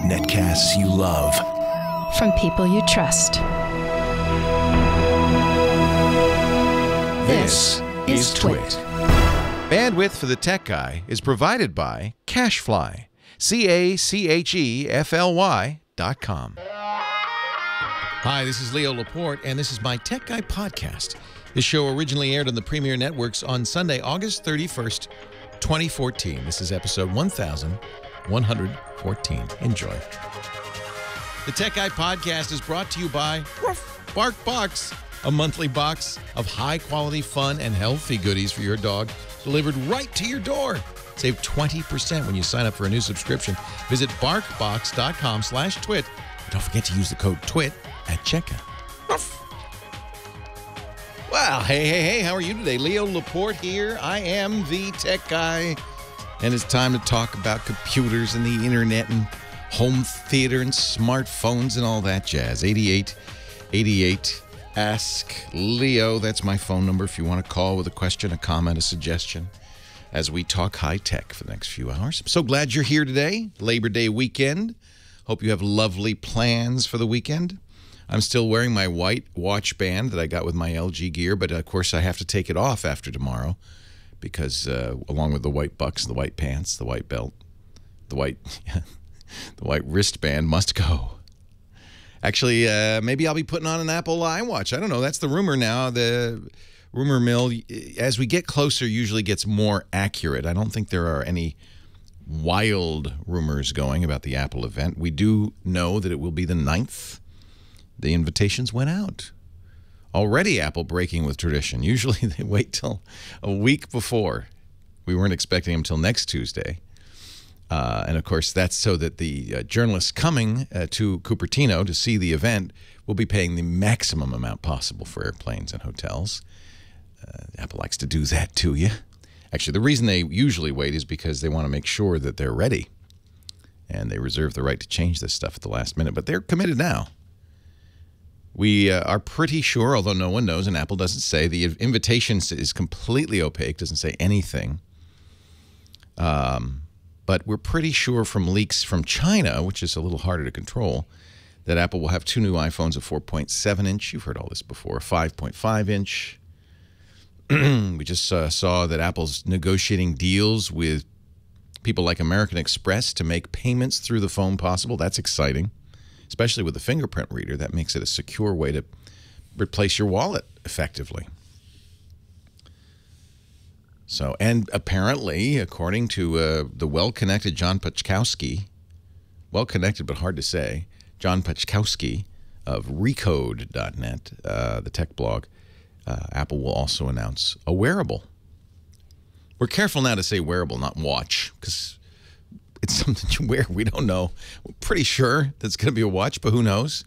Netcasts you love. From people you trust. This is Twit. Bandwidth for the Tech Guy is provided by CacheFly. CacheFly.com. Hi, this is Leo Laporte, and this is my Tech Guy podcast. This show originally aired on the Premier Networks on Sunday, August 31st, 2014. This is episode 1114. Enjoy. The Tech Guy podcast is brought to you by BarkBox, a monthly box of high-quality, fun, and healthy goodies for your dog delivered right to your door. Save 20% when you sign up for a new subscription. Visit BarkBox.com/twit. And don't forget to use the code TWIT at checkout. Wow, hey, how are you today? Leo Laporte here. I am the Tech Guy, and it's time to talk about computers and the internet and home theater and smartphones and all that jazz. 8888 Ask Leo. That's my phone number if you want to call with a question, a comment, a suggestion, as we talk high tech for the next few hours. I'm so glad you're here today. Labor Day weekend. Hope you have lovely plans for the weekend. I'm still wearing my white watch band that I got with my LG gear, but of course I have to take it off after tomorrow because along with the white bucks, the white pants, the white belt, the white wristband must go. Actually, maybe I'll be putting on an Apple iWatch. I don't know. That's the rumor now. The rumor mill, as we get closer, usually gets more accurate. I don't think there are any wild rumors going about the Apple event. We do know that it will be the 9th. The invitations went out. Already Apple breaking with tradition. Usually they wait till a week before. We weren't expecting them till next Tuesday. And of course, that's so that the journalists coming to Cupertino to see the event will be paying the maximum amount possible for airplanes and hotels. Apple likes to do that to you. Actually, the reason they usually wait is because they want to make sure that they're ready. And they reserve the right to change this stuff at the last minute. But they're committed now. We are pretty sure, although no one knows and Apple doesn't say, the invitation is completely opaque, doesn't say anything. But we're pretty sure from leaks from China, which is a little harder to control, that Apple will have 2 new iPhones, a 4.7-inch. You've heard all this before, a 5.5-inch. We just saw that Apple's negotiating deals with people like American Express to make payments through the phone possible. That's exciting, especially with the fingerprint reader. That makes it a secure way to replace your wallet effectively. So, and apparently, according to the well-connected John Pachkowski, well-connected but hard to say, John Pachkowski of Recode.net, the tech blog, Apple will also announce a wearable. We're careful now to say wearable, not watch, because it's something you wear. We don't know. We're pretty sure that's going to be a watch, but who knows?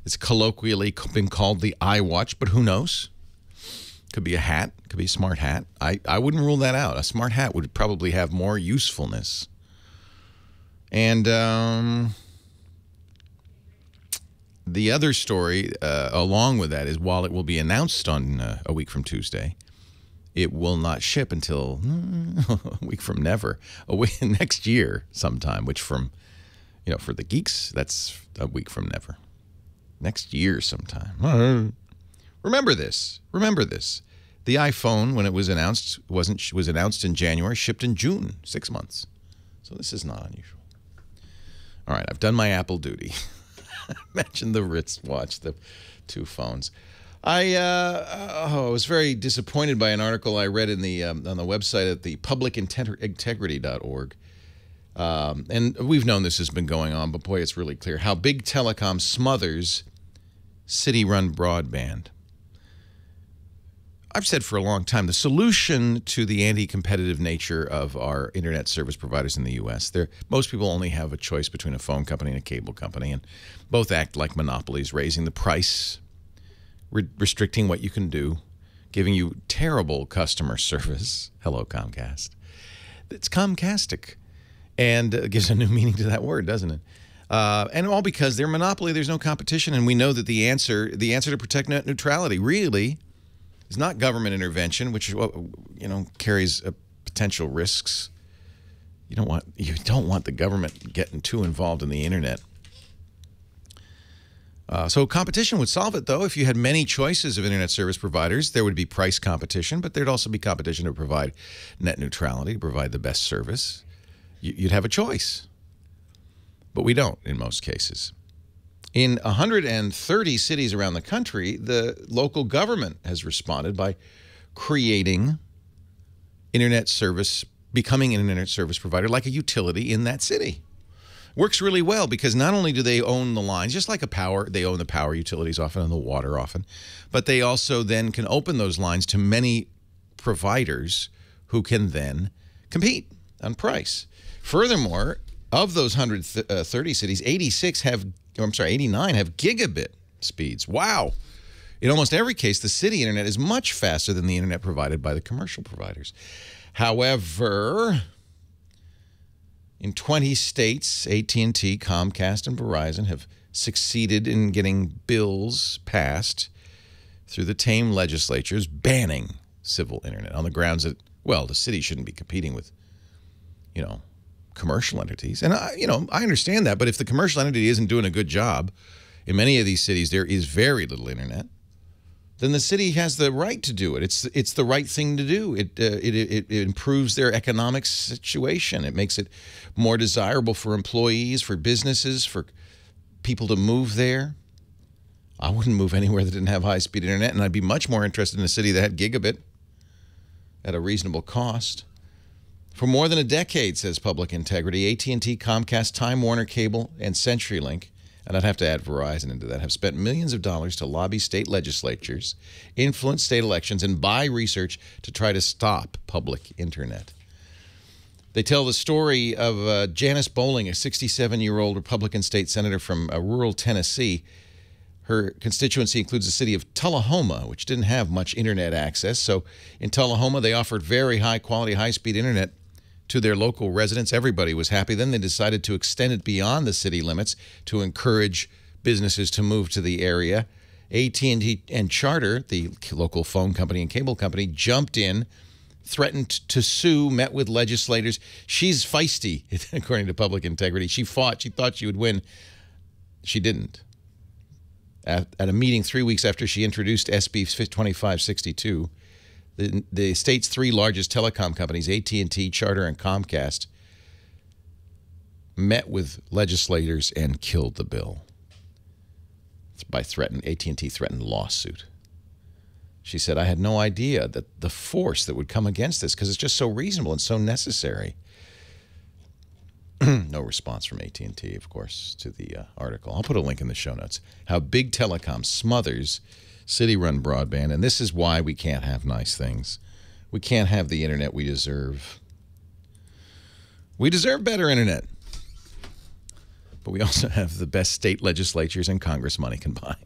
It's colloquially been called the iWatch, but who knows? Could be a hat. Could be a smart hat. I wouldn't rule that out. A smart hat would probably have more usefulness. And the other story along with that is while it will be announced on a week from Tuesday, it will not ship until a week from never. Next year sometime, which from, for the geeks, that's a week from never. Next year sometime. Remember this. Remember this. The iPhone, when it was announced, was announced in January, shipped in June, 6 months. So this is not unusual. All right, I've done my Apple duty. Imagine the wristwatch, the 2 phones. I was very disappointed by an article I read in the on the website at the publicintegrity.org. And we've known this has been going on, but boy, it's really clear how big Telecom smothers city-run broadband. I've said for a long time, the solution to the anti-competitive nature of our internet service providers in the U.S., most people only have a choice between a phone company and a cable company, and both act like monopolies, raising the price, restricting what you can do, giving you terrible customer service. Hello, Comcast. It's Comcastic, and it gives a new meaning to that word, doesn't it? And all because they're monopoly, there's no competition, and we know that the answer to protect net neutrality really is not government intervention, which carries potential risks. You don't want the government getting too involved in the internet. So competition would solve it, though. If you had many choices of internet service providers, there would be price competition, but there'd also be competition to provide net neutrality, to provide the best service. You'd have a choice. But we don't in most cases. In 130 cities around the country, the local government has responded by creating internet service, becoming an internet service provider like a utility in that city. Works really well because not only do they own the lines, just like they own the power utilities often and the water often, but they also then can open those lines to many providers who can then compete on price. Furthermore, of those 130 cities, 89 have gigabit speeds. Wow. In almost every case, the city internet is much faster than the internet provided by the commercial providers. However, in 20 states, AT&T, Comcast, and Verizon have succeeded in getting bills passed through the tame legislatures banning civil internet on the grounds that, well, the city shouldn't be competing with, commercial entities. And, I understand that, but if the commercial entity isn't doing a good job, in many of these cities there is very little internet, then the city has the right to do it. It's the right thing to do. It improves their economic situation. It makes it more desirable for employees, for businesses, for people to move there. I wouldn't move anywhere that didn't have high-speed internet, and I'd be much more interested in a city that had gigabit at a reasonable cost. For more than a decade, says Public Integrity, AT&T, Comcast, Time Warner Cable, and CenturyLink, and I'd have to add Verizon into that, have spent millions of dollars to lobby state legislatures, influence state elections, and buy research to try to stop public internet. They tell the story of Janice Bowling, a 67-year-old Republican state senator from rural Tennessee. Her constituency includes the city of Tullahoma, which didn't have much internet access. So in Tullahoma, they offered very high-quality, high-speed internet to their local residents. Everybody was happy. Then they decided to extend it beyond the city limits to encourage businesses to move to the area. AT&T and Charter, the local phone company and cable company, jumped in, threatened to sue, met with legislators. She's feisty, according to Public Integrity. She fought. She thought she would win. She didn't. At a meeting 3 weeks after she introduced SB 2562, the state's three largest telecom companies, AT&T, Charter, and Comcast, met with legislators and killed the bill by AT&T threatened lawsuit. She said, I had no idea that the force that would come against this because it's just so reasonable and so necessary. No response from AT&T, of course, to the article. I'll put a link in the show notes. How big telecom smothers city-run broadband, and this is why we can't have nice things. We can't have the internet we deserve. We deserve better internet. But we also have the best state legislatures and Congress money can buy.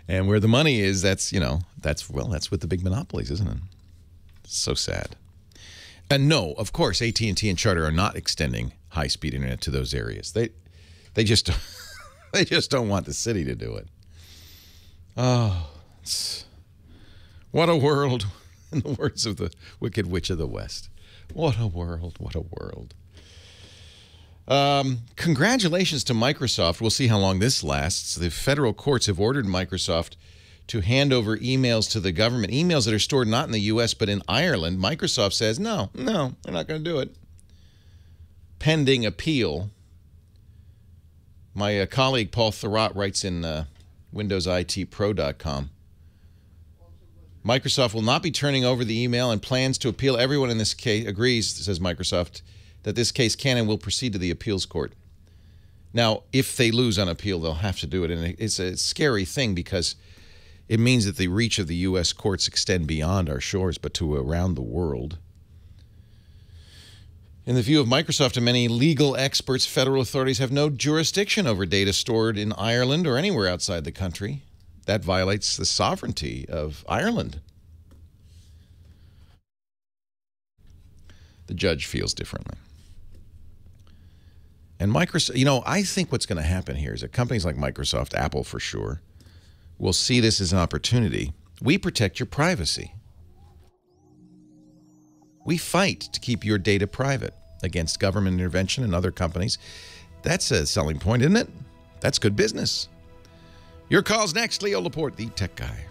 And where the money is, that's with the big monopolies, isn't it? It's so sad. And no, of course, AT&T and Charter are not extending high-speed internet to those areas. They just don't want the city to do it. Oh, what a world, in the words of the Wicked Witch of the West. What a world, what a world. Congratulations to Microsoft. We'll see how long this lasts. The federal courts have ordered Microsoft to hand over emails to the government, emails that are stored not in the U.S. but in Ireland. Microsoft says, no, they're not going to do it. Pending appeal. My colleague Paul Thurrott writes in WindowsITPro.com. Microsoft will not be turning over the email and plans to appeal. Everyone in this case agrees, says Microsoft, that this case can and will proceed to the appeals court. Now, if they lose on appeal, they'll have to do it. And it's a scary thing because it means that the reach of the U.S. courts extend beyond our shores, but to around the world. In the view of Microsoft and many legal experts, federal authorities have no jurisdiction over data stored in Ireland or anywhere outside the country. That violates the sovereignty of Ireland. The judge feels differently. And Microsoft, I think what's going to happen here is that companies like Microsoft, Apple for sure, will see this as an opportunity. We protect your privacy. We fight to keep your data private against government intervention and other companies. That's a selling point, isn't it? That's good business. Your call's next. Leo Laporte, the tech guy.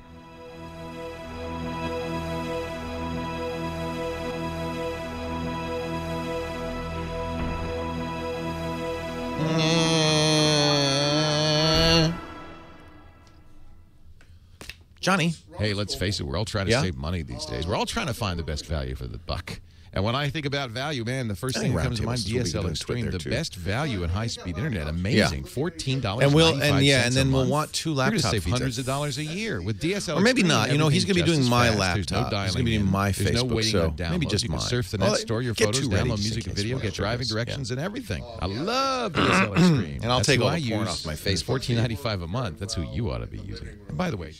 Johnny. Hey, let's face it, we're all trying to save money these days. We're all trying to find the best value for the buck. And when I think about value, man, the first thing that comes to mind, DSL Extreme, the best value in high-speed internet. Amazing. $14. And then we'll want 2 laptops. You're going to save hundreds of dollars a year with DSL. Or maybe not. You know, he's going to be doing my laptop. No he's going to be doing my There's Facebook. no waiting on downloads. Maybe just you can mine. surf the net, store your photos, download music and video, get driving directions and everything. I love DSL Extreme. And I'll take all the porn off my face. $14.95 a month. That's who you ought to be using. And by the way,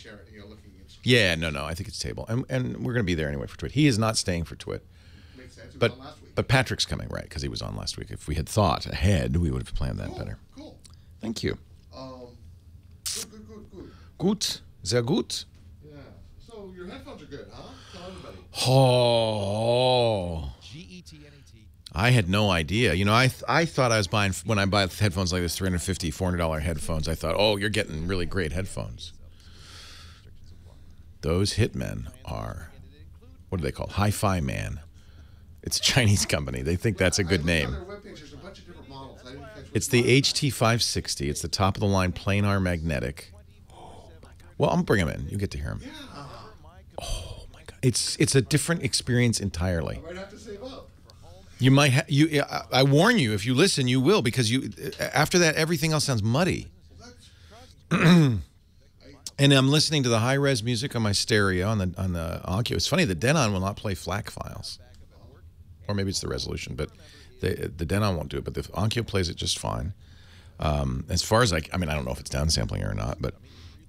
yeah, no, I think it's table. And we're going to be there anyway for Twit. He is not staying for Twit. But Patrick's coming, right, because he was on last week. If we had thought ahead, we would have planned that better. Cool. Thank you. Good. Gut. Sehr gut. Yeah. So your headphones are good, huh? Tell everybody. Oh. I had no idea. You know, I thought I was buying, when I buy headphones like this, $350, $400 headphones, I thought, oh, you're getting really great headphones. Those Hitmen are, what do they call? Hi-Fi Man. It's a Chinese company. They think that's a good name. It's the HT560. It's the top-of-the-line planar magnetic. Oh, my God. Well, I'm bring him in. You get to hear him. Oh, my God. It's a different experience entirely. I might have to save up. You might I warn you, if you listen, you will, because after that, everything else sounds muddy. And I'm listening to the high-res music on my stereo on the Onkyo. It's funny, the Denon will not play FLAC files. Or maybe it's the resolution, but the Denon won't do it, but the Onkyo plays it just fine. As far as I mean, I don't know if it's downsampling or not, but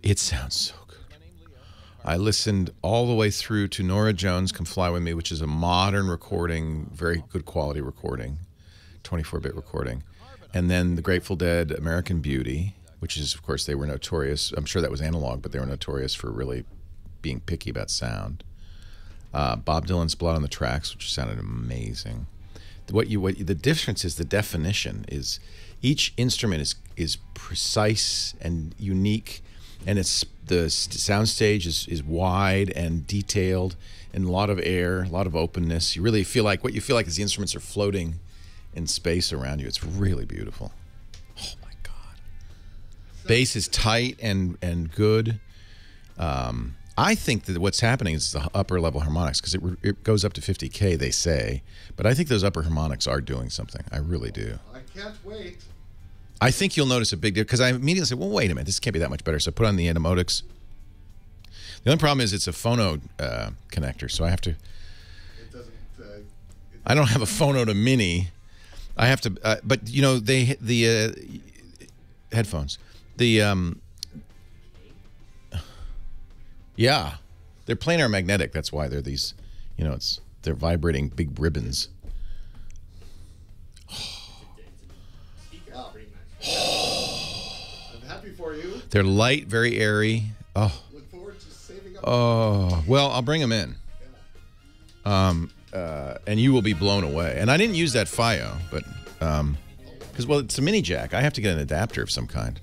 it sounds so good. I listened all the way through to Norah Jones' Come Fly With Me, which is a modern recording, very good quality recording, 24-bit recording. And then the Grateful Dead, American Beauty, which is, of course, they were notorious. I'm sure that was analog, but they were notorious for really being picky about sound. Bob Dylan's Blood on the Tracks, which sounded amazing. The difference is the definition is each instrument is precise and unique, and the sound stage is wide and detailed, and a lot of air, a lot of openness. You really feel like is the instruments are floating in space around you. It's really beautiful. Oh my God. Bass is tight and good. I think that what's happening is the upper level harmonics, because it goes up to 50K, they say. But I think those upper harmonics are doing something. I really do. I can't wait. I think you'll notice a big difference, because I immediately said, well, wait a minute, this can't be that much better. So I put on the Antivirus. The only problem is it's a phono connector, so I have to. It doesn't. I don't have a phono to mini. I have to, but you know, the headphones, yeah, they're planar magnetic. That's why they're these, you know, they're vibrating big ribbons. I'm happy for you. They're light, very airy. Oh. Look forward to saving up. Oh, well, I'll bring them in. And you will be blown away. And I didn't use that FiO, but because well, it's a mini jack. I have to get an adapter of some kind.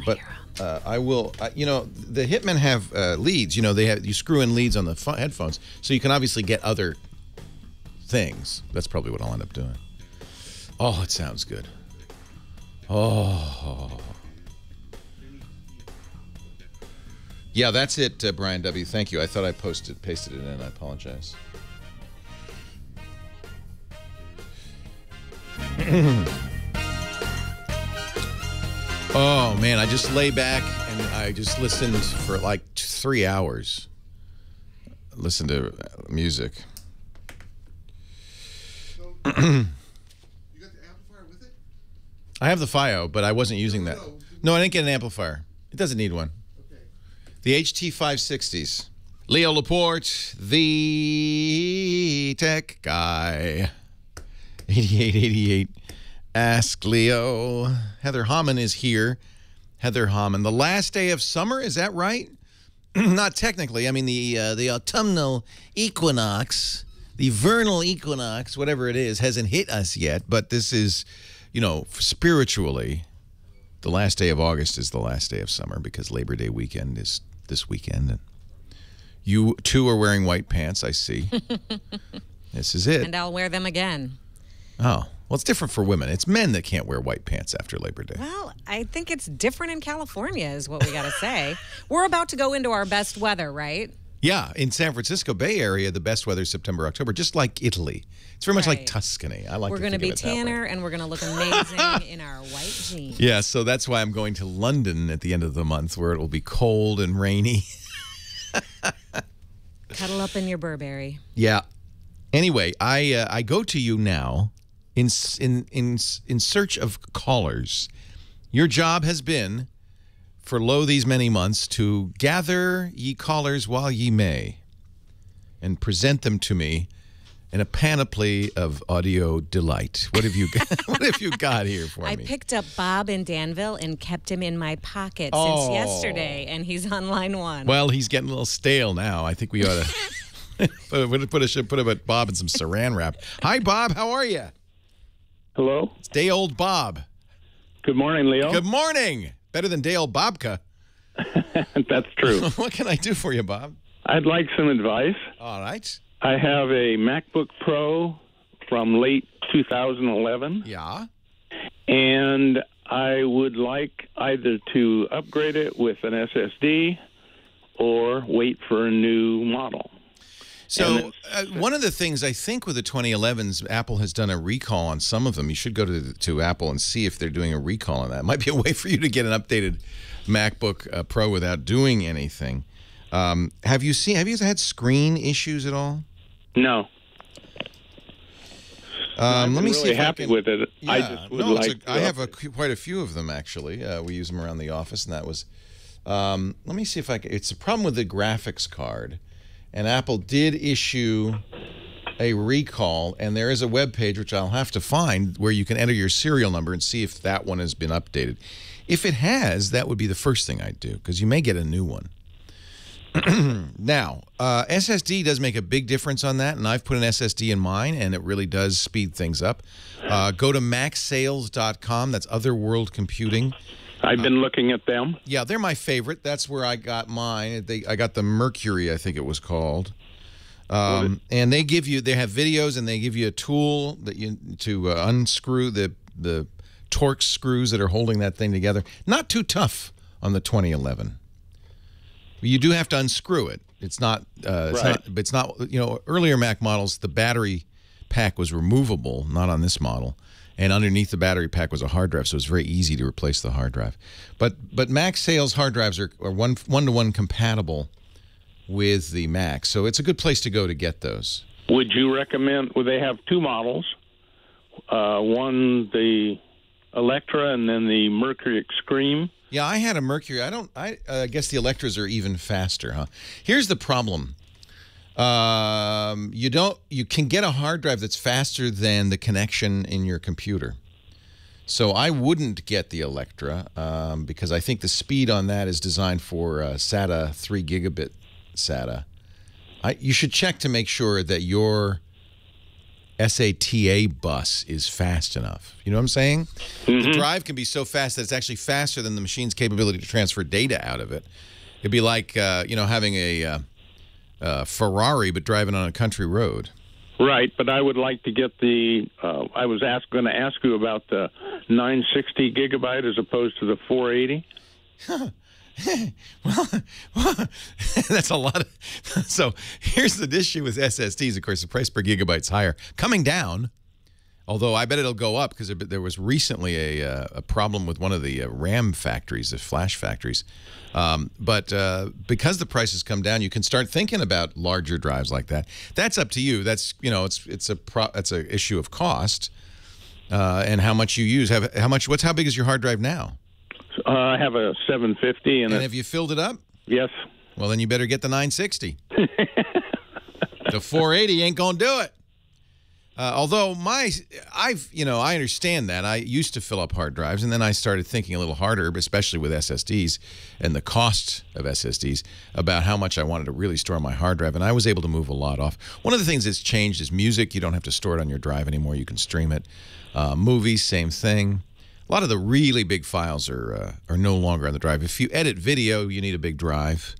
But I will. You know, the Hitmen have leads. You know, you screw in leads on the headphones, so you can obviously get other things. That's probably what I'll end up doing. Oh, it sounds good. Oh. Yeah, that's it, Brian W. Thank you. I thought I pasted it in. I apologize. Oh, man, I just lay back and I just listened for like 3 hours. Listen to music. So, you got the amplifier with it? I have the FiO, but I wasn't using that. No, I didn't get an amplifier. It doesn't need one. Okay. The HT560s. Leo Laporte, the tech guy. 8888. Ask Leo. Heather Hammond is here. Heather Hammond. The last day of summer, is that right? Not technically. I mean, the autumnal equinox the vernal equinox, whatever it is, hasn't hit us yet. But this is, you know, spiritually, the last day of August is the last day of summer because Labor Day weekend is this weekend. And you, too, are wearing white pants, I see. This is it. And I'll wear them again. Oh. Well, it's different for women. It's men that can't wear white pants after Labor Day. Well, I think it's different in California is what we got to say. We're about to go into our best weather, right? Yeah, in San Francisco Bay Area, the best weather is September, October, just like Italy. It's very much like Tuscany. I like We're to going to think be of it that way. tanner, and we're going to look amazing in our white jeans. Yeah, so that's why I'm going to London at the end of the month, where it will be cold and rainy. Cuddle up in your Burberry. Yeah. Anyway, I go to you now in search of callers. Your job has been, for lo these many months, to gather ye callers while ye may, and present them to me in a panoply of audio delight. What have you got? What have you got here for me? I picked up Bob in Danville and kept him in my pocket since yesterday, and he's on line 1. Well, he's getting a little stale now. I think we ought to put Bob in some saran wrap. Hi, Bob. How are you? Hello? It's day old Bob. Good morning, Leo. Good morning. Better than day old Bobka. That's true. What can I do for you, Bob? I'd like some advice. All right. I have a MacBook Pro from late 2011. Yeah. And I would like either to upgrade it with an SSD or wait for a new model. So one of the things I think with the 2011s, Apple has done a recall on some of them. You should go to Apple and see if they're doing a recall on that. It might be a way for you to get an updated MacBook Pro without doing anything. Have you had screen issues at all? No. Let me really see if happy I can, with it. Yeah, I just would I have quite a few of them actually. We use them around the office, and that was. Let me see if I can. It's a problem with the graphics card. And Apple did issue a recall, and there is a web page, which I'll have to find, where you can enter your serial number and see if that one has been updated. If it has, that would be the first thing I'd do, because you may get a new one. Now, SSD does make a big difference on that, and I've put an SSD in mine, and it really does speed things up. Go to macsales.com. That's Otherworld Computing. I've been looking at them. Yeah, they're my favorite. That's where I got mine. I got the Mercury, I think it was called. And they have videos, and they give you a tool that to unscrew the Torx screws that are holding that thing together. Not too tough on the 2011. You do have to unscrew it. It's not. It's not. You know, earlier Mac models, the battery pack was removable. Not on this model. And underneath the battery pack was a hard drive, so it's very easy to replace the hard drive. But Mac sales hard drives are one-to-one compatible with the Mac, so it's a good place to go to get those. Would you recommend? Well, they have two models. One the Electra, and then the Mercury Extreme. Yeah, I had a Mercury. I guess the Electras are even faster, huh? Here's the problem. You can get a hard drive that's faster than the connection in your computer. So I wouldn't get the Electra because I think the speed on that is designed for SATA 3 gigabit SATA. You should check to make sure that your SATA bus is fast enough. You know what I'm saying? The drive can be so fast that it's actually faster than the machine's capability to transfer data out of it. It'd be like having a Ferrari but driving on a country road. Right, but I would like to get the. I was going to ask you about the 960 gigabyte as opposed to the 480. well, that's a lot. So here's the issue with SSDs. Of course, the price per gigabyte's higher, coming down. Although I bet it'll go up because there was recently a problem with one of the RAM factories, the flash factories. But because the prices come down, you can start thinking about larger drives like that. That's up to you. That's it's an issue of cost and how much you use. How big is your hard drive now? I have a 750, and have you filled it up? Yes. Well, then you better get the 960. The 480 ain't gonna do it. Although I understand that. I used to fill up hard drives, and then I started thinking a little harder, especially with SSDs and the cost of SSDs, about how much I wanted to really store on my hard drive, and I was able to move a lot off. One of the things that's changed is music. You don't have to store it on your drive anymore. You can stream it. Movies, same thing. A lot of the really big files are no longer on the drive. If you edit video, you need a big drive.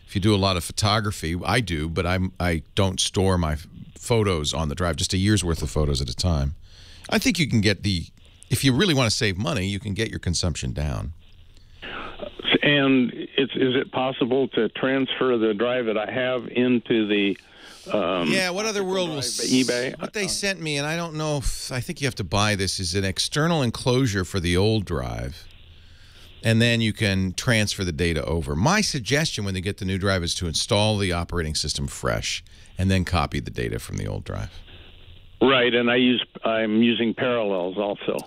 If you do a lot of photography, I do, but I don't store my photos on the drive, just a year's worth of photos at a time. I think you can get if you really want to save money, you can get your consumption down. And is it possible to transfer the drive that I have into the what other world will eBay? What they sent me, and I don't know I think you have to buy this, is an external enclosure for the old drive. And then you can transfer the data over. My suggestion when they get the new drive is to install the operating system fresh and then copy the data from the old drive. Right, and I'm using Parallels also.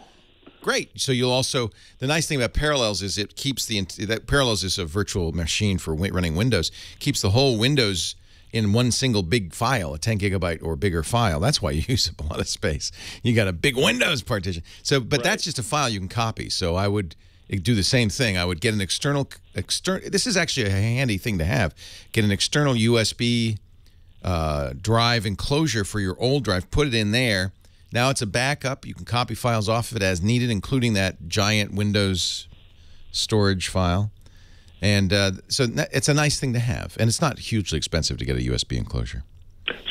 Great. So you'll also, the nice thing about Parallels is it keeps that Parallels is a virtual machine for running Windows, keeps the whole Windows in one single big file, a 10 gigabyte or bigger file. That's why you use up a lot of space. You got a big Windows partition. So, but that's just a file you can copy. So I would do the same thing. I would get an external. This is actually a handy thing to have. Get an external USB drive enclosure for your old drive. Put it in there. Now it's a backup. You can copy files off of it as needed, including that giant Windows storage file. And so it's a nice thing to have, and it's not hugely expensive to get a USB enclosure.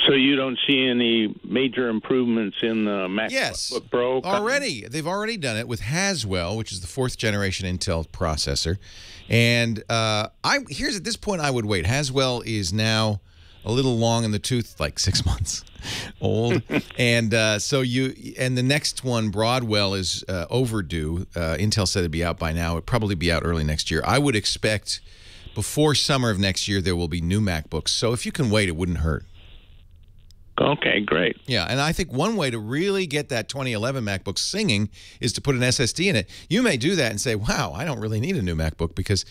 So you don't see any major improvements in the MacBook Pro? Already. They've already done it with Haswell, which is the 4th generation Intel processor. And here's at this point I would wait. Haswell is now a little long in the tooth, like 6 months old. And and the next one, Broadwell, is overdue. Intel said it'd be out by now. It'd probably be out early next year. I would expect before summer of next year there will be new MacBooks. So if you can wait, it wouldn't hurt. Okay, great. Yeah, and I think one way to really get that 2011 MacBook singing is to put an SSD in it. You may do that and say, wow, I don't really need a new MacBook because,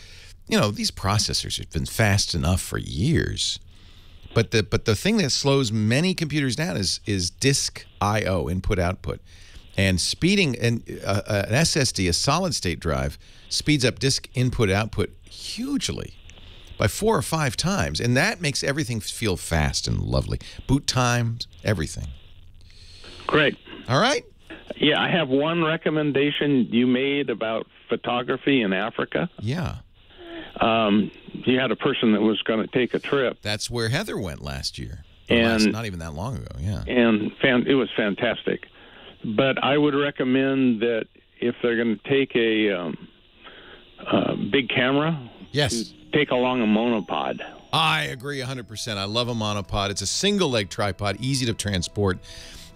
these processors have been fast enough for years. But the thing that slows many computers down is disk I/O, input-output. And speeding an SSD, a solid-state drive, speeds up disk input-output hugely. By 4 or 5 times, and that makes everything feel fast and lovely. Boot times, everything. Great. All right? Yeah, I have one recommendation you made about photography in Africa. Yeah. You had a person that was going to take a trip. That's where Heather went last year. Not even that long ago, yeah. And it was fantastic. But I would recommend that if they're going to take a big camera, yes, take along a monopod. I agree 100%. I love a monopod. It's a single-leg tripod, easy to transport,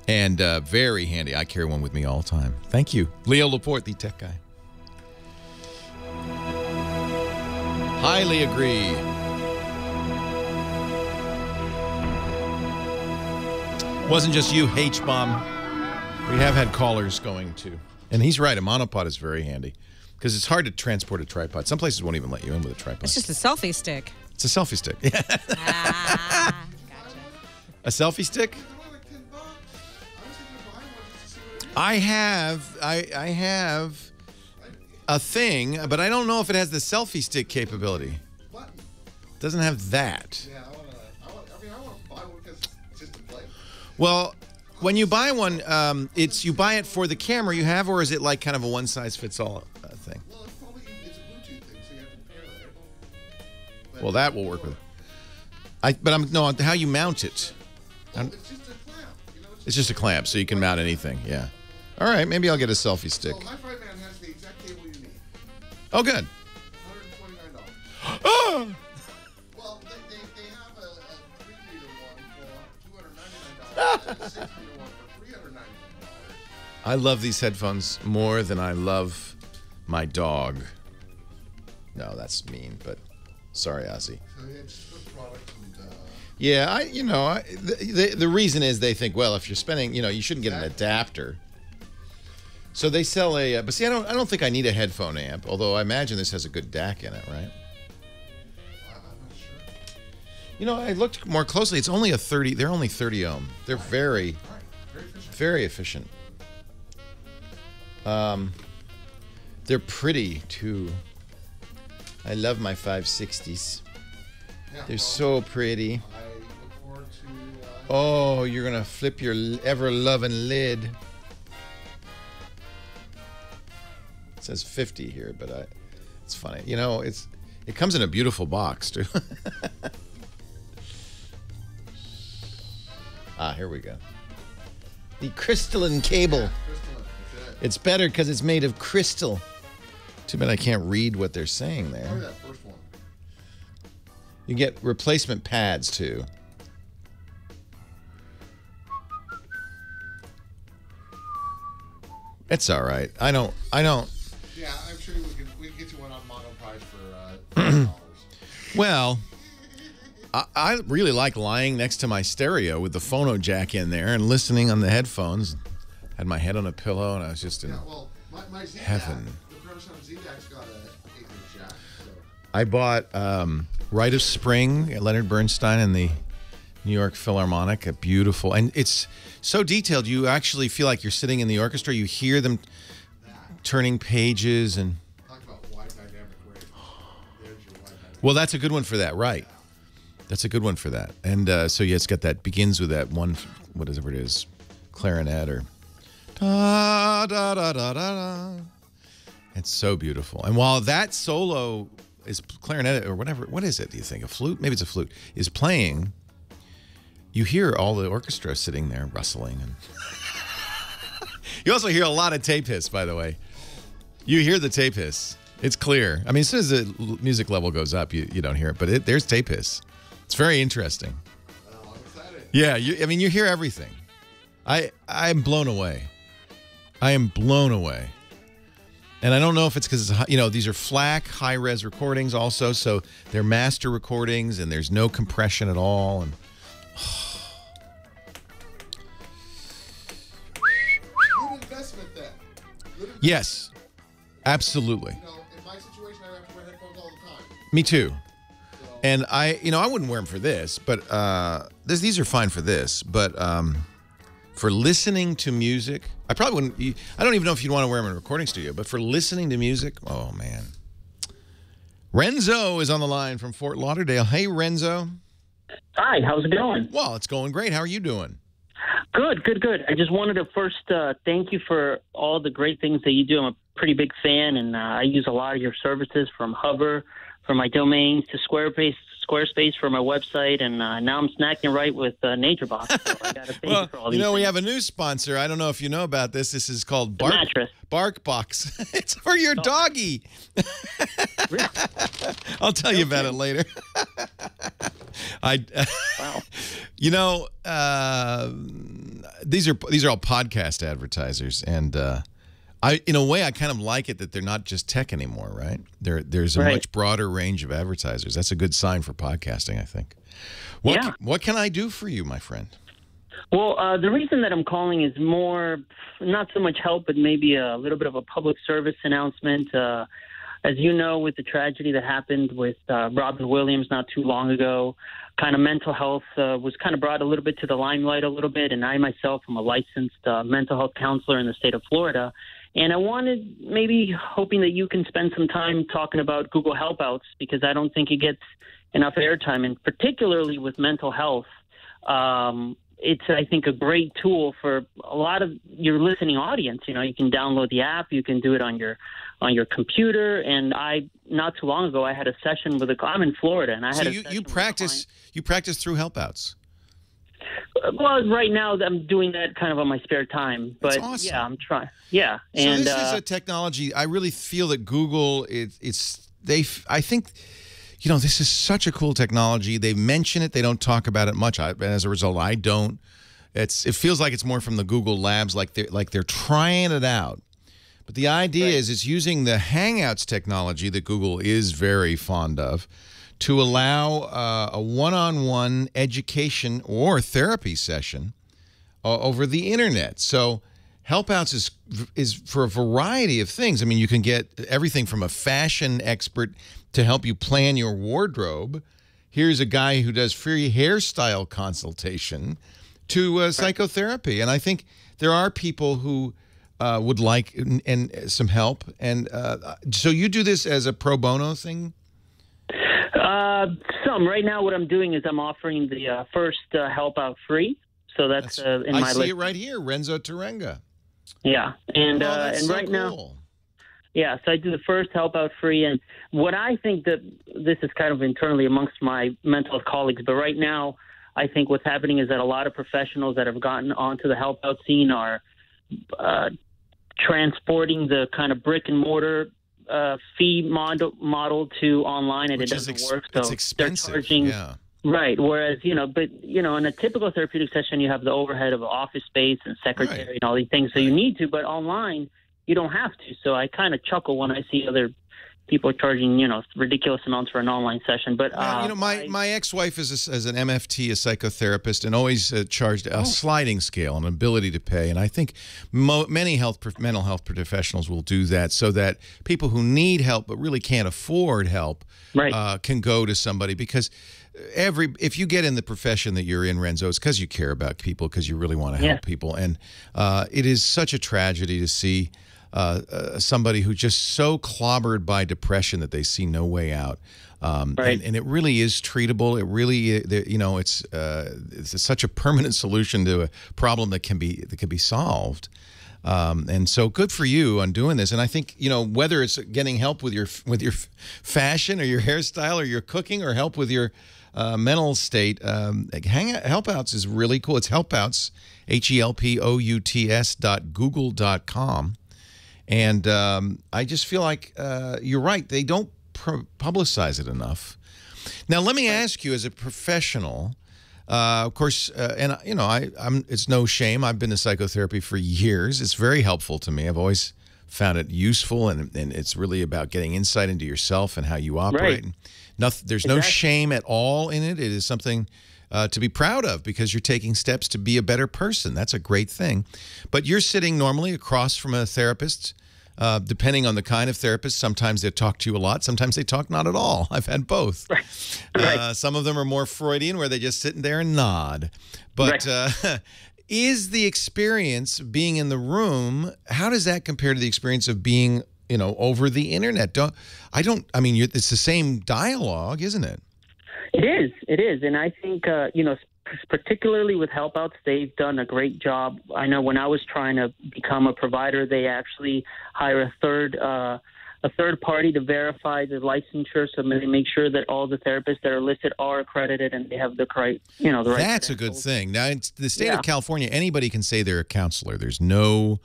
and very handy. I carry one with me all the time. Thank you. Leo Laporte, the tech guy. Highly agree. Wasn't just you, H-bomb. We have had callers going, too. And he's right. A monopod is very handy. Because it's hard to transport a tripod. Some places won't even let you in with a tripod. It's just a selfie stick. It's a selfie stick. Gotcha. A selfie stick? I have a thing, but I don't know if it has the selfie stick capability. It doesn't have that. Yeah, I want to buy one because it's just a play. Well, when you buy one, you buy it for the camera you have, or is it like kind of a one-size-fits-all thing? Well, it's a Bluetooth thing, so you have to pair that. Well, that will work with it. No, how you mount it. Well, it's just a clamp. It's just a clamp, so you can mount anything. Yeah. All right, maybe I'll get a selfie stick. Well, my man has the exact cable you need. Oh, good. $129. Oh! Well, they have a 3-meter one for $299 and a 6-meter one for $399. I love these headphones more than I love my dog. No, that's mean, but sorry, Ozzy. So it's good product and yeah, the reason is they think, well, if you're spending, you shouldn't get an adapter. So they sell but see, I don't think I need a headphone amp, although I imagine this has a good DAC in it, right? I'm not sure. I looked more closely. It's only they're only 30 ohm. They're very, Very efficient. They're pretty too. I love my 560s. Yeah, They're so pretty. I look forward to. Oh, you're gonna flip your ever-loving lid. It says 50 here, but it's funny. You know, it comes in a beautiful box too. Here we go. The crystalline cable. Crystalline, that's it. It's better because it's made of crystal. Too bad I can't read what they're saying Look there. at that first one. You get replacement pads too. It's all right. I don't. Yeah, I'm sure we can get you one on modem price for $5. Well, I really like lying next to my stereo with the phono jack in there and listening on the headphones. Had my head on a pillow and I was just in Yeah, well, my Z heaven. The Proton Z-Dax got a 8-inch jack. So. I bought Rite of Spring at Leonard Bernstein and the New York Philharmonic. A beautiful, and it's so detailed. You actually feel like you're sitting in the orchestra. You hear them turning pages and. Talk about wide dynamic range. There's your wide dynamic. Well, that's a good one for that, right? That's a good one for that. And so yeah, it's got that, begins with that one, whatever it is, clarinet or da da da da da. It's so beautiful. And while that solo is clarinet or whatever, what is it? Do you think a flute? Maybe it's a flute. Is playing. You hear all the orchestra sitting there rustling, and you also hear a lot of tape hiss. By the way, you hear the tape hiss. It's clear. I mean, as soon as the music level goes up, you don't hear it, but there's tape hiss. It's very interesting. Oh, I'm excited. Yeah, you hear everything. I'm blown away. I am blown away. And I don't know if it's because, these are FLAC, high-res recordings also, so they're master recordings, and there's no compression at all. And Good investment then. Good investment. yes, absolutely. You know, in my situation, I have to wear headphones all the time. Me too. So, And I wouldn't wear them for this, but these are fine for this. But for listening to music, I probably wouldn't. I don't even know if you'd want to wear them in a recording studio. But for listening to music, oh man. Renzo is on the line from Fort Lauderdale. Hey, Renzo. Hi, how's it going? Well, it's going great. How are you doing? Good. I just wanted to first thank you for all the great things that you do. I'm a pretty big fan, and I use a lot of your services, from Hover for my domains to Squarespace for my website, and now I'm snacking right with NatureBox. So I got to thank you for all these we things. have a new sponsor. I don't know if you know about this. This is called mattress. BarkBox. It's for your doggy. Really? I'll tell you about it later. Wow. These are all podcast advertisers, and in a way, I kind of like it that they're not just tech anymore, right? There's a much broader range of advertisers. That's a good sign for podcasting, I think. What can I do for you, my friend? Well, the reason that I'm calling is more, not so much help, but maybe a little bit of a public service announcement. As you know, with the tragedy that happened with Robin Williams not too long ago, kind of mental health was kind of brought a little bit to the limelight a little bit. And I myself am a licensed mental health counselor in the state of Florida. And I wanted, maybe hoping that you can spend some time talking about Google Helpouts, because I don't think it gets enough airtime, and particularly with mental health. It's, I think, a great tool for a lot of your listening audience. You know, you can download the app, you can do it on your computer. And not too long ago, I had a session with I'm in Florida, and I had a session you practice through Helpouts. Well, right now I'm doing that kind of on my spare time, but That's awesome. Yeah, I'm trying. Yeah, So and this is a technology. I really feel that Google I think, this is such a cool technology. They mention it, they don't talk about it much. As a result, I don't. It feels like it's more from the Google Labs, like they're trying it out. But the idea is it's using the Hangouts technology that Google is very fond of to allow a one-on-one education or therapy session over the internet. So Helpouts is for a variety of things. I mean, you can get everything from a fashion expert to help you plan your wardrobe. Here's a guy who does free hairstyle consultation to psychotherapy. And I think there are people who would like and some help. And so you do this as a pro bono thing? Some. Right now what I'm doing is I'm offering the first help out free. So that's in my list. I see it right here, Renzo Turenga. Yeah. And and so right now, yeah, so I do the first help out free. And what I think that this is kind of internally amongst my mental health colleagues, but right now I think what's happening is that a lot of professionals that have gotten onto the help out scene are transporting the kind of brick and mortar fee model to online, and it doesn't work. So it's expensive. They're charging, right. Whereas, in a typical therapeutic session, you have the overhead of office space and secretary and all these things. So you need to, but online, you don't have to. So I kind of chuckle when I see other people charging, ridiculous amounts for an online session. But my ex-wife is an MFT, a psychotherapist, and always charged a sliding scale, an ability to pay. And I think many mental health professionals will do that, so that people who need help but really can't afford help can go to somebody. Because if you get in the profession that you're in, Renzo, it's because you care about people, because you really want to help people. And it is such a tragedy to see somebody who just so clobbered by depression that they see no way out. And it really is treatable. It really, it's such a permanent solution to a problem that can be solved. And so good for you on doing this. And I think, whether it's getting help with your fashion or your hairstyle or your cooking, or help with your mental state, Helpouts is really cool. It's Helpouts, HELPOUTS.google.com. And I just feel like you're right. They don't publicize it enough. Now, let me ask you, as a professional, of course, it's no shame. I've been to psychotherapy for years. It's very helpful to me. I've always found it useful, and it's really about getting insight into yourself and how you operate. There's no shame at all in it. It is something to be proud of, because you're taking steps to be a better person. That's a great thing. But you're sitting normally across from a therapist, depending on the kind of therapist. Sometimes they talk to you a lot. Sometimes they talk not at all. I've had both. Some of them are more Freudian, where they just sit there and nod. But is the experience being in the room, how does that compare to the experience of being, over the internet? I mean, it's the same dialogue, isn't it? It is. And I think, particularly with Helpouts, they've done a great job. I know when I was trying to become a provider, they actually hire a third party to verify the licensure, so they make sure that all the therapists that are listed are accredited and they have the right, the right. That's a good thing. Now, in the state of California, anybody can say they're a counselor. You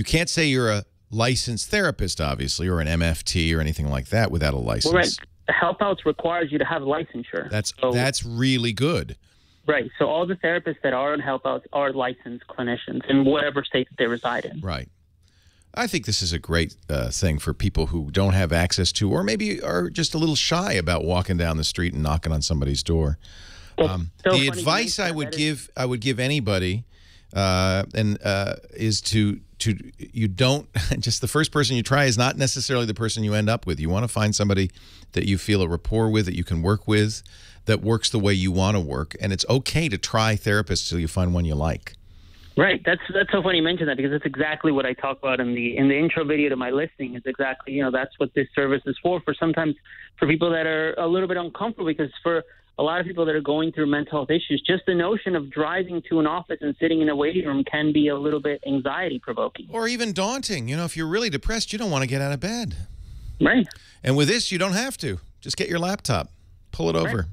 can't say you're a licensed therapist, obviously, or an MFT or anything like that without a license. Well, Helpouts requires you to have licensure. That's really good. Right. So all the therapists that are in Helpouts are licensed clinicians in whatever state that they reside in. Right. I think this is a great thing for people who don't have access to, or maybe are just a little shy about walking down the street and knocking on somebody's door. The advice I would give anybody is to you don't just the first person you try is not necessarily the person you end up with. You want to find somebody that you feel a rapport with, that you can work with, that works the way you want to work. And it's okay to try therapists till you find one you like. Right. That's so funny you mention that, because that's exactly what I talk about in the intro video to my listing. Is exactly, that's what this service is for sometimes for people that are a little bit uncomfortable, because for a lot of people that are going through mental health issues, just the notion of driving to an office and sitting in a waiting room can be a little bit anxiety-provoking. Or even daunting. If you're really depressed, you don't want to get out of bed. Right. And with this, you don't have to. Just get your laptop. Pull it over.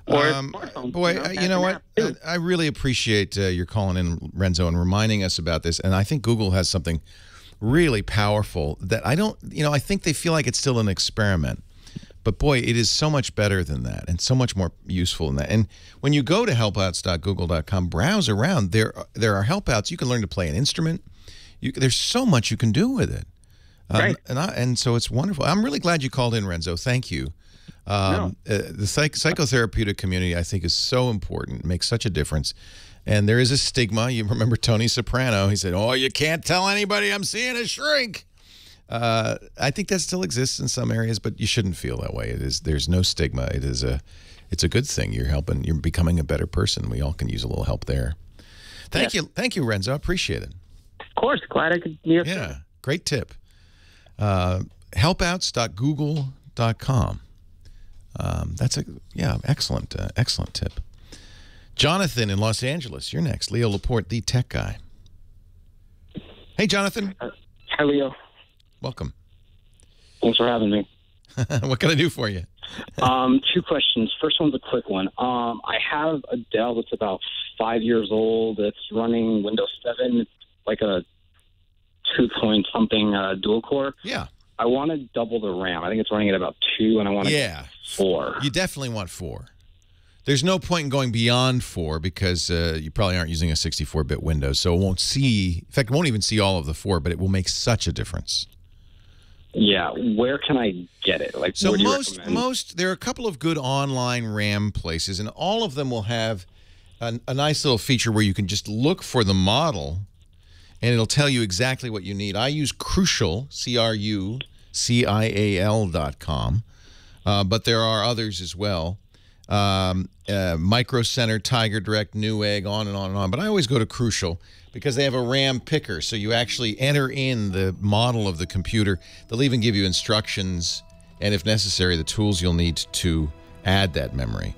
Or smartphone. Boy, you know what? I really appreciate your calling in, Renzo, and reminding us about this. And I think Google has something really powerful that I think they feel like it's still an experiment. But boy, it is so much better than that, and so much more useful than that. And when you go to helpouts.google.com, browse around. There are helpouts. You can learn to play an instrument. There's so much you can do with it. Right. And so it's wonderful. I'm really glad you called in, Renzo. Thank you. The psychotherapeutic community, I think, is so important. It makes such a difference. And there is a stigma. You remember Tony Soprano. He said, you can't tell anybody I'm seeing a shrink. I think that still exists in some areas, but you shouldn't feel that way. There's no stigma. It's a good thing. You're becoming a better person. We all can use a little help there. Thank you, Renzo. I appreciate it. Of course. Glad I could be of service. Yeah, great tip. Helpouts.google.com. That's excellent tip. Jonathan in Los Angeles, you're next. Leo Laporte, the tech guy. Hey, Jonathan. Hi, Leo. Welcome. Thanks for having me. What can I do for you? 2 questions. First one's a quick one. I have a Dell that's about 5 years old. It's running Windows 7. It's like a 2-point-something dual core. Yeah. I want to double the RAM. I think it's running at about 2, and I want to get 4. You definitely want 4. There's no point in going beyond 4 because you probably aren't using a 64-bit Windows, so it won't see. In fact, it won't even see all of the 4, but it will make such a difference. Yeah, where can I get it? Like, so where do you recommend? there are a couple of good online RAM places, and all of them will have a nice little feature where you can just look for the model, and it'll tell you exactly what you need. I use Crucial, CRUCIAL.com, but there are others as well. Micro Center, Tiger Direct, Newegg, on and on and on. But I always go to Crucial because they have a RAM picker, so you actually enter in the model of the computer. They'll even give you instructions, and if necessary, the tools you'll need to add that memory.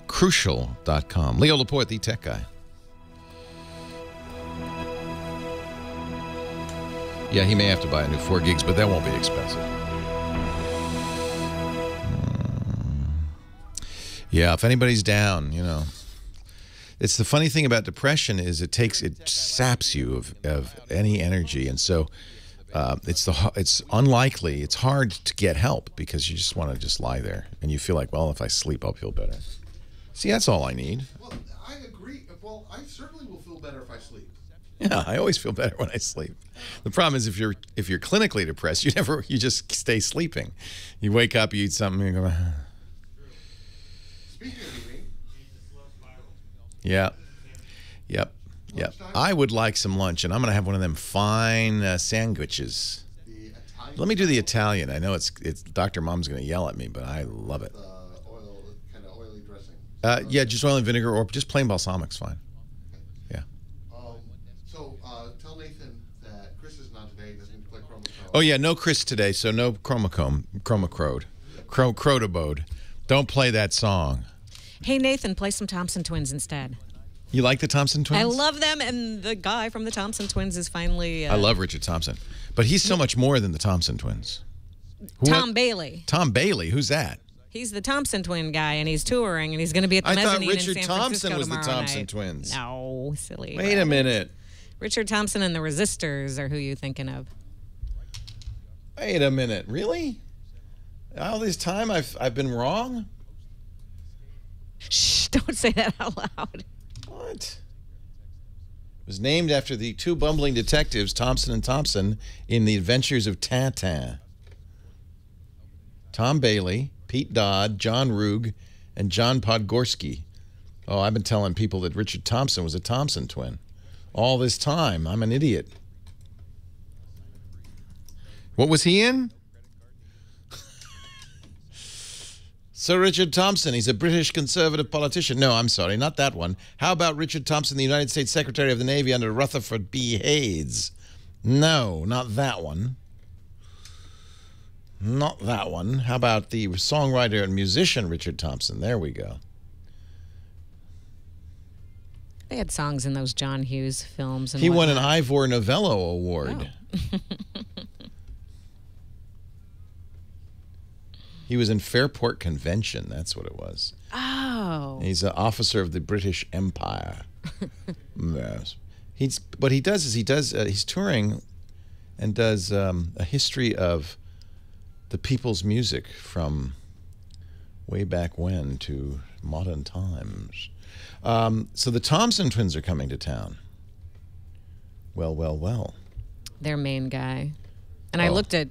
Crucial.com. Leo Laporte, the tech guy. Yeah, he may have to buy a new 4 gigs, but that won't be expensive. Yeah, if anybody's down, you know. It's the funny thing about depression is it saps you of any energy, and so it's unlikely. It's hard to get help because you just want to just lie there, and you feel like, well, if I sleep, I'll feel better. See, that's all I need. Well, I agree. Well, I certainly will feel better if I sleep. Yeah, I always feel better when I sleep. The problem is if you're clinically depressed, you just stay sleeping. You wake up, you eat something, and you go. Speaking of eating. Yeah. Yep. I would like some lunch, and I'm going to have one of them fine sandwiches. Let me do the Italian. I know it's Dr. Mom's going to yell at me, but I love it. Oil, kind of oily dressing. Yeah, just oil and vinegar or just plain balsamic's fine. Yeah. So tell Nathan that Chris is not today. He doesn't need to play Chromachrome. Oh, yeah, no Chris today, so no Chromacrode. Crowdabode. Don't play that song. Hey, Nathan, play some Thompson Twins instead. You like the Thompson Twins? I love them, and the guy from the Thompson Twins is finally... I love Richard Thompson. But he's so much more than the Thompson Twins. Tom Bailey. Tom Bailey? Who's that? He's the Thompson Twin guy, and he's touring, and he's going to be at the Mezzanine in San Francisco tomorrow night. I thought Richard Thompson was the Thompson Twins. No, silly. Wait a minute. Richard Thompson and the Resistors are who you're thinking of. Wait a minute. Really? All this time I've been wrong? Shh, don't say that out loud. What? It was named after the 2 bumbling detectives, Thompson and Thompson, in The Adventures of Tintin. Tom Bailey, Pete Dodd, John Rugg, and John Podgorski. Oh, I've been telling people that Richard Thompson was a Thompson twin. All this time. I'm an idiot. What was he in? Sir Richard Thompson, he's a British conservative politician. No, I'm sorry, not that one. How about Richard Thompson, the United States Secretary of the Navy under Rutherford B. Hayes? No, not that one. Not that one. How about the songwriter and musician Richard Thompson? There we go. They had songs in those John Hughes films. And he won an Ivor Novello Award. Oh. He was in Fairport Convention. That's what it was. Oh. He's an officer of the British Empire. Yes. What he does is he's touring and does a history of the people's music from way back when to modern times. So the Thompson Twins are coming to town. Well. Their main guy. And I looked at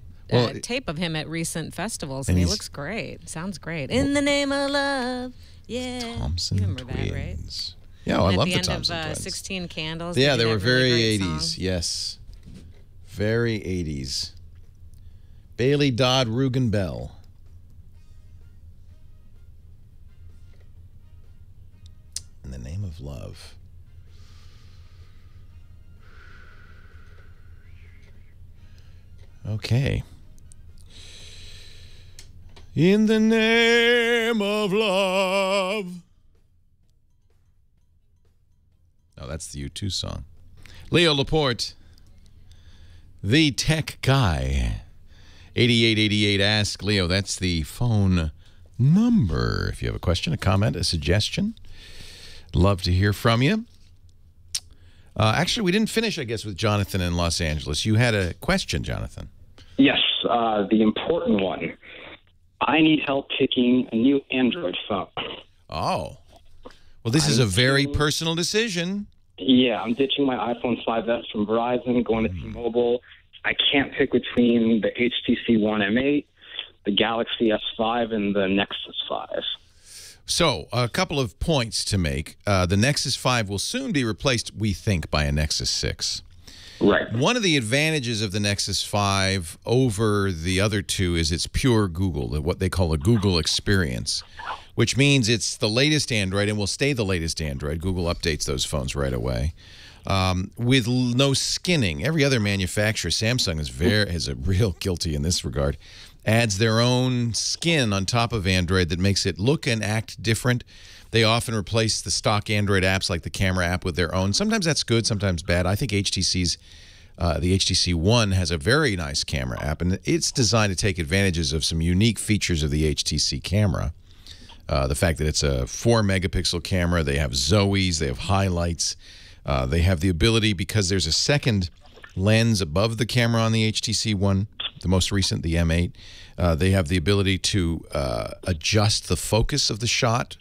tape of him at recent festivals, and he looks great. Sounds great. In the Name of Love. Yeah. Thompson you remember Twins. that, right? Yeah, I love the At Thompson the end of Twins. 16 Candles. Yeah, they were very really 80s. song. Yes. Very 80s. Bailey, Dodd, Rugen, Bell. In the Name of Love. Okay. In the name of love. Oh, that's the U2 song. Leo Laporte, the tech guy. 8888 Ask Leo. That's the phone number. If you have a question, a comment, a suggestion, love to hear from you. Actually, we didn't finish, I guess, with Jonathan in Los Angeles. You had a question, Jonathan. Yes, the important one. I need help picking a new Android phone. Oh. Well, this is a very personal decision. Yeah, I'm ditching my iPhone 5S from Verizon, going to T-Mobile. I can't pick between the HTC One M8, the Galaxy S5, and the Nexus 5. So, a couple of points to make. The Nexus 5 will soon be replaced, we think, by a Nexus 6. Right. One of the advantages of the Nexus 5 over the other two is it's pure Google, what they call a Google experience, which means it's the latest Android and will stay the latest Android. Google updates those phones right away with no skinning. Every other manufacturer, Samsung is a real guilty in this regard, adds their own skin on top of Android that makes it look and act different. They often replace the stock Android apps like the camera app with their own. Sometimes that's good, sometimes bad. I think the HTC One has a very nice camera app, and it's designed to take advantages of some unique features of the HTC camera. The fact that it's a 4-megapixel camera, they have Zoes, they have highlights. They have the ability, because there's a second lens above the camera on the HTC One, the most recent, the M8, they have the ability to adjust the focus of the shot,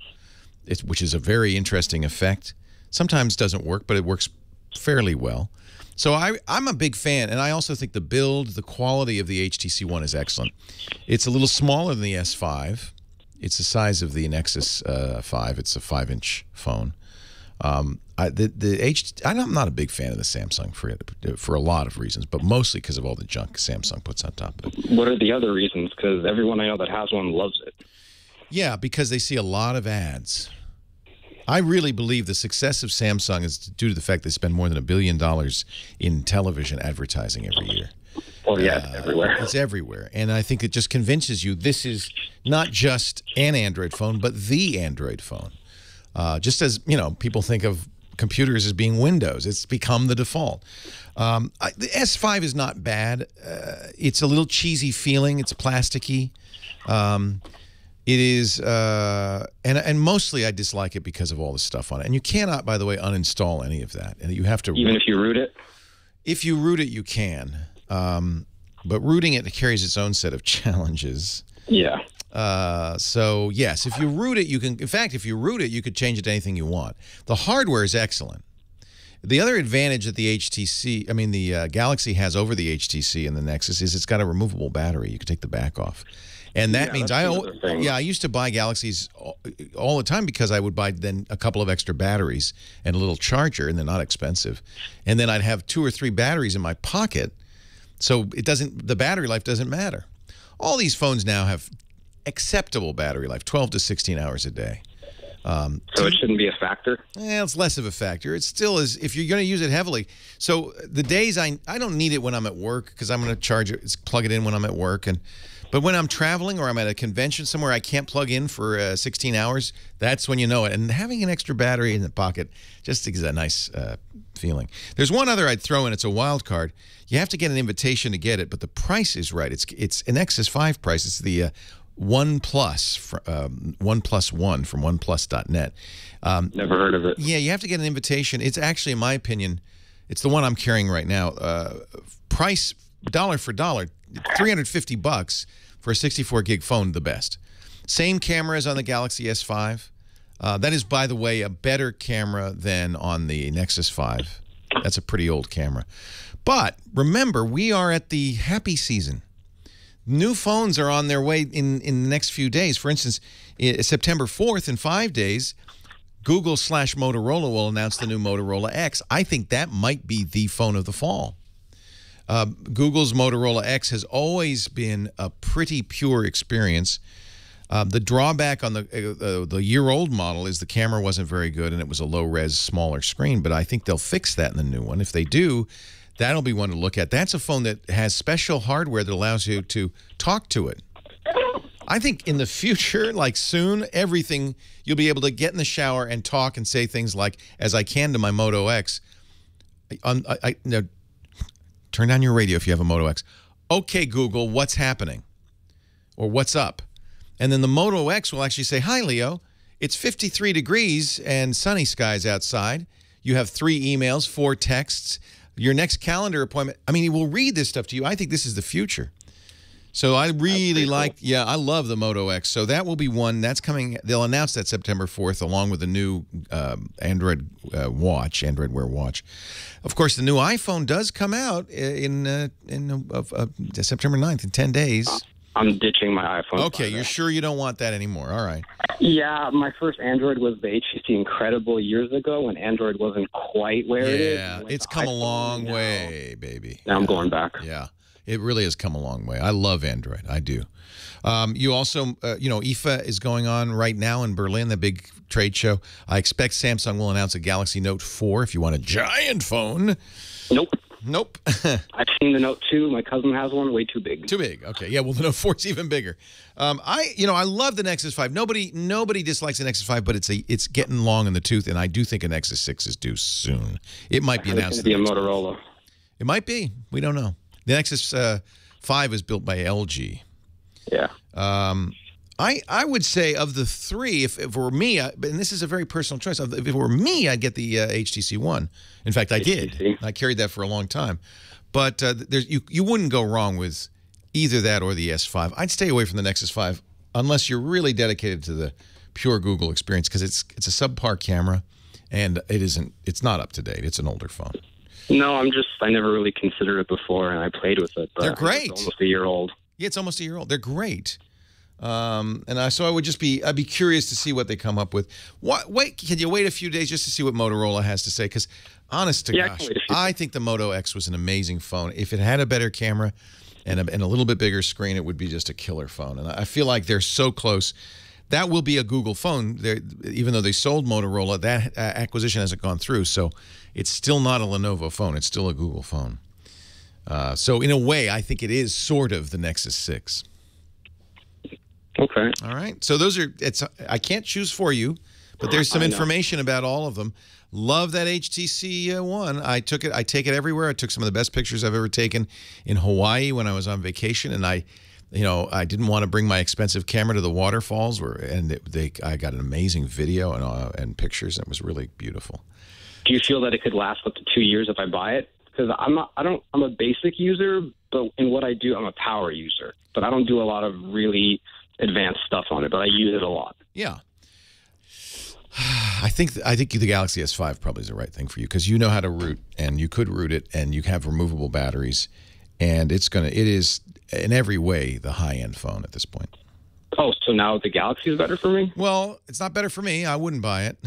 which is a very interesting effect. Sometimes doesn't work, but it works fairly well. So I'm a big fan, and I also think the build, the quality of the HTC One is excellent. It's a little smaller than the S5. It's the size of the Nexus 5. It's a 5-inch phone. I'm not a big fan of the Samsung for a lot of reasons, but mostly because of all the junk Samsung puts on top of it. What are the other reasons? Because everyone I know that has one loves it. Yeah, because they see a lot of ads. I really believe the success of Samsung is due to the fact they spend more than $1 billion in television advertising every year. Well, yeah, it's everywhere. It's everywhere. And I think it just convinces you this is not just an Android phone, but the Android phone. Just as, people think of computers as being Windows. It's become the default. The S5 is not bad. It's a little cheesy feeling. It's plasticky. It is, and mostly I dislike it because of all the stuff on it. And you cannot, by the way, uninstall any of that. And you have to even if you root it. If you root it, you can. But rooting it carries its own set of challenges. Yeah. So yes, if you root it, you can. In fact, if you root it, you could change it to anything you want. The hardware is excellent. The other advantage that the Galaxy has over the HTC and the Nexus is it's got a removable battery. You can take the back off. And that means I used to buy Galaxies all the time because I would buy then a couple of extra batteries and a little charger, and they're not expensive. And then I'd have 2 or 3 batteries in my pocket, so the battery life doesn't matter. All these phones now have acceptable battery life, 12 to 16 hours a day. So it shouldn't be a factor? Yeah, it's less of a factor. It still is if you're going to use it heavily. So the days I don't need it when I'm at work because I'm going to charge it, plug it in when I'm at work. But when I'm traveling or I'm at a convention somewhere I can't plug in for 16 hours, that's when you know it. And having an extra battery in the pocket just gives a nice feeling. There's one other I'd throw in. It's a wild card. You have to get an invitation to get it, but the price is right. It's an Nexus 5 price. It's the OnePlus, OnePlus One from OnePlus.net. Never heard of it. Yeah, you have to get an invitation. It's actually, in my opinion, it's the one I'm carrying right now. Price, dollar for dollar, $350 for a 64-gig phone, the best. Same camera as on the Galaxy S5. That is, by the way, a better camera than on the Nexus 5. That's a pretty old camera. But remember, we are at the happy season. New phones are on their way in the next few days. For instance, September 4th, in 5 days, Google/Motorola will announce the new Motorola X. I think that might be the phone of the fall. Google's Motorola X has always been a pretty pure experience. The drawback on the year-old model is the camera wasn't very good and it was a low-res, smaller screen, but I think they'll fix that in the new one. If they do, That'll be one to look at. That's a phone that has special hardware that allows you to talk to it. I think in the future, like soon, everything, you'll be able to get in the shower and talk and say things like, as I can to my Moto X, no, turn down your radio if you have a Moto X. Okay, Google, what's happening? Or what's up? And then the Moto X will actually say, hi, Leo. It's 53 degrees and sunny skies outside. You have 3 emails, 4 texts. Your next calendar appointment. I mean, he will read this stuff to you. I think this is the future. So I really like, yeah, I love the Moto X. So that will be one that's coming. They'll announce that September 4th, along with the new Android watch, Android Wear watch. Of course, the new iPhone does come out in September 9th, in 10 days. I'm ditching my iPhone. Okay, you're sure you don't want that anymore. All right. Yeah, my first Android was the HTC Incredible years ago when Android wasn't quite where it is. Yeah, it's come a long way, baby. Now I'm going back. Yeah, it really has come a long way. I love Android. I do. You also, you know, IFA is going on right now in Berlin, the big trade show. I expect Samsung will announce a Galaxy Note 4 if you want a giant phone. Nope. Nope. I've seen the Note 2. My cousin has one. Way too big. Too big. Okay. Yeah. Well, the Note 4 is even bigger. I love the Nexus 5. Nobody dislikes the Nexus 5, but it's getting long in the tooth, and I do think a Nexus 6 is due soon. It might be announced. It's going to be a Motorola. It might be. We don't know. The Nexus 5 is built by LG. Yeah. I would say of the 3, if it were me, and this is a very personal choice, if it were me, I'd get the HTC One. In fact, I did. I carried that for a long time. But you wouldn't go wrong with either that or the S5. I'd stay away from the Nexus 5 unless you're really dedicated to the pure Google experience, because it's a subpar camera, and it's not up to date. It's an older phone. No, I never really considered it before, and I played with it. But they're great. It's almost a year old. Yeah, it's almost a year old. They're great. So I would just I'd be curious to see what they come up with. Can you wait a few days just to see what Motorola has to say? Because honest to gosh, I think the Moto X was an amazing phone. If it had a better camera and a little bit bigger screen, it would be just a killer phone. And I feel like they're so close. That will be a Google phone. Even though they sold Motorola, that acquisition hasn't gone through. So it's still not a Lenovo phone. It's still a Google phone. So in a way, I think it is sort of the Nexus 6. Okay. All right. So those are, I can't choose for you, but there's some information about all of them. Love that HTC One. I take it everywhere. I took some of the best pictures I've ever taken in Hawaii when I was on vacation, and I didn't want to bring my expensive camera to the waterfalls, I got an amazing video and pictures, and it was really beautiful. Do you feel that it could last up to 2 years if I buy it? Because I'm a basic user, but in what I do, I'm a power user. But I don't do a lot of really advanced stuff on it, but I use it a lot. Yeah. I think the Galaxy S5 probably is the right thing for you, because you know how to root, and you could root it, and you have removable batteries, and it is in every way the high-end phone at this point. Oh, so now the Galaxy is better for me? Well, it's not better for me. I wouldn't buy it.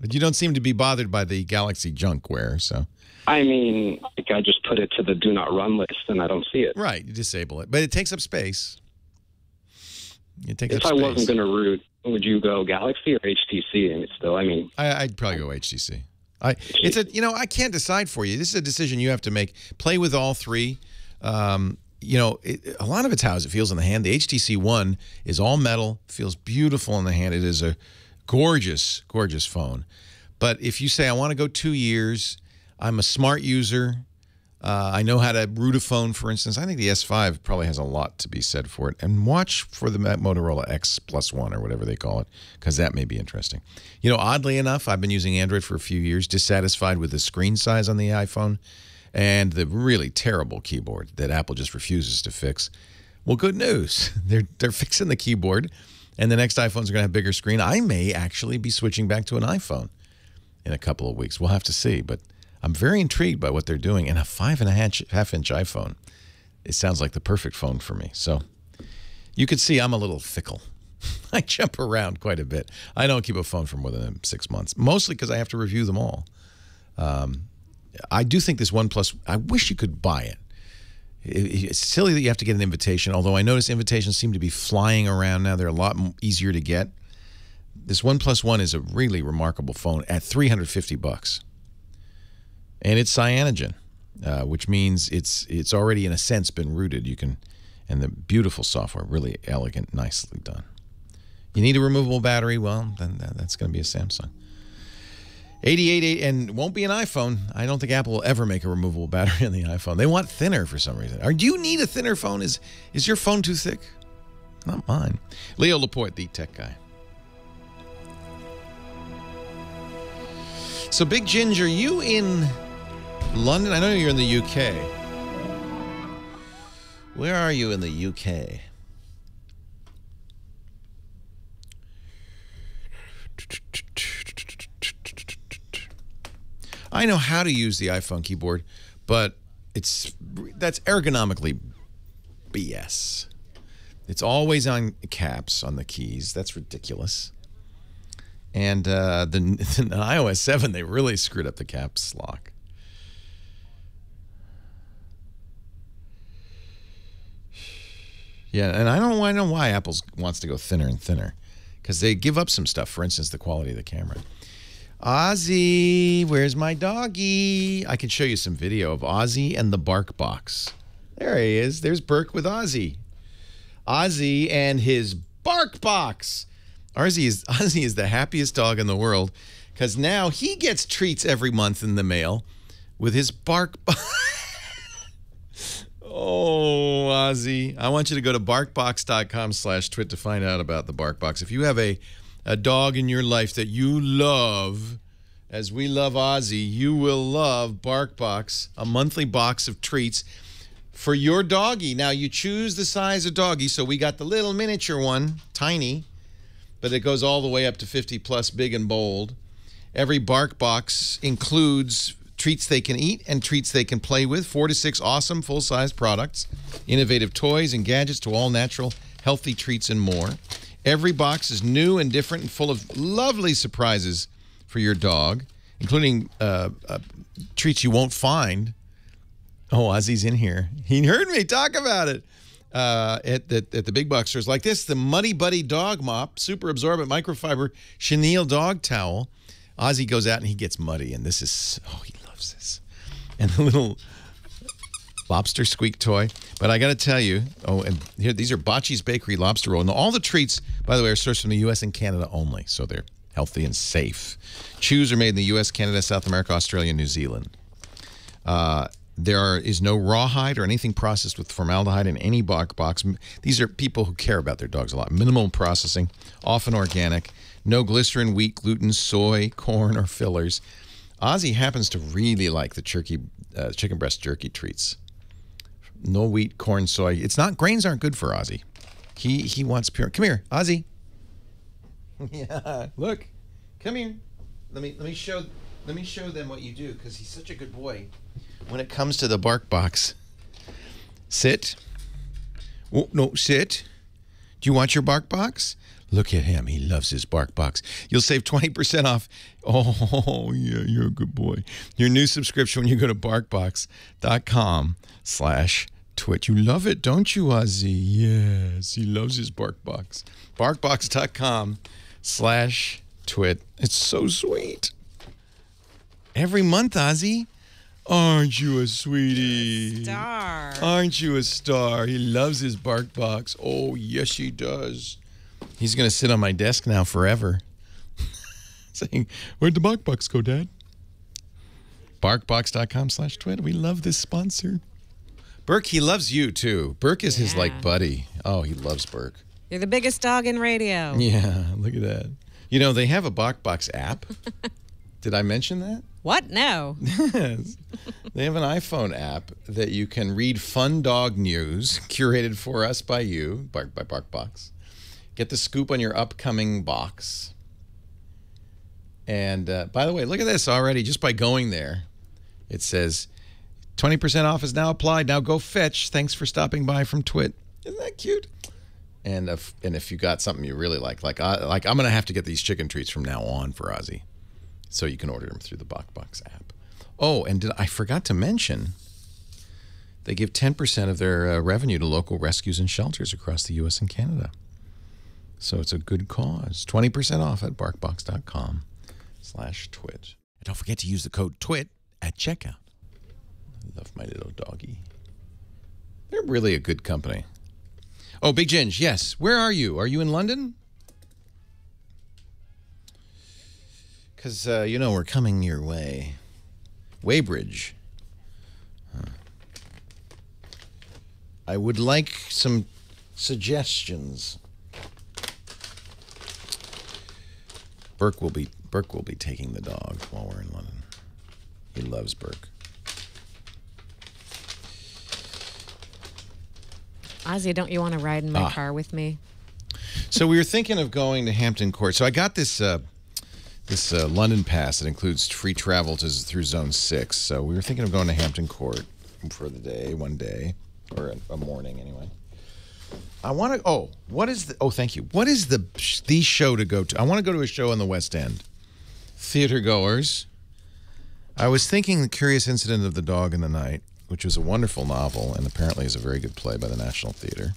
But you don't seem to be bothered by the Galaxy junkware, so. I mean, I just put it to the do not run list, and I don't see it. Right, you disable it. But it takes up space. If I wasn't going to root, would you go Galaxy or HTC? And still, I mean, I'd probably go HTC. I can't decide for you. This is a decision you have to make. Play with all 3. A lot of it's how it feels in the hand. The HTC One is all metal, feels beautiful in the hand. It is a gorgeous, gorgeous phone. But if you say I want to go 2 years, I'm a smart user. I know how to root a phone, for instance. I think the S5 probably has a lot to be said for it. And watch for the Motorola X+1 or whatever they call it, because that may be interesting. Oddly enough, I've been using Android for a few years, dissatisfied with the screen size on the iPhone and the really terrible keyboard that Apple just refuses to fix. Well, good news. They're fixing the keyboard, and the next iPhones are going to have a bigger screen. I may actually be switching back to an iPhone in a couple of weeks. We'll have to see, but I'm very intrigued by what they're doing. And a 5.5-inch iPhone, it sounds like the perfect phone for me. So you could see I'm a little fickle. I jump around quite a bit. I don't keep a phone for more than 6 months, mostly because I have to review them all. I do think this OnePlus, I wish you could buy it. It's silly that you have to get an invitation, although I notice invitations seem to be flying around now. They're a lot easier to get. This OnePlus One is a really remarkable phone at $350. And it's cyanogen. which means it's already in a sense been rooted. You can, and the beautiful software, really elegant, nicely done. You need a removable battery? Well, then that's going to be a Samsung. 88, and won't be an iPhone. I don't think Apple will ever make a removable battery on the iPhone. They want thinner for some reason. Do you need a thinner phone? Is your phone too thick? Not mine. Leo Laporte, the tech guy. So, Big Ginger, you in London? I know you're in the UK. Where are you in the UK? I know how to use the iPhone keyboard, but that's ergonomically BS. It's always on caps on the keys. That's ridiculous. And the iOS 7, they really screwed up the caps lock. Yeah, and I don't know why Apple wants to go thinner and thinner, because they give up some stuff. For instance, the quality of the camera. Ozzy, where's my doggy? I can show you some video of Ozzy and the BarkBox. There he is. There's Burke with Ozzy. Ozzy and his BarkBox. Ozzy is the happiest dog in the world, because now he gets treats every month in the mail with his BarkBox. Oh, Ozzy. I want you to go to BarkBox.com/twit to find out about the BarkBox. If you have a dog in your life that you love, as we love Ozzy, you will love BarkBox, a monthly box of treats for your doggy. Now, you choose the size of doggy, so we got the little miniature one, tiny, but it goes all the way up to 50 plus, big and bold. Every BarkBox includes treats they can eat and treats they can play with, 4 to 6 awesome full-size products, innovative toys and gadgets to all natural, healthy treats and more. Every box is new and different and full of lovely surprises for your dog, including treats you won't find. Oh, Ozzy's in here. He heard me talk about it at the big box stores like this. The Muddy Buddy Dog Mop, super absorbent microfiber chenille dog towel. Ozzy goes out and he gets muddy, and this is, oh, he loves this. And the little lobster squeak toy. But I got to tell you, oh, and here, these are Bocce's Bakery lobster roll. And all the treats, by the way, are sourced from the U.S. and Canada only, so they're healthy and safe. Chews are made in the U.S., Canada, South America, Australia, and New Zealand. There is no rawhide or anything processed with formaldehyde in any BarkBox. These are people who care about their dogs a lot. Minimal processing, often organic. No glycerin, wheat, gluten, soy, corn, or fillers. Ozzy happens to really like the chicken breast jerky treats. No wheat, corn, soy. It's not, grains aren't good for Ozzy. He wants pure. Come here, Ozzy. Yeah, look. Come here. Let me show them what you do, because he's such a good boy. When it comes to the BarkBox, sit. Oh, no, sit. Do you want your BarkBox? Look at him. He loves his BarkBox. You'll save 20% off. Oh, yeah, you're a good boy. Your new subscription when you go to BarkBox.com/twit. You love it, don't you, Ozzy? Yes, he loves his BarkBox. BarkBox.com/twit. It's so sweet. Every month, Ozzy. Aren't you a sweetie? Star. Aren't you a star? He loves his BarkBox. Oh, yes, he does. He's going to sit on my desk now forever. Saying, where'd the BarkBox go, Dad? BarkBox.com/twit. We love this sponsor. Burke, he loves you, too. Burke is his, like, buddy. Oh, he loves Burke. You're the biggest dog in radio. Yeah, look at that. You know, they have a BarkBox app. Did I mention that? What? No. Yes. They have an iPhone app that you can read fun dog news curated for us by you, by BarkBox. Get the scoop on your upcoming box. And by the way, look at this already. Just by going there, it says 20% off is now applied. Now go fetch. Thanks for stopping by from Twit. Isn't that cute? And if you got something you really like I'm going to have to get these chicken treats from now on for Ozzy. So you can order them through the BarkBox app. Oh, and I forgot to mention, they give 10% of their revenue to local rescues and shelters across the U.S. and Canada. So it's a good cause. 20% off at BarkBox.com/twit. And don't forget to use the code TWIT at checkout. Love my little doggy. They're really a good company. Oh, Big Ginge, yes. Where are you? Are you in London? Because, we're coming your way. Weybridge. Huh. I would like some suggestions. Burke will be taking the dog while we're in London. He loves Burke. Ozzy, don't you want to ride in my car with me? So we were thinking of going to Hampton Court. So I got this London pass that includes free travel through Zone 6. So we were thinking of going to Hampton Court for the day, one day, or a morning anyway. I want to. Oh, what is the? Oh, thank you. What is the show to go to? I want to go to a show in the West End. Theater goers. I was thinking The Curious Incident of the Dog in the Night, which was a wonderful novel and apparently is a very good play by the National Theater.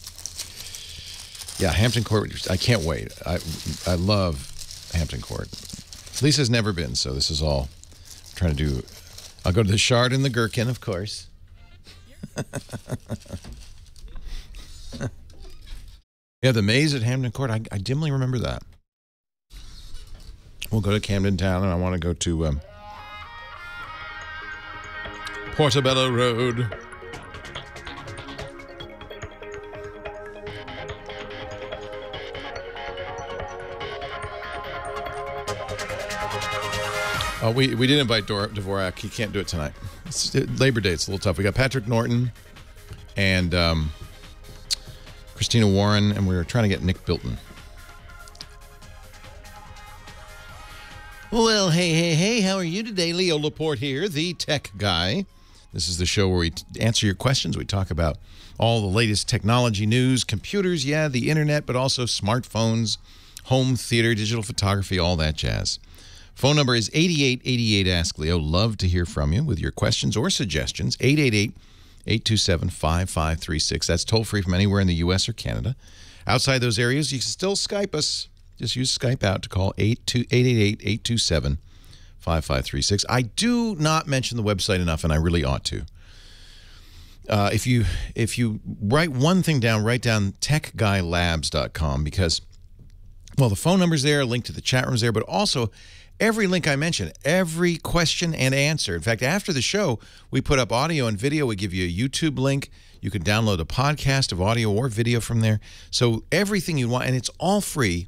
Yeah, Hampton Court. I can't wait. I love Hampton Court. Lisa's never been, so this is all I'm trying to do. I'll go to the Shard and the Gherkin, of course. Yeah, the maze at Hampton Court. I dimly remember that. We'll go to Camden Town, and I want to go to Portobello Road. We didn't invite Dvorak. He can't do it tonight. It's Labor Day. It's a little tough. We got Patrick Norton and Christina Warren, and we were trying to get Nick Bilton. Well, hey, how are you today? Leo Laporte here, the tech guy. This is the show where we answer your questions. We talk about all the latest technology news, computers, yeah, the internet, but also smartphones, home theater, digital photography, all that jazz. Phone number is 8888-ASK-LEO. Love to hear from you with your questions or suggestions. 888-827-5536. That's toll-free from anywhere in the U.S. or Canada. Outside those areas, you can still Skype us. Just use Skype out to call 888-827-5536. I do not mention the website enough, and I really ought to. If you write one thing down, write down techguylabs.com because, well, the phone number's there, a link to the chat room's there, but also every link I mention, every question and answer. In fact, after the show, we put up audio and video. We give you a YouTube link. You can download a podcast of audio or video from there. So everything you want, and it's all free.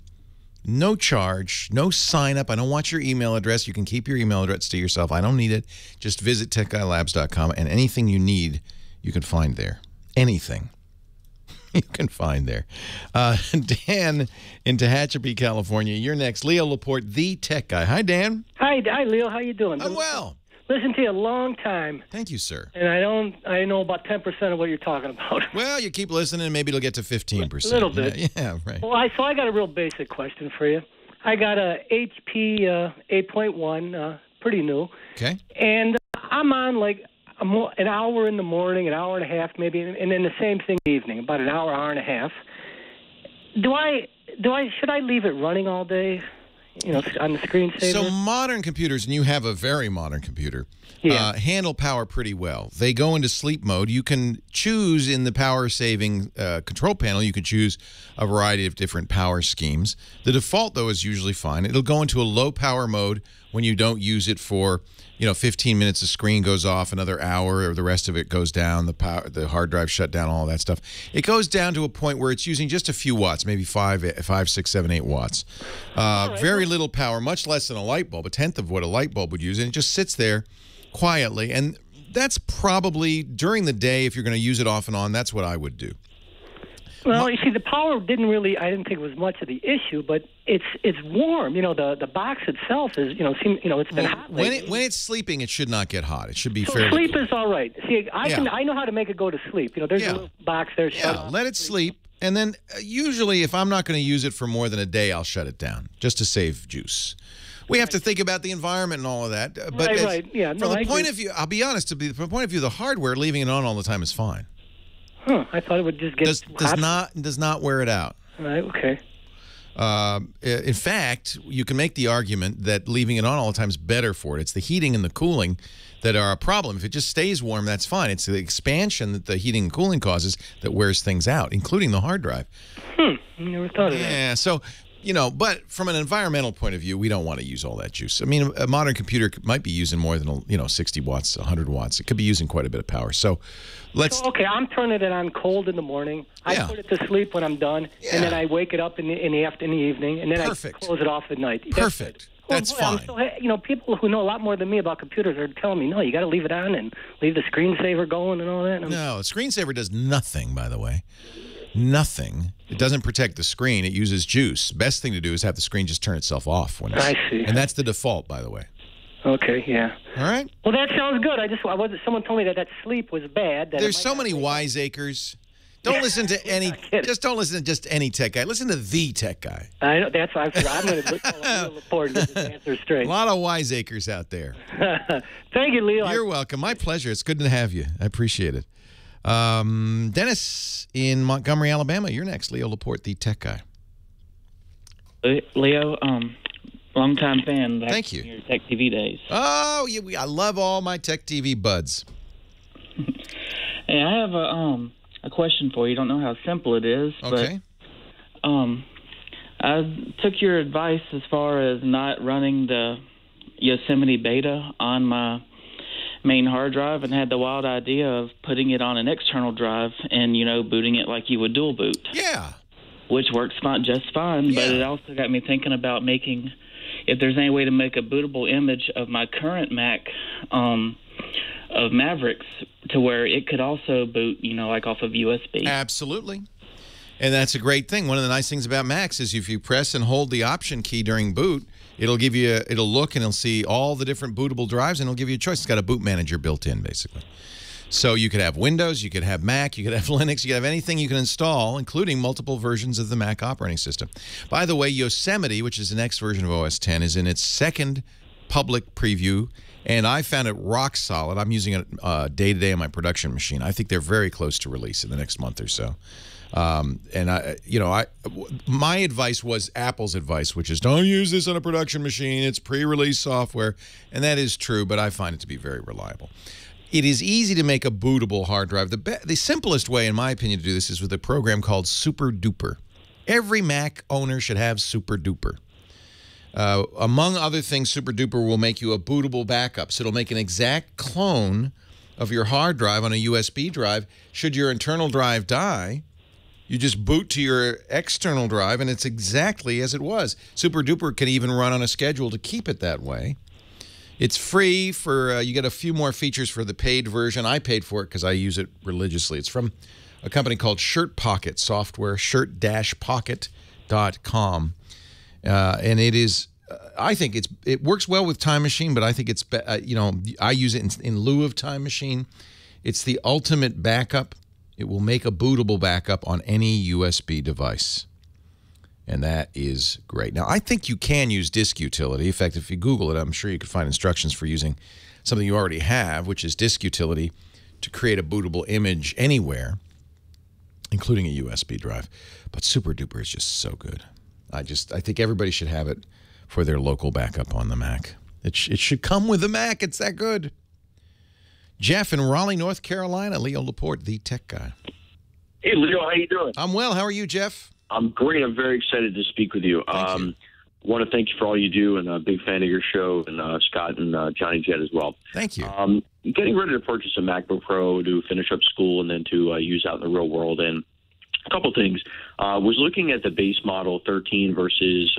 No charge, no sign up. I don't want your email address. You can keep your email address to yourself. I don't need it. Just visit techguylabs.com, and anything you need, you can find there. Anything you can find there. Dan in Tehachapi, California. You're next. Leo Laporte, the tech guy. Hi, Dan. Hi, Leo. How you doing? I'm well. Listen to you a long time. Thank you, sir. And I know about 10% of what you're talking about. Well, you keep listening, maybe it'll get to 15%. A little bit. Yeah, right. Well, so I got a real basic question for you. I got a HP 8.1, pretty new. Okay. And I'm on like an hour in the morning, an hour and a half maybe, and then the same thing in the evening, about an hour, hour and a half. Should I leave it running all day? You know, on the screensaver. So modern computers, and you have a very modern computer, handle power pretty well. They go into sleep mode. You can choose in the power-saving control panel, you can choose a variety of different power schemes. The default, though, is usually fine. It'll go into a low-power mode when you don't use it for, 15 minutes, the screen goes off, another hour, or the rest of it goes down, the hard drive shut down, all that stuff. It goes down to a point where it's using just a few watts, maybe 5, 6, 7, 8 watts. Very little power, much less than a light bulb, a tenth of what a light bulb would use, and it just sits there quietly. And that's probably, during the day, if you're going to use it off and on, that's what I would do. Well, you see, the power I didn't think it was much of the issue, but it's warm. The box itself is, it's been hot lately. When it's sleeping, it should not get hot. It should be so fairly sleep cool. is all right. See, I know how to make it go to sleep. There's a little box there. Let it sleep, and then usually, if I'm not going to use it for more than a day, I'll shut it down just to save juice. We have to think about the environment and all of that. But right. Yeah, from the point of view, I'll be honest, from the point of view of the hardware, leaving it on all the time is fine. Huh, I thought it would just get does not wear it out. All right, okay. In fact, you can make the argument that leaving it on all the time is better for it. It's the heating and the cooling that are a problem. If it just stays warm, that's fine. It's the expansion that the heating and cooling causes that wears things out, including the hard drive. Never thought of that. Yeah, so, you know, but from an environmental point of view, we don't want to use all that juice. I mean, a modern computer might be using more than, 60 watts, 100 watts. It could be using quite a bit of power. So let's... Okay, I'm turning it on cold in the morning. I put it to sleep when I'm done, and then I wake it up in the evening, and then I close it off at night. Perfect. That's fine. People who know a lot more than me about computers are telling me, no, you got to leave it on and leave the screensaver going and all that. No, the screensaver does nothing, by the way. Nothing. It doesn't protect the screen. It uses juice. Best thing to do is have the screen just turn itself off. I see. And that's the default, by the way. Okay, yeah. All right. Well, that sounds good. Someone told me that sleep was bad. There's so many wiseacres. Don't listen to any. Just don't listen to just any tech guy. Listen to the tech guy. I know. That's why I'm going to call Laporte and get this answer straight. A lot of wiseacres out there. Thank you, Leo. You're welcome. My pleasure. It's good to have you. I appreciate it. Dennis in Montgomery, Alabama. You're next. Leo Laporte, the tech guy. Leo, long-time fan. Thank you. Your Tech TV days. Oh, I love all my Tech TV buds. Hey, I have a question for you. Don't know how simple it is, okay. But I took your advice as far as not running the Yosemite beta on my main hard drive and had the wild idea of putting it on an external drive and, booting it like you would dual boot. Yeah. Which works just fine, but it also got me thinking about if there's any way to make a bootable image of my current Mac of Mavericks to where it could also boot, like off of USB. Absolutely. And that's a great thing. One of the nice things about Macs is if you press and hold the Option key during boot, it'll look and it'll see all the different bootable drives and it'll give you a choice. It's got a boot manager built in, basically. So you could have Windows, you could have Mac, you could have Linux, you could have anything you can install, including multiple versions of the Mac operating system. By the way, Yosemite, which is the next version of OS X, is in its second public preview, and I found it rock solid. I'm using it day-to-day on my production machine. I think they're very close to release in the next month or so. My advice was Apple's advice, which is don't use this on a production machine. It's pre-release software, and that is true, but I find it to be very reliable. It is easy to make a bootable hard drive. The simplest way, in my opinion, to do this is with a program called Super Duper. Every Mac owner should have Super Duper. Among other things, Super Duper will make you a bootable backup. So it'll make an exact clone of your hard drive on a USB drive. Should your internal drive die, you just boot to your external drive, and it's exactly as it was. Super Duper can even run on a schedule to keep it that way. It's free for, you get a few more features for the paid version. I paid for it because I use it religiously. It's from a company called Shirt Pocket Software, shirt-pocket.com. And it is, I think it works well with Time Machine, but I think it's, I use it in lieu of Time Machine. It's the ultimate backup. It will make a bootable backup on any USB device. And that is great. Now, I think you can use Disk Utility. In fact, if you Google it, I'm sure you could find instructions for using something you already have, which is Disk Utility, to create a bootable image anywhere, including a USB drive. But Super Duper is just so good. I think everybody should have it for their local backup on the Mac. It should come with the Mac. It's that good. Jeff in Raleigh, North Carolina. Leo Laporte, the tech guy. Hey, Leo, how you doing? I'm well. How are you, Jeff? I'm great. I'm very excited to speak with you. Thank you. Want to thank you for all you do, and a big fan of your show, and Scott and Johnny Jett as well. Thank you. Getting ready to purchase a MacBook Pro to finish up school and then to use out in the real world. And a couple things. Was looking at the base model 13 versus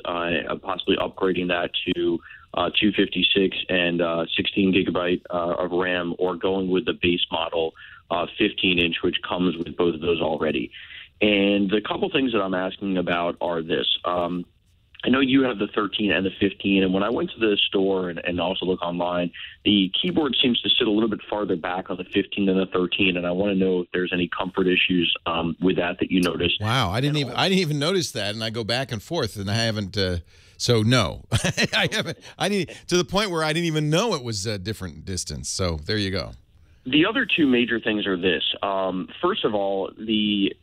possibly upgrading that to 256 and 16 gigabyte of RAM, or going with the base model 15-inch, which comes with both of those already. And the couple things that I'm asking about are this. I know you have the 13 and the 15, and when I went to the store and also look online, the keyboard seems to sit a little bit farther back on the 15 than the 13, and I want to know if there's any comfort issues with that you noticed. Wow, I didn't even notice that, and I go back and forth, and I haven't. So no, I haven't. To the point where I didn't even know it was a different distance. So there you go. The other two major things are this. First of all, the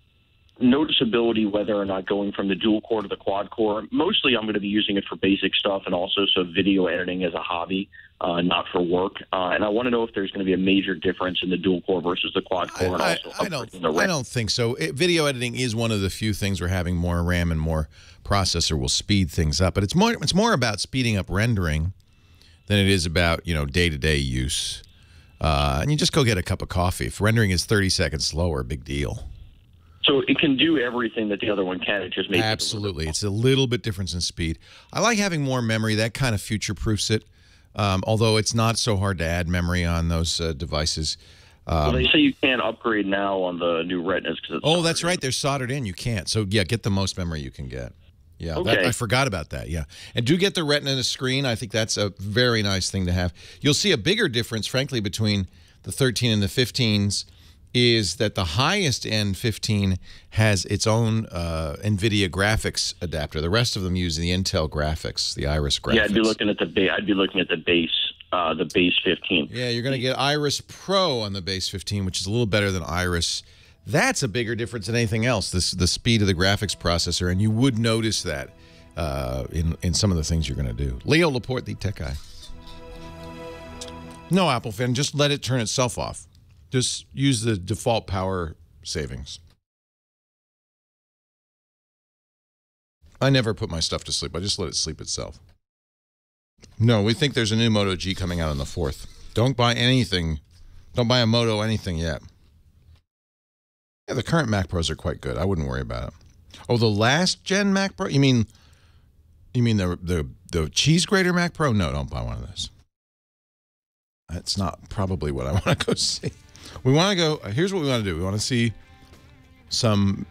noticeability whether or not going from the dual core to the quad core. Mostly I'm going to be using it for basic stuff and also so video editing as a hobby, not for work. And I want to know if there's going to be a major difference in the dual core versus the quad core. I don't think so. Video editing is one of the few things where having more RAM and more processor will speed things up. But it's more about speeding up rendering than it is about, you know, day-to-day use. And you just go get a cup of coffee. If rendering is 30 seconds slower, big deal. So it can do everything that the other one can. It just makes absolutely. It's a little bit difference in speed. I like having more memory. That kind of future-proofs it. Although it's not so hard to add memory on those devices. Well, they say you can't upgrade now on the new Retinas. Oh, that's right. They're soldered in. You can't. So, yeah, get the most memory you can get. Yeah, okay. I forgot about that, yeah. And do get the Retina screen. I think that's a very nice thing to have. You'll see a bigger difference, frankly, between the 13 and the 15s is that the highest end 15 has its own NVIDIA graphics adapter. The rest of them use the Intel graphics, the Iris graphics. Yeah, I'd be looking at the base 15. Yeah, you're going to get Iris Pro on the base 15, which is a little better than Iris. That's a bigger difference than anything else, the speed of the graphics processor, and you would notice that in some of the things you're going to do. Leo Laporte, the tech guy. No, Apple fan, just let it turn itself off. Just use the default power savings. I never put my stuff to sleep. I just let it sleep itself. No, we think there's a new Moto G coming out on the 4th. Don't buy anything. Don't buy a Moto anything yet. Yeah, the current Mac Pros are quite good. I wouldn't worry about it. Oh, the last gen Mac Pro? You mean the cheese grater Mac Pro? No, don't buy one of those. That's not probably what I want to go see. We want to go, here's what we want to do. We want to see some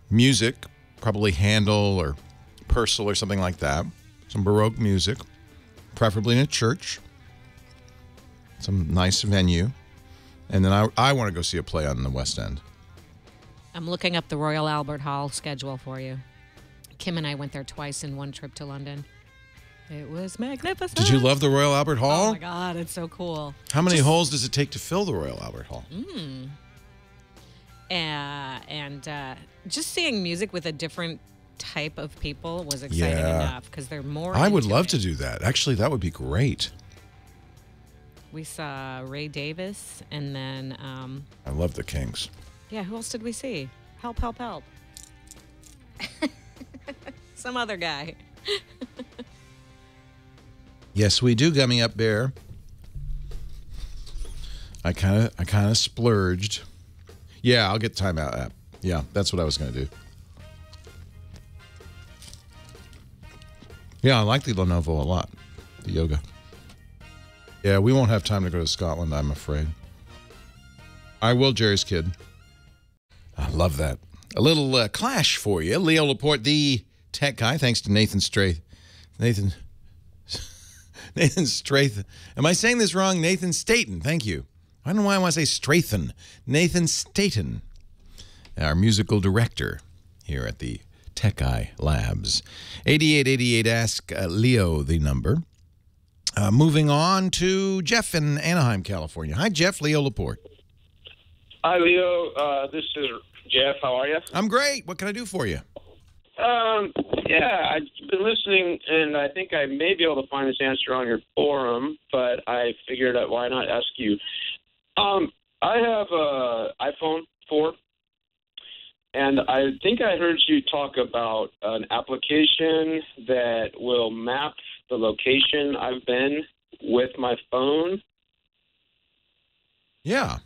music, probably Handel or Purcell or something like that. Some Baroque music, preferably in a church. Some nice venue. And then I want to go see a play on the West End. I'm looking up the Royal Albert Hall schedule for you. Kim and I went there twice in one trip to London. It was magnificent. Did you love the Royal Albert Hall? Oh, my God. It's so cool. How many holes does it take to fill the Royal Albert Hall? And just seeing music with a different type of people was exciting enough because they're more I would love to do that. Actually, that would be great. We saw Ray Davis and then... I love the Kings. Yeah, who else did we see? Help. Some other guy. Yes, we do, Gummy Up Bear. I kind of splurged. Yeah, I'll get the timeout app. Yeah, that's what I was going to do. Yeah, I like the Lenovo a lot. The Yoga. Yeah, we won't have time to go to Scotland, I'm afraid. I will, Jerry's Kid. I love that. A little clash for you. Leo Laporte, the tech guy, thanks to Nathan Strath. Nathan Strath. Am I saying this wrong? Nathan Staten. Thank you. I don't know why I want to say Strathen. Nathan Staten, our musical director here at the Tech Eye Labs. 8888 ask Leo the number. Moving on to Jeff in Anaheim, California. Hi, Jeff. Leo Laporte. Hi, Leo. This is Jeff. How are you? I'm great. What can I do for you? Yeah, I've been listening, and I think I may be able to find this answer on your forum, but I figured out why not ask you. I have a iPhone 4, and I think I heard you talk about an application that will map the location I've been with my phone. Yeah.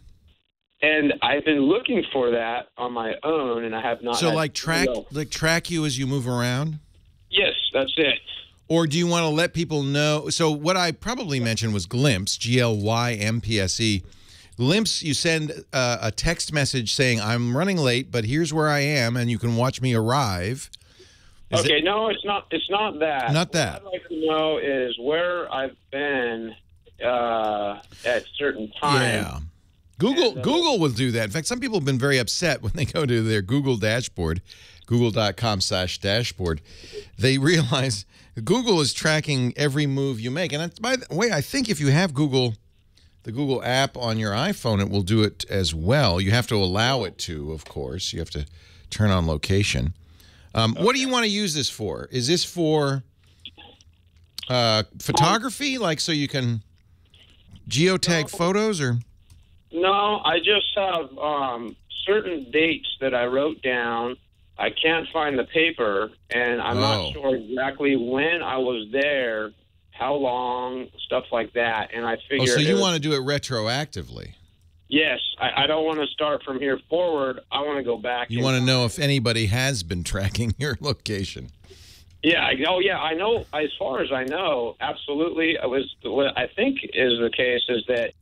And I've been looking for that on my own, and I have not. So, like track you as you move around? Yes, that's it. Or do you want to let people know? So, what I probably mentioned was Glimpse, Glympse. Glimpse, you send a text message saying, "I'm running late, but here's where I am, and you can watch me arrive." Okay, no, it's not. It's not that. Not that. What I'd like to know is where I've been at certain times. Yeah. Google will do that. In fact, some people have been very upset when they go to their Google dashboard, google.com/dashboard. They realize Google is tracking every move you make. And by the way, I think if you have Google, the Google app on your iPhone, it will do it as well. You have to allow it to, of course. You have to turn on location. What do you want to use this for? Is this for photography, like so you can geotag photos, or? No, I just have certain dates that I wrote down. I can't find the paper, and I'm not sure exactly when I was there, how long, stuff like that. And I figured. Oh, so you want to do it retroactively? Yes, I don't want to start from here forward. I want to go back. You want to know if anybody has been tracking your location. Yeah. I know. As far as I know, absolutely. What I think is the case is that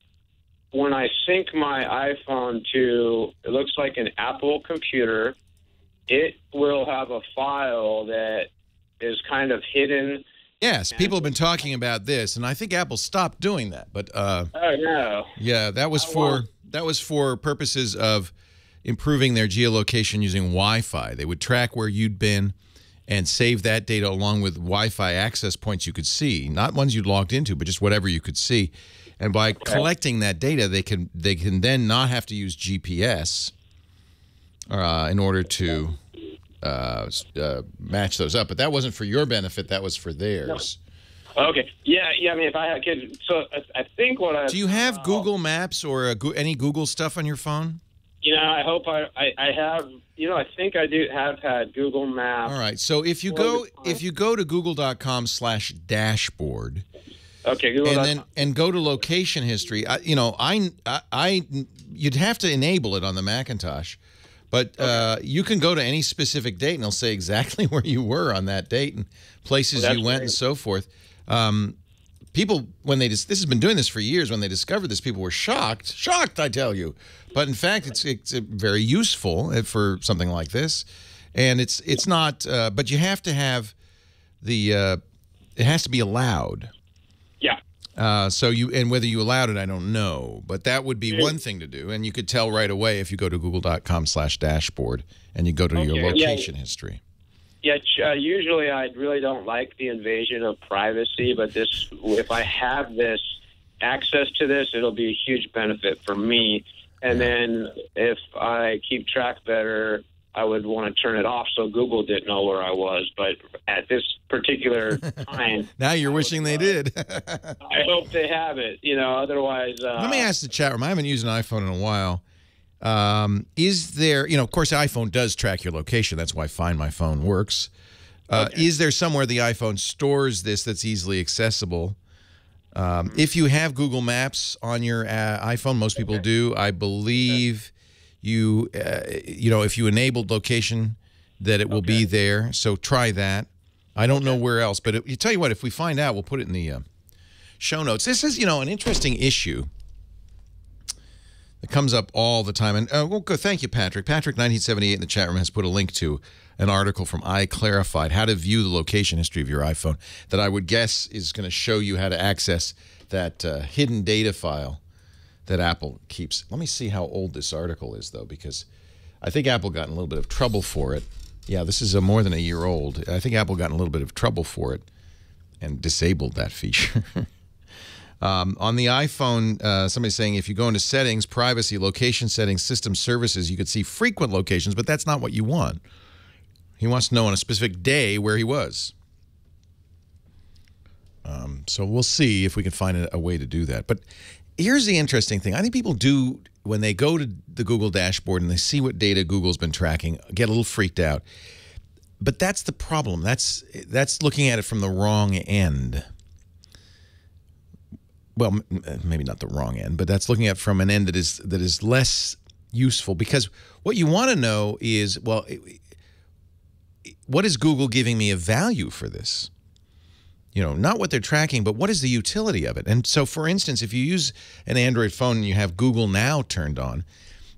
when I sync my iPhone to, it looks like an Apple computer, it will have a file that is kind of hidden. Yes, people have been talking about this, and I think Apple stopped doing that. But oh no. Yeah, that was for purposes of improving their geolocation using Wi-Fi. They would track where you'd been and save that data along with Wi-Fi access points you could see, not ones you logged into, but just whatever you could see. And by collecting that data, they can then not have to use GPS in order to match those up. But that wasn't for your benefit; that was for theirs. Okay. Yeah. I mean, if I could, so I think what I do you have Google Maps or any Google stuff on your phone? I hope I have. I think I do have had Google Maps. All right. So if you go to google.com/dashboard. Okay, Google. And go to location history. You'd have to enable it on the Macintosh, but you can go to any specific date and it'll say exactly where you were on that date and places you went and so forth. People, when this has been doing this for years, when they discovered this, people were shocked, I tell you. But in fact, it's very useful for something like this, and it's not. But you have to have it has to be allowed. Yeah. And whether you allowed it, I don't know. But that would be one thing to do. And you could tell right away if you go to google.com/dashboard and you go to your location history. Yeah, usually I really don't like the invasion of privacy, but if I have this access to this, it'll be a huge benefit for me. And then if I keep track better, I would want to turn it off so Google didn't know where I was. But at this particular time... Now you're wishing they did. I hope they have it. Otherwise... Let me ask the chat room. I haven't used an iPhone in a while. Is there... of course, the iPhone does track your location. That's why Find My Phone works. Is there somewhere the iPhone stores this that's easily accessible? If you have Google Maps on your iPhone, most people do. I believe... if you enabled location, that it will be there. So try that. I don't know where else, but you tell you what, if we find out, we'll put it in the show notes. This is, an interesting issue that comes up all the time. And thank you, Patrick. Patrick 1978 in the chat room has put a link to an article from iClarified, how to view the location history of your iPhone, that I would guess is going to show you how to access that hidden data file that Apple keeps. Let me see how old this article is, though, because I think Apple got in a little bit of trouble for it. Yeah, this is more than a year old. I think Apple got in a little bit of trouble for it and disabled that feature. On the iPhone, somebody's saying if you go into settings, privacy, location settings, system services, you could see frequent locations, but that's not what you want. He wants to know on a specific day where he was. So we'll see if we can find a way to do that. But here's the interesting thing. I think people do, when they go to the Google dashboard and they see what data Google's been tracking, get a little freaked out. But that's the problem. That's looking at it from the wrong end. Well, maybe not the wrong end, but that's looking at it from an end that is less useful. Because what you want to know is, well, what is Google giving me a value for this? Not what they're tracking, but what is the utility of it? And so, for instance, if you use an Android phone and you have Google Now turned on,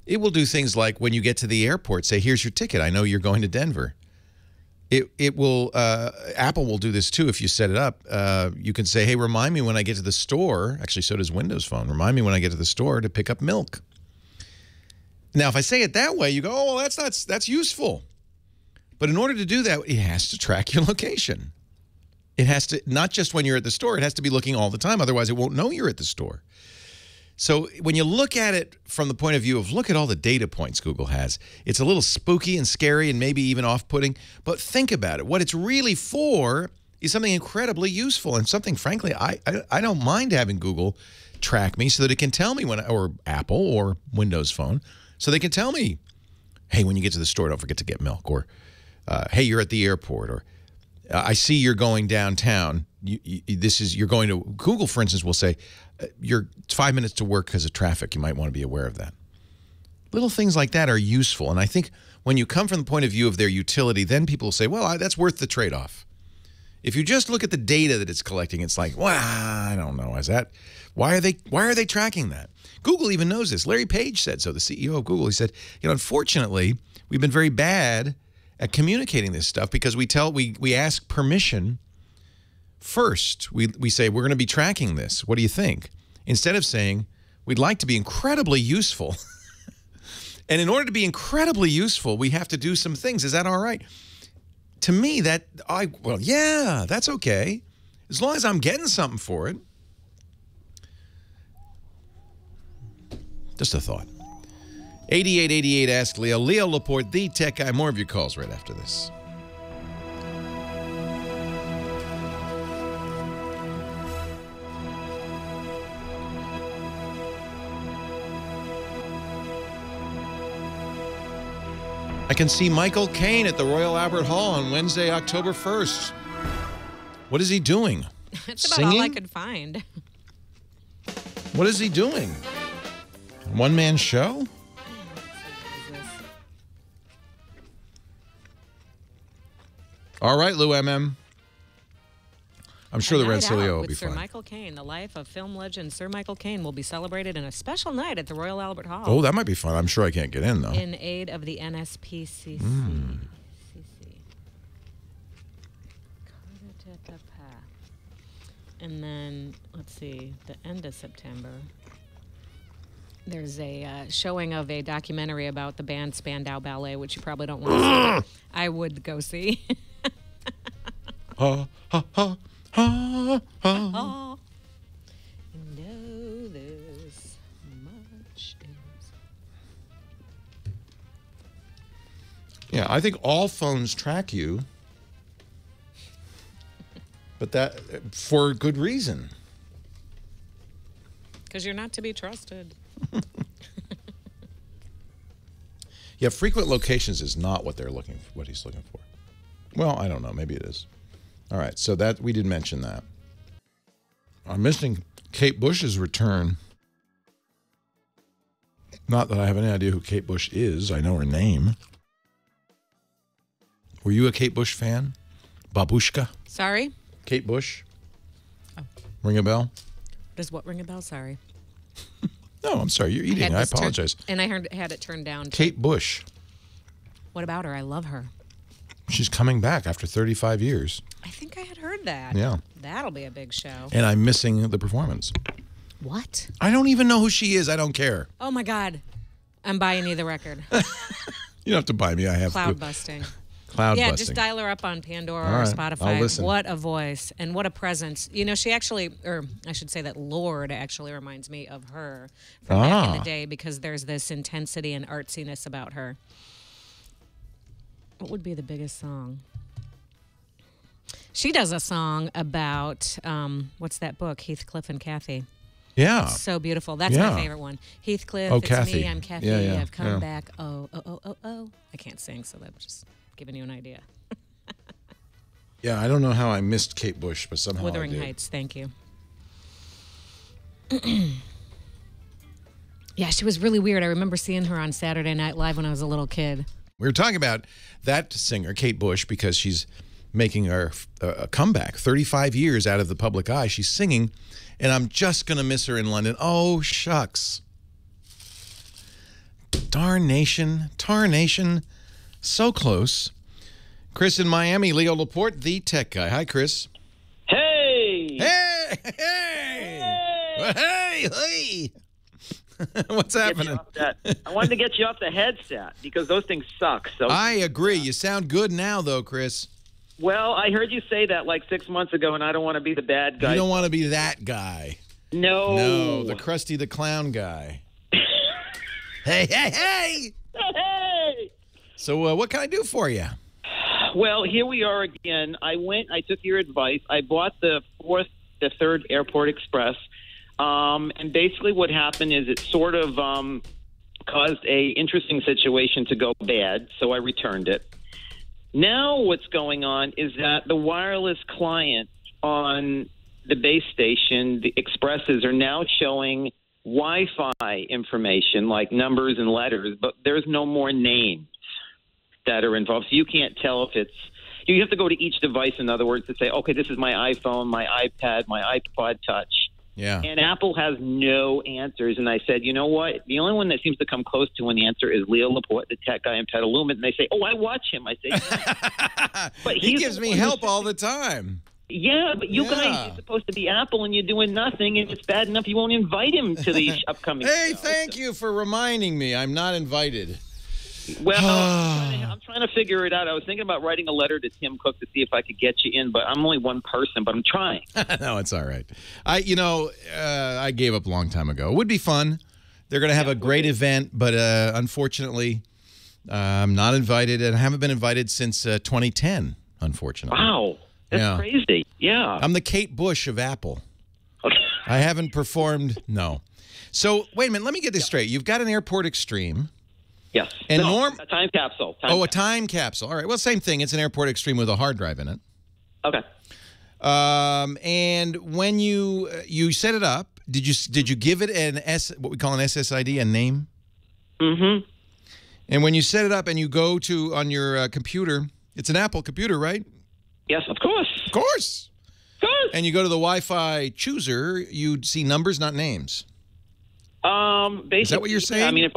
it will do things like when you get to the airport, say, here's your ticket. I know you're going to Denver. It will, Apple will do this too if you set it up. You can say, hey, remind me when I get to the store. Actually, so does Windows Phone. Remind me when I get to the store to pick up milk. Now, if I say it that way, you go, oh, well, that's useful. But in order to do that, it has to track your location. It has to, not just when you're at the store, it has to be looking all the time. Otherwise, it won't know you're at the store. So when you look at it from the point of view of look at all the data points Google has, it's a little spooky and scary and maybe even off-putting. But think about it. What it's really for is something incredibly useful and something, frankly, I don't mind having Google track me so that it can tell me when, or Apple or Windows Phone, so they can tell me, hey, when you get to the store, don't forget to get milk, or hey, you're at the airport, or I see you're going downtown. You're going to Google, for instance, will say you're 5 minutes to work because of traffic. You might want to be aware of that. Little things like that are useful, and I think when you come from the point of view of their utility, then people will say, well, that's worth the trade-off. If you just look at the data that it's collecting, it's like, well, I don't know. Why are they tracking that? Google even knows this. Larry Page said so, the CEO of Google. He said, unfortunately, we've been very bad at communicating this stuff because we ask permission first. We say, we're going to be tracking this. What do you think? Instead of saying, we'd like to be incredibly useful. And in order to be incredibly useful, we have to do some things. Is that all right? To me, well, yeah, that's okay. As long as I'm getting something for it. Just a thought. 8888 asked Leo. Leo Laporte, the tech guy. More of your calls right after this. I can see Michael Caine at the Royal Albert Hall on Wednesday, October 1st. What is he doing? That's about all I could find. What is he doing? One-man show? All right, Lou MM. I'm sure the Rensselaer will be fine. Sir Michael Caine, the life of film legend Sir Michael Caine will be celebrated in a special night at the Royal Albert Hall. Oh, that might be fun. I'm sure I can't get in, though. In aid of the NSPCC. And then, let's see, the end of September, there's a showing of a documentary about the band Spandau Ballet, which you probably don't want to see. I would go see. Ha, ha, ha. Ha, ha. You know this much is... Yeah, I think all phones track you, but that for good reason. Because you're not to be trusted. Yeah, frequent locations is not what he's looking for. Well, I don't know. Maybe it is. All right, so that we did mention that. I'm missing Kate Bush's return. Not that I have any idea who Kate Bush is. I know her name. Were you a Kate Bush fan? Babushka? Sorry? Kate Bush? Oh. Ring a bell? Does what ring a bell? Sorry. No, I'm sorry. You're eating. I apologize. And I had it turned down. Kate Bush. What about her? I love her. She's coming back after 35 years. I think I had heard that. Yeah. That'll be a big show. And I'm missing the performance. What? I don't even know who she is. I don't care. Oh, my God. I'm buying you the record. You don't have to buy me. I have Cloud busting. Cloud busting. busting. Just dial her up on Pandora or Spotify. I'll listen. What a voice and what a presence. You know, she actually, or I should say that Lorde actually reminds me of her from back in the day because there's this intensity and artsiness about her. What would be the biggest song? She does a song about, what's that book? Heathcliff and Kathy. Yeah. It's so beautiful. That's my favorite one. Heathcliff, it's Kathy. me, I'm Kathy, Yeah. I've come back. Oh, oh, oh, oh, oh. I can't sing, so that's just giving you an idea. Yeah, I don't know how I missed Kate Bush, but somehow Wuthering I did. Heights, thank you. Yeah, she was really weird. I remember seeing her on Saturday Night Live when I was a little kid. We were talking about that singer, Kate Bush, because she's making her a comeback. 35 years out of the public eye. She's singing, and I'm just going to miss her in London. Oh, shucks. Darnation. Tarnation. So close. Chris in Miami, Leo Laporte, the tech guy. Hi, Chris. Hey! Hey! Hey! Hey! Hey! What's happening? I wanted to get you off the headset because those things suck. So I agree. You sound good now, though, Chris. Well, I heard you say that like 6 months ago, and I don't want to be the bad guy. You don't want to be that guy. No, the Krusty the Clown guy. Hey! Hey! So what can I do for you? Well, here we are again. I took your advice. I bought the third Airport Express. And basically what happened is it sort of caused a interesting situation to go bad, so I returned it. Now what's going on is that the wireless client on the base station, the Expresses, are now showing Wi-Fi information like numbers and letters, but there's no more names that are involved. So you can't tell if it's – you have to go to each device, in other words, to say, okay, this is my iPhone, my iPad, my iPod Touch. Yeah. And Apple has no answers. And I said, you know what? The only one that seems to come close to an answer is Leo Laporte, the tech guy in Petaluma. And they say, oh, I watch him. I say, yeah. But he gives me help all the time. Yeah, but you guys are supposed to be Apple, and you're doing nothing, and it's bad enough you won't invite him to the upcoming Hey, show. thank you for reminding me. I'm not invited. Well, I'm trying to figure it out. I was thinking about writing a letter to Tim Cook to see if I could get you in, but I'm only one person, but I'm trying. No, it's all right. I gave up a long time ago. It would be fun. They're going to have a great event, but unfortunately, I'm not invited, and I haven't been invited since 2010, unfortunately. Wow. That's crazy. Yeah. I'm the Kate Bush of Apple. I haven't performed. No. So, wait a minute. Let me get this straight. You've got an Airport Extreme. Yes. And a time capsule. A time capsule. All right. Well, same thing. It's an Airport Extreme with a hard drive in it. Okay. And when you set it up, did you give it what we call an SSID, a name? Mm-hmm. And when you set it up and you go to on your computer, it's an Apple computer, right? Yes, of course. Of course. Of course. And you go to the Wi-Fi chooser, you'd see numbers, not names. Basically, is that what you're saying? I mean,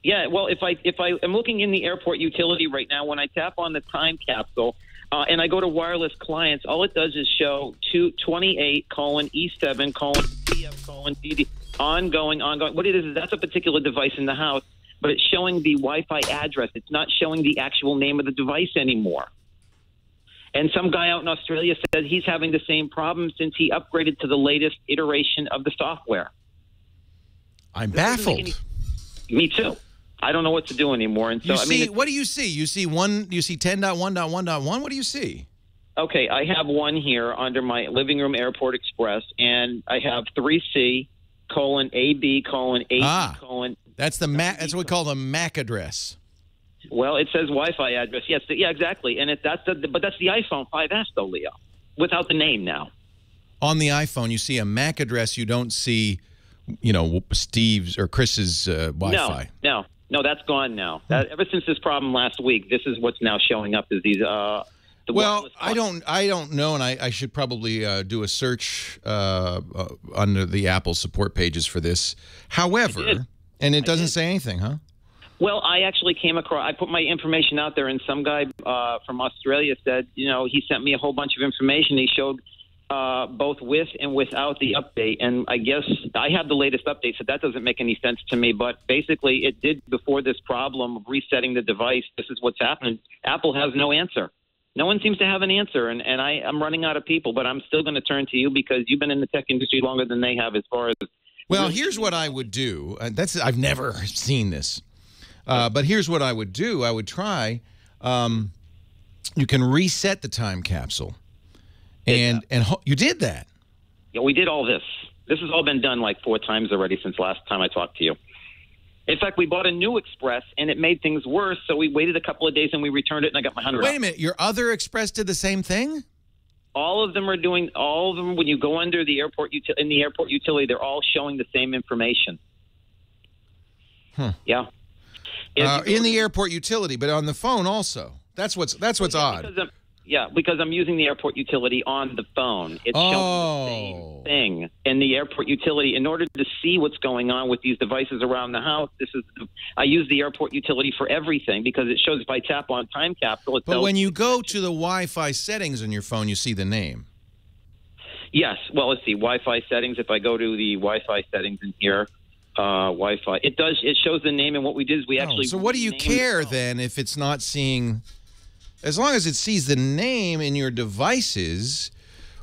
if I am looking in the airport utility right now, when I tap on the time capsule and I go to wireless clients, all it does is show 28:E7:CF::DD ongoing. What it is that's a particular device in the house, but it's showing the Wi-Fi address. It's not showing the actual name of the device anymore. And some guy out in Australia said he's having the same problem since he upgraded to the latest iteration of the software. I'm baffled. Me too. I don't know what to do anymore. And so, what do you see? You see 10.1.1.1.1. What do you see? Okay, I have one here under my living room Airport Express, and I have 3C:AB:80:. That's that's what we call the MAC address. Well, it says Wi-Fi address. Yes, yeah, exactly. And that's the iPhone 5S though, Leo, without the name now. On the iPhone, you see a MAC address. You don't see, Steve's or Chris's Wi-Fi. No, that's gone now. Ever since this problem last week, this is what's now showing up is these. I don't know, and I should probably do a search under the Apple support pages for this. However, and it doesn't say anything, huh? Well, I actually came across. I put my information out there, and some guy from Australia said, he sent me a whole bunch of information. He showed both with and without the update, and I guess I have the latest update, so that doesn't make any sense to me. But basically, it did before this problem of resetting the device. This is what's happening. Apple has no answer. No one seems to have an answer, and I'm running out of people. But I'm still going to turn to you because you've been in the tech industry longer than they have, as far as. Well, here's what I would do. I've never seen this. But here's what I would do. I would try. You can reset the time capsule, and you did that. Yeah, we did all this. This has all been done like 4 times already since last time I talked to you. In fact, we bought a new Express, and it made things worse. So we waited a couple of days, and we returned it, and I got my $100. Wait a minute. Your other Express did the same thing? All of them, when you go under the airport in the airport utility, they're all showing the same information. Yeah. In the airport utility, but on the phone also. That's what's odd. Because I'm using the airport utility on the phone. It's showing the same thing in the airport utility. In order to see what's going on with these devices around the house, I use the airport utility for everything because it shows if I tap on time capsule. But when you go to the Wi-Fi settings on your phone, you see the name. Yes. Well, let's see. Wi-Fi settings. If I go to the Wi-Fi settings in here. Wi-Fi. It shows the name, and what we did is we actually. So what do you care then if it's not seeing? As long as it sees the name in your devices,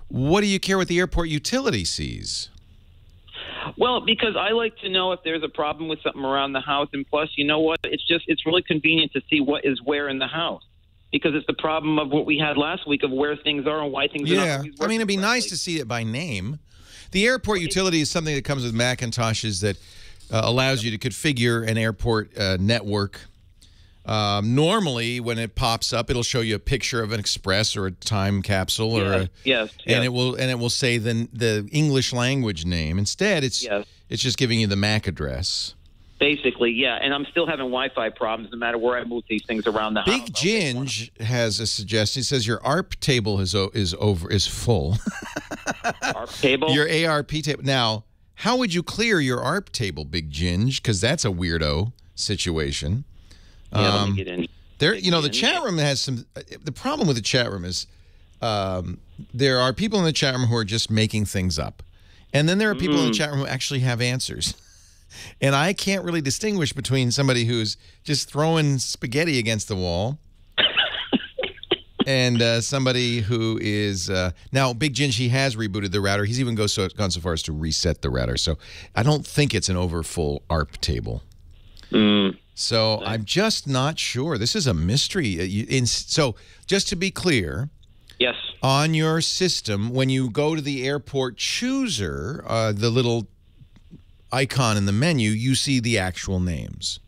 what do you care what the airport utility sees? Well, because I like to know if there's a problem with something around the house, and plus, you know what? It's really convenient to see what is where in the house, because it's the problem of what we had last week of where things are and why things are not always working. I mean, it'd be nice to see it by name. The airport utility is something that comes with Macintoshes that allows you to configure an airport network. Normally, when it pops up, it'll show you a picture of an express or a time capsule, or and it will say the English language name. Instead, it's just giving you the MAC address. Basically, yeah. And I'm still having Wi-Fi problems no matter where I move these things around the house. Big Ginge has a suggestion. He says your ARP table is full. ARP table? Your ARP table. Now, how would you clear your ARP table, Big Ginge? Because that's a weirdo situation. Yeah, let me get in. The chat room has some. The problem with the chat room is there are people in the chat room who are just making things up, and then there are people in the chat room who actually have answers. And I can't really distinguish between somebody who's just throwing spaghetti against the wall and somebody who is now Big Ginge. He has rebooted the router. He's even gone so far as to reset the router. So I don't think it's an overfull ARP table. So I'm just not sure. This is a mystery. So just to be clear, yes, on your system, when you go to the airport chooser, the little icon in the menu, you see the actual names.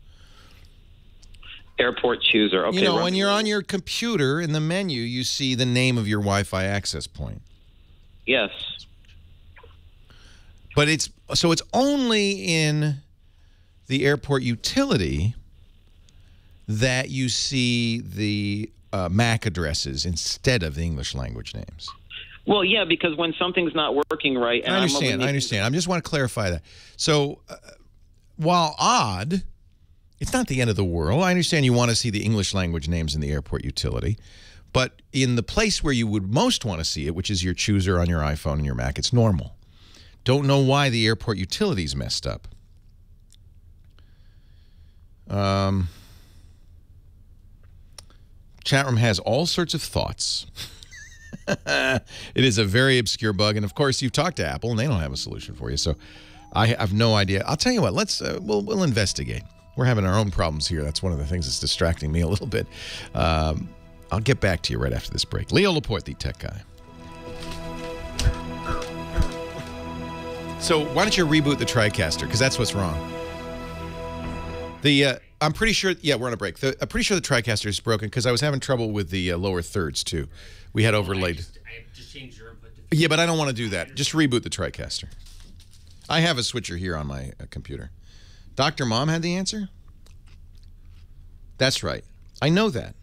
Airport chooser. Okay. You know, when you're on your computer in the menu, you see the name of your Wi-Fi access point. Yes. But it's only in the airport utility that you see the MAC addresses instead of the English language names. Well, yeah, because when something's not working right, and I understand. I just want to clarify that. So, while odd, it's not the end of the world. I understand you want to see the English language names in the airport utility, but in the place where you would most want to see it, which is your chooser on your iPhone and your Mac, it's normal. Don't know why the airport utility's messed up. Chat room has all sorts of thoughts. It is a very obscure bug, and of course you've talked to Apple and they don't have a solution for you, so I have no idea. I'll tell you what, we'll investigate. We're having our own problems here. That's one of the things that's distracting me a little bit. I'll get back to you right after this break. Leo Laporte, the tech guy. So why don't you reboot the TriCaster, because that's what's wrong. I'm pretty sure, yeah, we're on a break. I'm pretty sure the TriCaster is broken because I was having trouble with the lower thirds, too. We had overlaid. I just changed your input. Yeah, but I don't want to do that. Just reboot the TriCaster. I have a switcher here on my computer. Dr. Mom had the answer? That's right. I know that.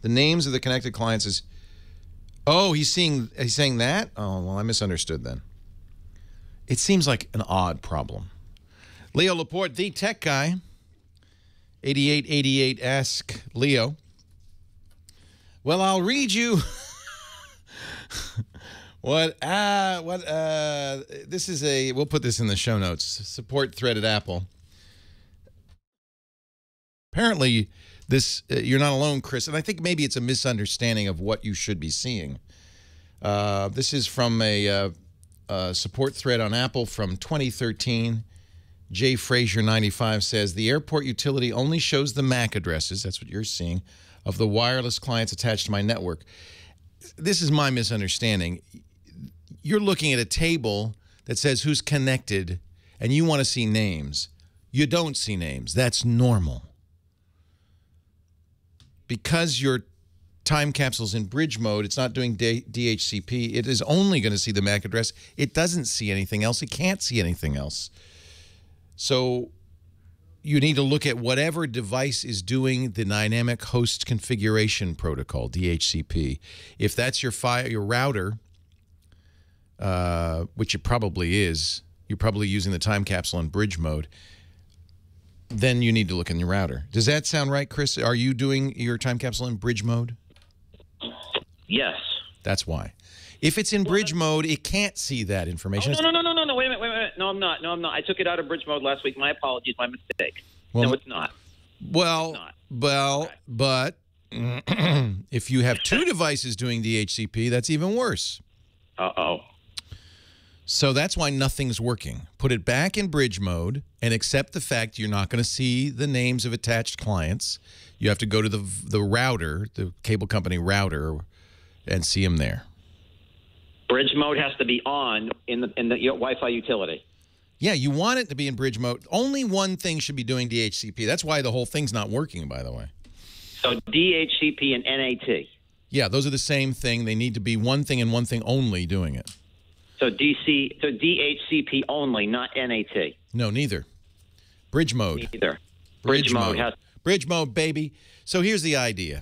The names of the connected clients is... Oh, he's saying that? Oh, well, I misunderstood then. It seems like an odd problem. Leo Laporte, the tech guy. 8888 ask Leo. Well, I'll read you this is we'll put this in the show notes. Support thread at Apple. Apparently this you're not alone, Chris, and I think maybe it's a misunderstanding of what you should be seeing. This is from a support thread on Apple from 2013. Jay Frazier 95 says the airport utility only shows the MAC addresses, that's what you're seeing, of the wireless clients attached to my network. This is my misunderstanding. You're looking at a table that says who's connected, and you want to see names. You don't see names. That's normal. Because your time capsule's in bridge mode, it's not doing DHCP. It is only going to see the MAC address. It doesn't see anything else. It can't see anything else. So you need to look at whatever device is doing the dynamic host configuration protocol, DHCP. If that's your router, which it probably is, you're probably using the time capsule in bridge mode, then you need to look in your router. Does that sound right, Chris? Are you doing your time capsule in bridge mode? Yes. That's why. If it's in bridge mode, it can't see that information. Oh, no, wait a minute. No, I'm not. I took it out of bridge mode last week. My apologies, my mistake. Well, no, it's not. But if you have two devices doing DHCP, that's even worse. Uh-oh. So that's why nothing's working. Put it back in bridge mode and accept the fact you're not going to see the names of attached clients. You have to go to the router, the cable company router, and see them there. Bridge mode has to be on in the Wi-Fi utility. Yeah, you want it to be in bridge mode. Only one thing should be doing DHCP. That's why the whole thing's not working, by the way. So DHCP and NAT. Yeah, those are the same thing. They need to be one thing and one thing only doing it. So DHCP only, not NAT. No, neither. Bridge mode. Neither. Bridge mode has. Bridge mode, baby. So here's the idea.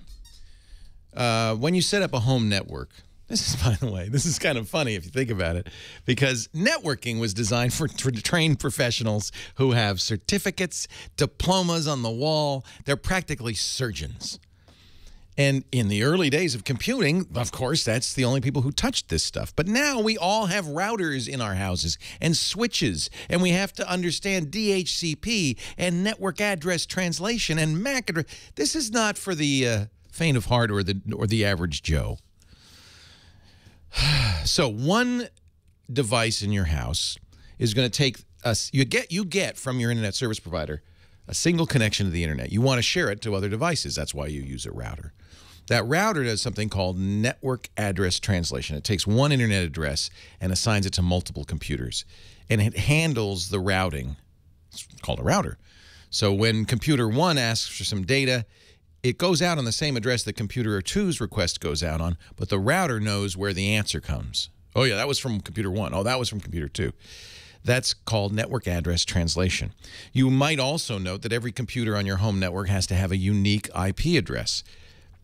When you set up a home network, this is, by the way, this is kind of funny if you think about it, because networking was designed for trained professionals who have certificates, diplomas on the wall. They're practically surgeons. And in the early days of computing, of course, that's the only people who touched this stuff. But now we all have routers in our houses and switches, and we have to understand DHCP and network address translation and MAC address. This is not for the faint of heart or the average Joe. So one device in your house is going to take you get from your internet service provider a single connection to the internet. You want to share it to other devices. That's why you use a router. That router does something called network address translation. It takes one internet address and assigns it to multiple computers. And it handles the routing. It's called a router. So when computer 1 asks for some data, it goes out on the same address that computer 2's request goes out on, but the router knows where the answer comes. Oh, yeah, that was from computer 1. Oh, that was from computer 2. That's called network address translation. You might also note that every computer on your home network has to have a unique IP address.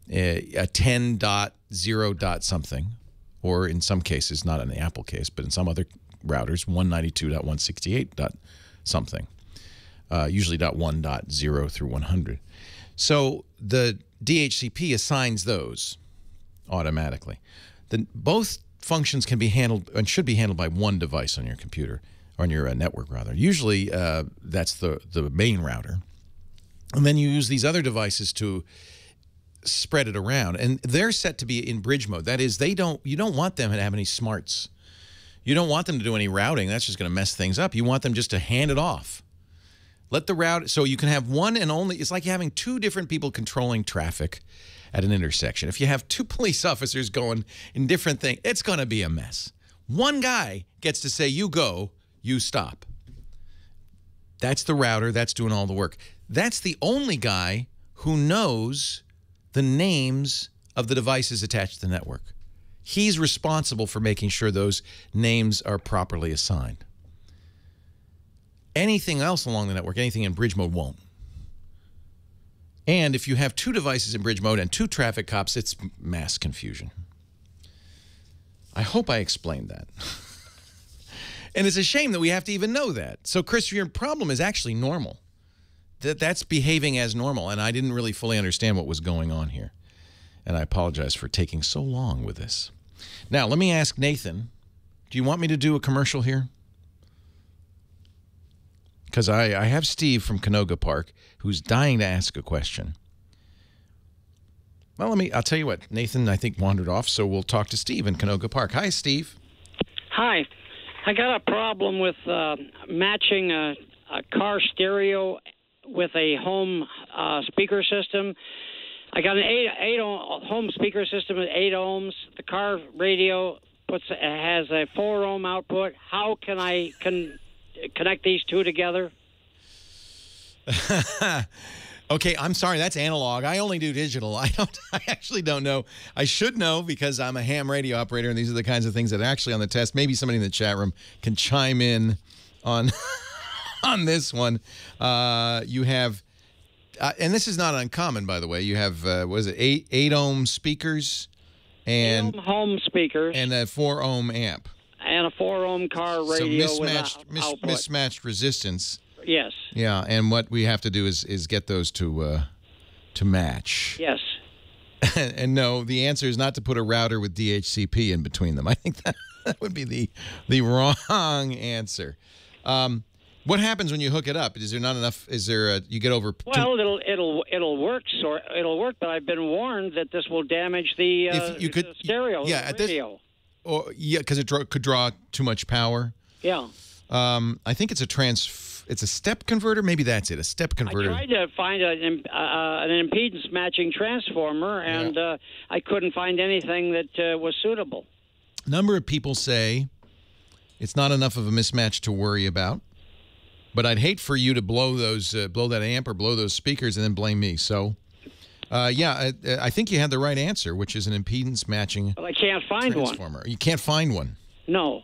A 10.0. something, or in some cases, not in the Apple case, but in some other routers, 192.168. something, usually .1.0 through 100. So the DHCP assigns those automatically. Both functions can be handled and should be handled by one device on your computer, on your network rather. Usually that's the main router, and then you use these other devices to spread it around, and they're set to be in bridge mode. That is, you don't want them to have any smarts. You don't want them to do any routing. That's just going to mess things up. You want them just to hand it off. Let the route, so you can have one and only, it's like having two different people controlling traffic at an intersection. If you have two police officers going in different things, it's going to be a mess. One guy gets to say, you go, you stop. That's the router. That's doing all the work. That's the only guy who knows the names of the devices attached to the network. He's responsible for making sure those names are properly assigned. Anything else along the network, anything in bridge mode won't. And if you have two devices in bridge mode and two traffic cops, it's mass confusion. I hope I explained that. And it's a shame that we have to even know that. So, Chris, your problem is actually normal. That's behaving as normal, and I didn't really fully understand what was going on here. And I apologize for taking so long with this. Now, let me ask Nathan, do you want me to do a commercial here? Because I have Steve from Canoga Park who's dying to ask a question. Well, I'll tell you what, Nathan, I think, wandered off, so we'll talk to Steve in Canoga Park. Hi, Steve. Hi. I got a problem with matching a car stereo with a home speaker system. I got an 8 ohm home speaker system at 8 ohms. The car radio has a 4 ohm output. How can I connect these two together? Okay, I'm sorry, that's analog. I only do digital. I actually don't know. I should know because I'm a ham radio operator, and these are the kinds of things that are actually on the test. Maybe somebody in the chat room can chime in on on this one. You have, and this is not uncommon, by the way. You have, what is it, 8 ohm speakers and 8 ohm home speakers and a 4 ohm amp and a 4 ohm car radio so with mismatched resistance. Yes. Yeah, and what we have to do is get those to match. Yes. And no, the answer is not to put a router with DHCP in between them. I think that would be the wrong answer. What happens when you hook it up? Is there not enough? Is there you get over? Well, it'll work. So it'll work, but I've been warned that this will damage the stereo radio. Or yeah, because it could draw too much power. Yeah. I think it's a step converter. Maybe that's it. A step converter. I tried to find an impedance matching transformer, and I couldn't find anything that was suitable. A number of people say it's not enough of a mismatch to worry about. But I'd hate for you to blow that amp or blow those speakers and then blame me. So, yeah, I think you had the right answer, which is an impedance matching Well, I can't find transformer. You can't find one. No.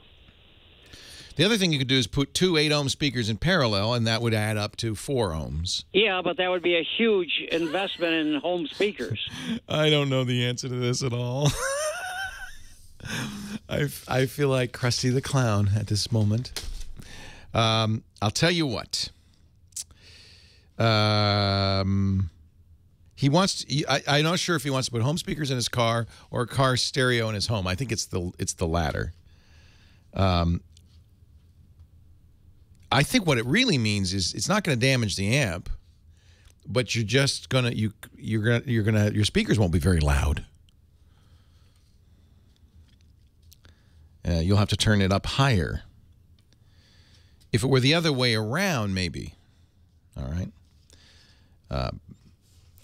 The other thing you could do is put 2 8-ohm speakers in parallel, and that would add up to 4 ohms. Yeah, but that would be a huge investment in home speakers. I don't know the answer to this at all. I feel like Krusty the Clown at this moment. I'll tell you what. He wants. I'm not sure if he wants to put home speakers in his car or a car stereo in his home. I think it's the latter. I think what it really means is it's not going to damage the amp, but you're just gonna your speakers won't be very loud. You'll have to turn it up higher. If it were the other way around, maybe. All right.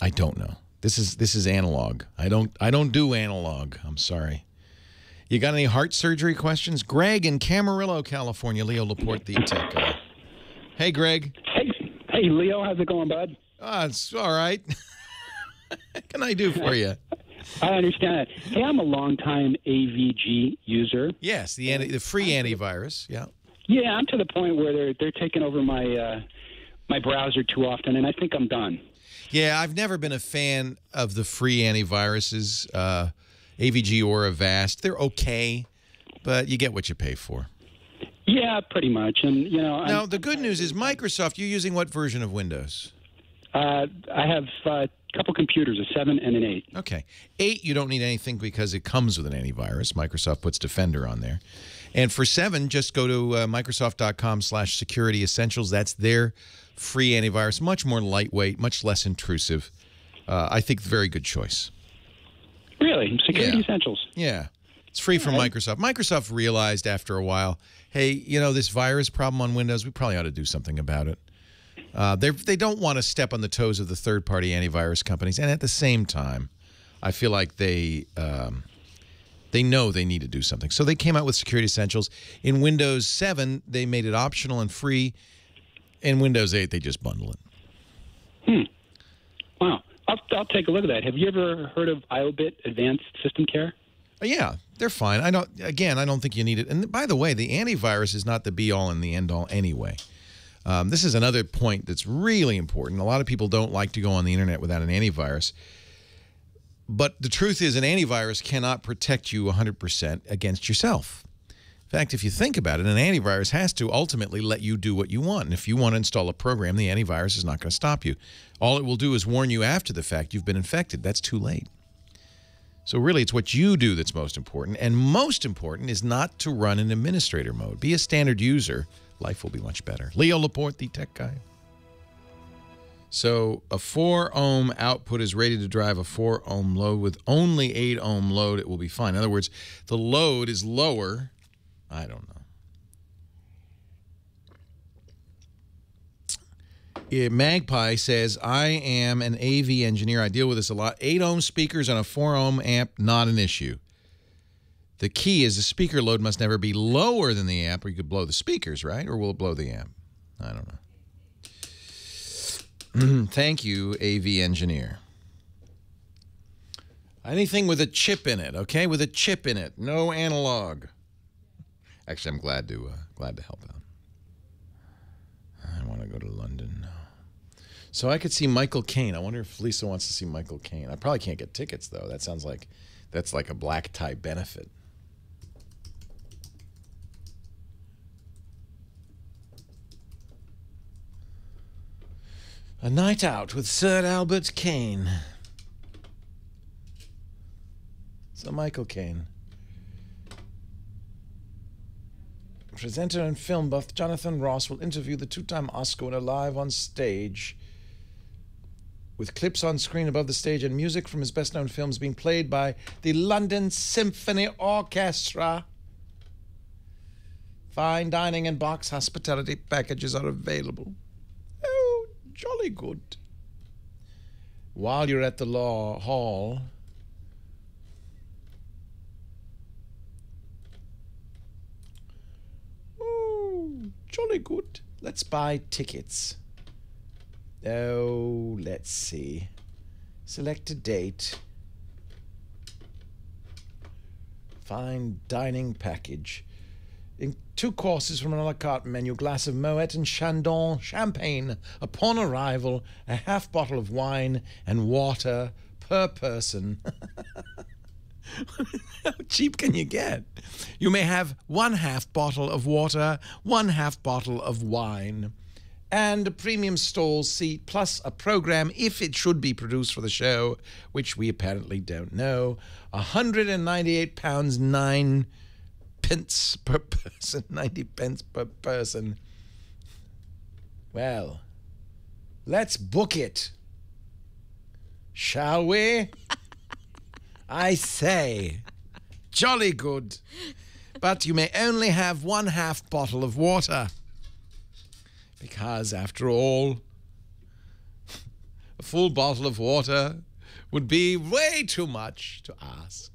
I don't know. This is analog. I don't do analog. I'm sorry. You got any heart surgery questions? Greg in Camarillo, California. Leo Laporte, the tech guy. Hey, Greg. Hey, Leo. How's it going, bud? It's all right. What can I do for you? I understand it. Hey, I'm a longtime AVG user. Yes, the free antivirus. Yeah. Yeah, I'm to the point where they're taking over my my browser too often, and I think I'm done. Yeah, I've never been a fan of the free antiviruses, AVG or Avast. They're okay, but you get what you pay for. Yeah, pretty much. And now the good news is Microsoft. You're using what version of Windows? I have a couple computers, a 7 and an 8. Okay, 8 you don't need anything because it comes with an antivirus. Microsoft puts Defender on there. And for 7, just go to Microsoft.com/security essentials. That's their free antivirus. Much more lightweight, much less intrusive. I think very good choice. Really? Security Essentials? Yeah. It's free from Microsoft. Microsoft realized after a while, hey, this virus problem on Windows, we probably ought to do something about it. They don't want to step on the toes of the third-party antivirus companies. And at the same time, I feel like they know they need to do something. So they came out with Security Essentials. In Windows 7, they made it optional and free. In Windows 8, they just bundle it. Wow. I'll take a look at that. Have you ever heard of IOBIT Advanced System Care? Yeah, they're fine. I don't think you need it. And by the way, the antivirus is not the be-all and the end-all anyway. This is another point that's really important. A lot of people don't like to go on the internet without an antivirus. But the truth is an antivirus cannot protect you 100% against yourself. In fact, if you think about it, an antivirus has to ultimately let you do what you want. And if you want to install a program, the antivirus is not going to stop you. All it will do is warn you after the fact you've been infected. That's too late. So really, it's what you do that's most important. And most important is not to run in administrator mode. Be a standard user. Life will be much better. Leo Laporte, the tech guy. So a 4-ohm output is rated to drive a 4-ohm load. With only 8-ohm load, it will be fine. In other words, the load is lower. I don't know. Magpie says, I am an AV engineer. I deal with this a lot. 8-ohm speakers on a 4-ohm amp, not an issue. The key is the speaker load must never be lower than the amp, or you could blow the speakers, right? Or will it blow the amp? I don't know. Thank you, AV engineer. Anything with a chip in it, okay? With a chip in it. No analog. Actually, I'm glad to help out. I want to go to London now. So I could see Michael Caine. I wonder if Lisa wants to see Michael Caine. I probably can't get tickets, though. That sounds like that's like a black tie benefit. A night out with Sir Albert Caine. Sir Michael Caine. Presenter and film buff Jonathan Ross will interview the 2-time Oscar winner live on stage. with clips on screen above the stage and music from his best-known films being played by the London Symphony Orchestra. Fine dining and box hospitality packages are available. Oh, jolly good. While you're at the law hall, oh, jolly good. Let's buy tickets. Oh, let's see. Select a date. Fine dining package. In 2 courses from an a la carte menu, glass of Moet and Chandon champagne. Upon arrival, a half bottle of wine and water per person. How cheap can you get? You may have 1/2 bottle of water, 1/2 bottle of wine, and a premium stall seat, plus a program if it should be produced for the show, which we apparently don't know. £198, 9 pence per person, 90 pence per person. Well, let's book it. Shall we? I say, jolly good. But you may only have 1/2 bottle of water. Because, after all, a full bottle of water would be way too much to ask.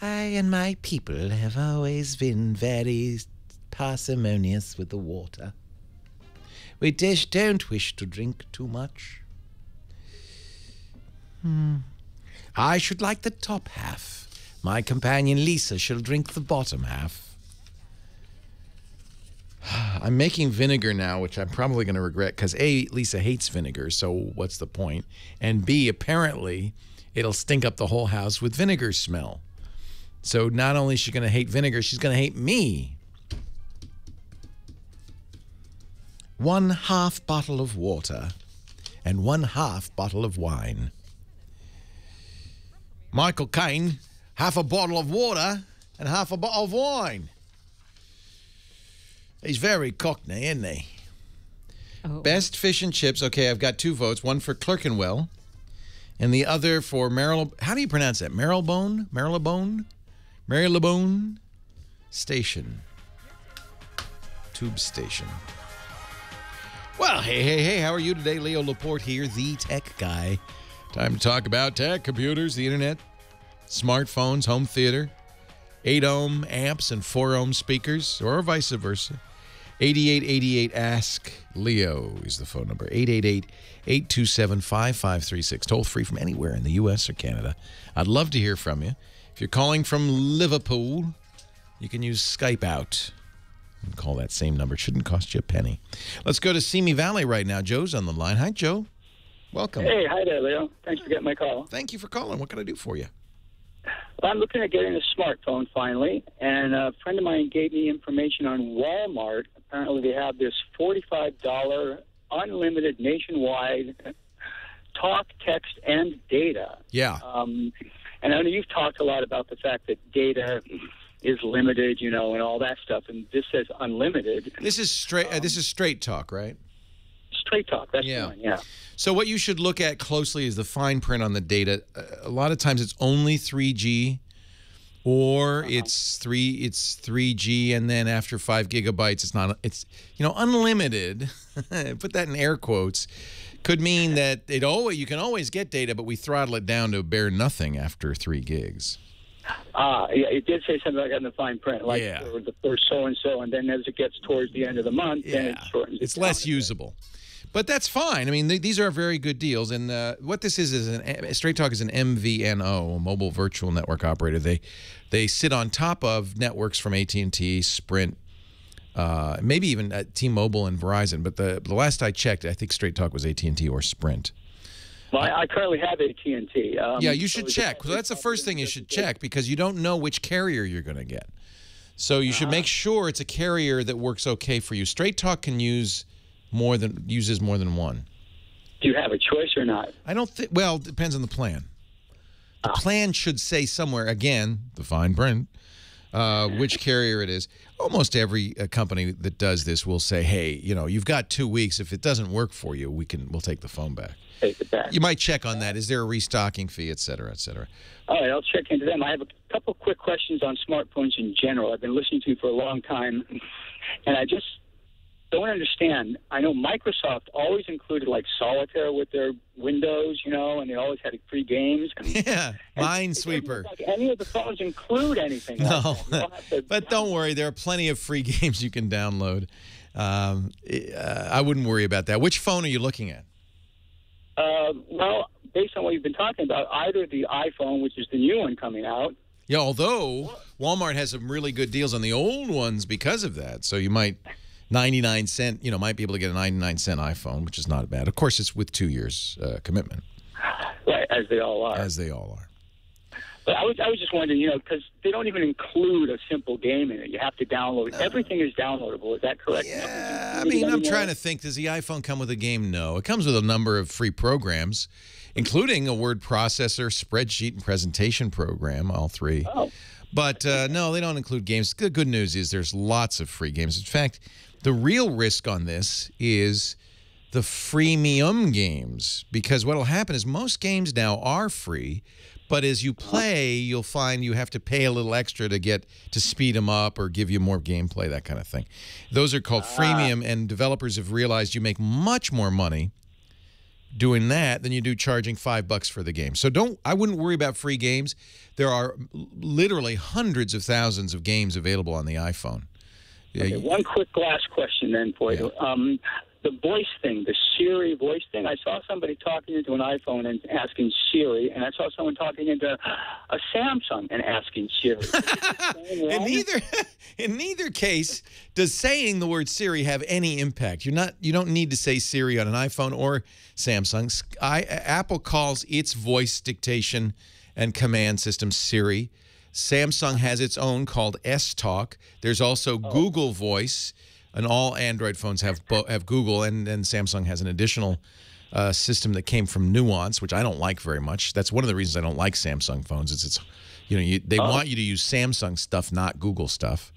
I and my people have always been very parsimonious with the water. We don't wish to drink too much. I should like the top half. My companion Lisa shall drink the bottom half. I'm making vinegar now, which I'm probably going to regret, because A, Lisa hates vinegar, so what's the point? And B, apparently, it'll stink up the whole house with vinegar smell. So not only is she going to hate vinegar, she's going to hate me. 1/2 bottle of water and 1/2 bottle of wine. Michael Caine, 1/2 bottle of water and 1/2 bottle of wine. He's very cockney, isn't he? Oh. Best fish and chips. Okay, I've got 2 votes. One for Clerkenwell and the other for Marylebone. How do you pronounce that? Marylebone? Marylebone? Marylebone Station. Tube station. Well, hey, how are you today? Leo Laporte here, the tech guy. Time to talk about tech, computers, the internet, smartphones, home theater, 8-ohm amps and 4-ohm speakers, or vice versa. 8888 Ask Leo is the phone number. 888-827-5536. Toll free from anywhere in the U.S. or Canada. I'd love to hear from you. If you're calling from Liverpool, you can use Skype out and call that same number. It shouldn't cost you a penny. Let's go to Simi Valley right now. Joe's on the line. Hi, Joe. Welcome. Hey, hi there, Leo. Thanks for getting my call. Thank you for calling. What can I do for you? Well, I'm looking at getting a smartphone finally, and a friend of mine gave me information on Walmart. Apparently they have this $45 unlimited nationwide talk, text, and data. Yeah. And I know you've talked a lot about the fact that data is limited, and all that stuff, and this says unlimited. This is straight talk, right? Straight talk, that's the one, yeah. So what you should look at closely is the fine print on the data. A lot of times it's only 3G, or it's 3G, and then after 5 gigabytes, it's unlimited. Put that in air quotes. Could mean that you can always get data, but we throttle it down to bare nothing after 3 gigs. Yeah, it did say something like that in the fine print, like for so-and-so, and then as it gets towards the end of the month, then it shortens it. It's less usable. But that's fine. I mean, these are very good deals. And what this is Straight Talk is an MVNO, a mobile virtual network operator. They sit on top of networks from AT&T, Sprint, maybe even T-Mobile and Verizon. But the last I checked, I think Straight Talk was AT&T or Sprint. Well, I currently have AT&T. Yeah, you should check. So that's the first thing you should check, because you don't know which carrier you're going to get. So you should make sure it's a carrier that works okay for you. Straight Talk can uses more than one. Do you have a choice or not? I don't think. Well, it depends on the plan. The plan should say somewhere, again, the fine print, which carrier it is. Almost every company that does this will say, hey, you've got 2 weeks. If it doesn't work for you, we'll take the phone back. Take it back. You might check on that. Is there a restocking fee, et cetera, et cetera? All right, I'll check into them. I have a couple quick questions on smartphones in general. I've been listening to you for a long time, and I just don't understand. I know Microsoft always included like solitaire with their Windows, and they always had free games. Yeah, Minesweeper. Like any of the phones include anything. No, like but don't worry. There are plenty of free games you can download. I wouldn't worry about that. Which phone are you looking at? Well, based on what you've been talking about, either the iPhone, which is the new one coming out. Yeah, although Walmart has some really good deals on the old ones because of that. So you might 99-cent, might be able to get a 99-cent iPhone, which is not bad. Of course, it's with 2 years commitment. Right, as they all are. As they all are. But I was just wondering, because they don't even include a simple game in it. You have to download it. Everything is downloadable. Is that correct? Yeah, I mean, I'm trying to think. Does the iPhone come with a game? No. It comes with a number of free programs, including a word processor, spreadsheet, and presentation program, all three. Oh. But, no, they don't include games. The good news is there's lots of free games. In fact, the real risk on this is the freemium games, because what will happen is most games now are free, but as you play, you'll find you have to pay a little extra to speed them up or give you more gameplay, that kind of thing. Those are called freemium, and developers have realized you make much more money doing that than you do charging $5 for the game. So I wouldn't worry about free games. There are literally hundreds of thousands of games available on the iPhone. Okay, one quick last question then for you. The voice thing, the Siri voice thing, I saw somebody talking into an iPhone and asking Siri, and I saw someone talking into a Samsung and asking Siri. In neither case does saying the word Siri have any impact. You don't need to say Siri on an iPhone or Samsung. Apple calls its voice dictation and command system Siri. Samsung has its own called S-Talk. There's also Google Voice, and all Android phones have Google, and then Samsung has an additional system that came from Nuance, which I don't like very much. That's one of the reasons I don't like Samsung phones. They want you to use Samsung stuff, not Google stuff,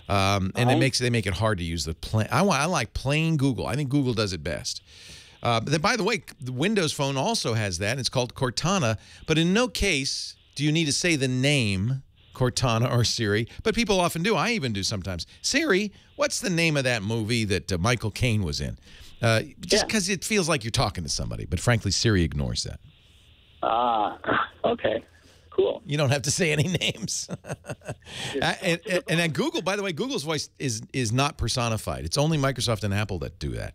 and they make it hard to use the plain. I like plain Google. I think Google does it best. But by the way, the Windows Phone also has that. It's called Cortana, but in no case do you need to say the name Cortana or Siri, but people often do. I even do sometimes. Siri, what's the name of that movie that Michael Caine was in? Just because it feels like you're talking to somebody, but frankly, Siri ignores that. Okay. Cool. You don't have to say any names. And at Google, by the way, Google's voice is not personified. It's only Microsoft and Apple that do that.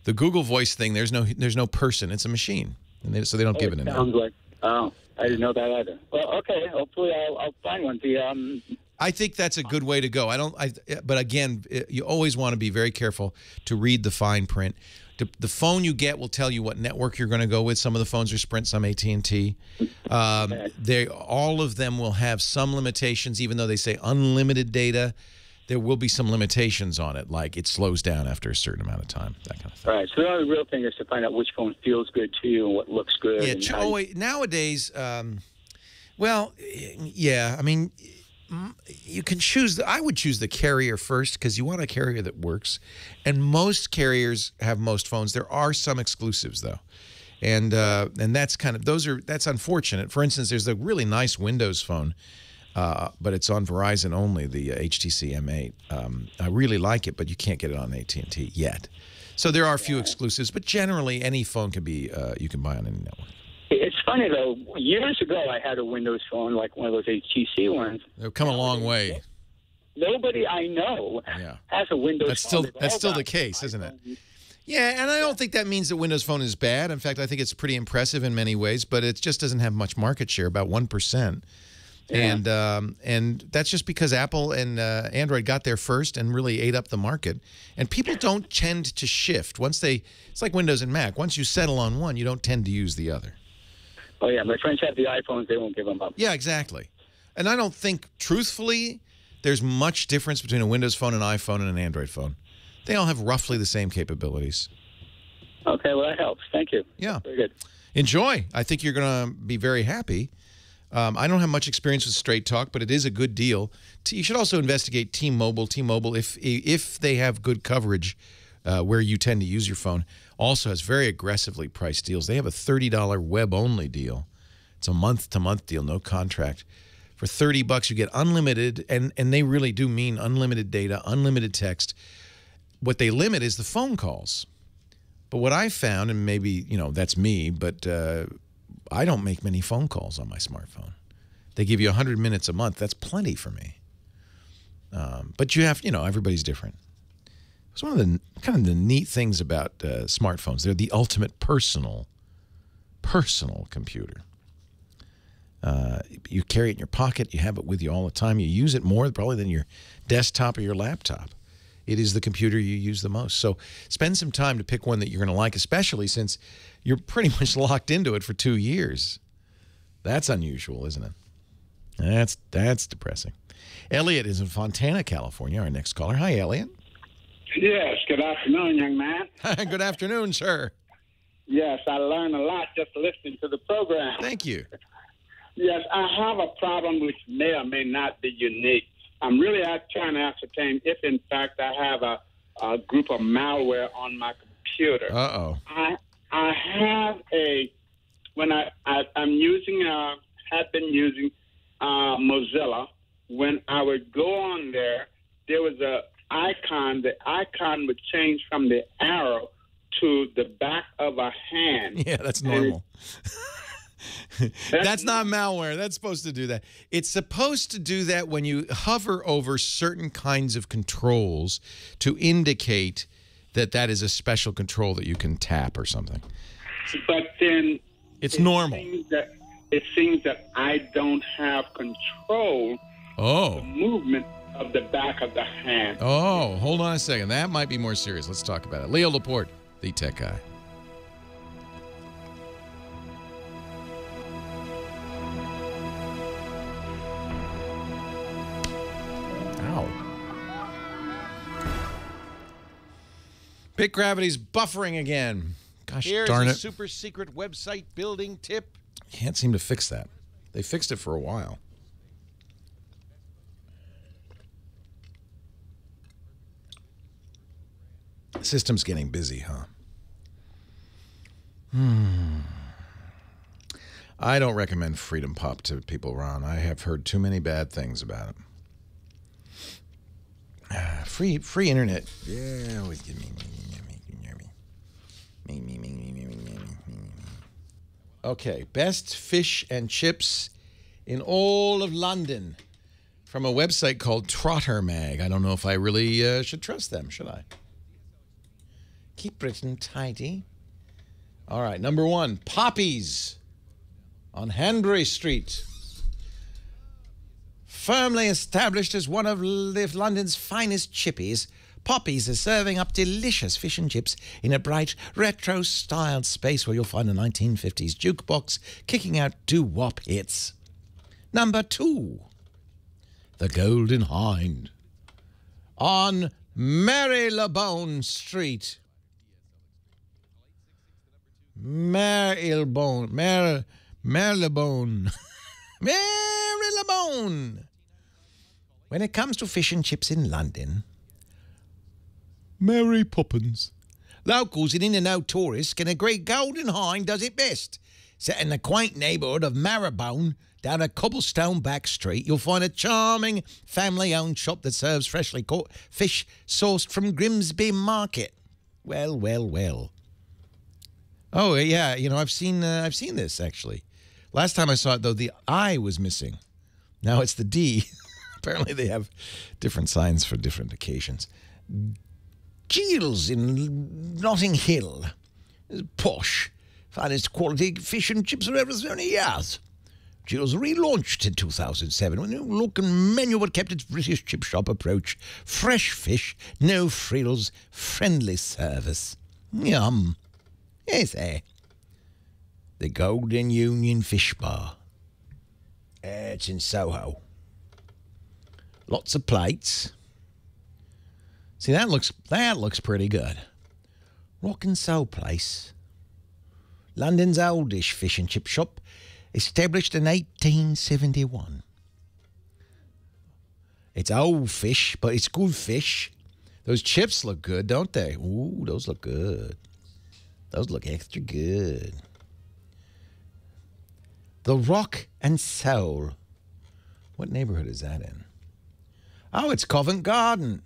The Google voice thing, there's no person. It's a machine, and so they don't give it a name. Sounds like, I didn't know that either. Well, okay. Hopefully, I'll find one. I think that's a good way to go. But again, you always want to be very careful to read the fine print. The phone you get will tell you what network you're going to go with. Some of the phones are Sprint, some AT&T. All of them will have some limitations, even though they say unlimited data. There will be some limitations on it, like it slows down after a certain amount of time, that kind of thing. All right. So the only real thing is to find out which phone feels good to you and what looks good. Yeah. Nowadays, well, yeah. I mean, you can choose. I would choose the carrier first because you want a carrier that works. And most carriers have most phones. There are some exclusives though, and that's that's unfortunate. For instance, there's a really nice Windows phone. But it's on Verizon only, the HTC M8. I really like it, but you can't get it on AT&T yet. So there are a few exclusives, but generally any phone can be you can buy on any network. It's funny though. Years ago, I had a Windows phone, like one of those HTC ones. They've come a long way. Nobody I know has a Windows phone. That's still the case, isn't it? Yeah, and I don't think that means that Windows Phone is bad. In fact, I think it's pretty impressive in many ways, but it just doesn't have much market share, about 1%. Yeah. And that's just because Apple and Android got there first and really ate up the market. And people don't tend to shift. It's like Windows and Mac. Once you settle on one, you don't tend to use the other. Oh, yeah. My friends have the iPhones. They won't give them up. Yeah, exactly. And I don't think, truthfully, there's much difference between a Windows phone, an iPhone, and an Android phone. They all have roughly the same capabilities. Okay, well, that helps. Thank you. Yeah. Very good. Enjoy. I think you're going to be very happy. I don't have much experience with Straight Talk, but it is a good deal. You should also investigate T-Mobile. T-Mobile, if they have good coverage where you tend to use your phone, also has very aggressively priced deals. They have a $30 web-only deal. It's a month-to-month deal, no contract. For $30, you get unlimited, and they really do mean unlimited data, unlimited text. What they limit is the phone calls. But what I found, and maybe, you know, that's me, but I don't make many phone calls on my smartphone. They give you 100 minutes a month. That's plenty for me. But you have, you know, everybody's different. It's one of the kind of the neat things about smartphones. They're the ultimate personal computer. You carry it in your pocket. You have it with you all the time. You use it more probably than your desktop or your laptop. It is the computer you use the most. So spend some time to pick one that you're going to like, especially since you're pretty much locked into it for 2 years. That's unusual, isn't it? That's depressing. Elliot is in Fontana, California, our next caller. Hi, Elliot. Yes, good afternoon, young man. Good afternoon, sir. Yes, I learned a lot just listening to the program. Thank you. Yes, I have a problem which may or may not be unique. I'm really trying to ascertain if, in fact, I have a group of malware on my computer. Uh-oh. I have I'm using, have been using Mozilla. When I would go on there was a icon. The icon would change from the arrow to the back of a hand. Yeah, that's normal. That's not malware. That's supposed to do that. It's supposed to do that when you hover over certain kinds of controls to indicate that that is a special control that you can tap or something. But then it's normal. It seems that I don't have control of the movement of the back of the hand. Oh, hold on a second. That might be more serious. Let's talk about it. Leo Laporte, the tech guy. Bit Gravity's buffering again. Gosh darn it. Here's a super secret website building tip. Can't seem to fix that. They fixed it for a while. The system's getting busy, huh? I don't recommend Freedom Pop to people, Ron. I have heard too many bad things about it. Free internet. Yeah, always give me. Okay, best fish and chips in all of London from a website called Trotter Mag. I don't know if I really should trust them, should I? Keep Britain tidy. All right, number 1, Poppy's on Hanbury Street. Firmly established as one of London's finest chippies, Poppy's is serving up delicious fish and chips in a bright, retro-styled space where you'll find a 1950s jukebox kicking out doo-wop hits. Number 2, the Golden Hind on Marylebone Street. Marylebone. Marylebone. When it comes to fish and chips in London, Mary Poppins. Locals and in-and-out tourists can agree Golden Hind does it best. Set in the quaint neighbourhood of Marylebone, down a cobblestone back street, you'll find a charming family-owned shop that serves freshly caught fish sourced from Grimsby Market. Well, well, well. Oh, yeah, you know, I've seen this, actually. Last time I saw it, though, the I was missing. Now it's the D. Apparently they have different signs for different occasions. Gilles in Notting Hill. Posh. Finest quality fish and chips for over 30 years. Gilles relaunched in 2007 with a new look and menu but kept its British chip shop approach. Fresh fish, no frills, friendly service. Yum. Yes, the Golden Union Fish Bar. It's in Soho. Lots of plates. See, that looks pretty good. Rock and Soul Place. London's oldish fish and chip shop Established in 1871. It's old fish, but it's good fish. Those chips look good, don't they? Ooh, those look good. Those look extra good. The Rock and Soul. What neighborhood is that in? Oh, it's Covent Garden.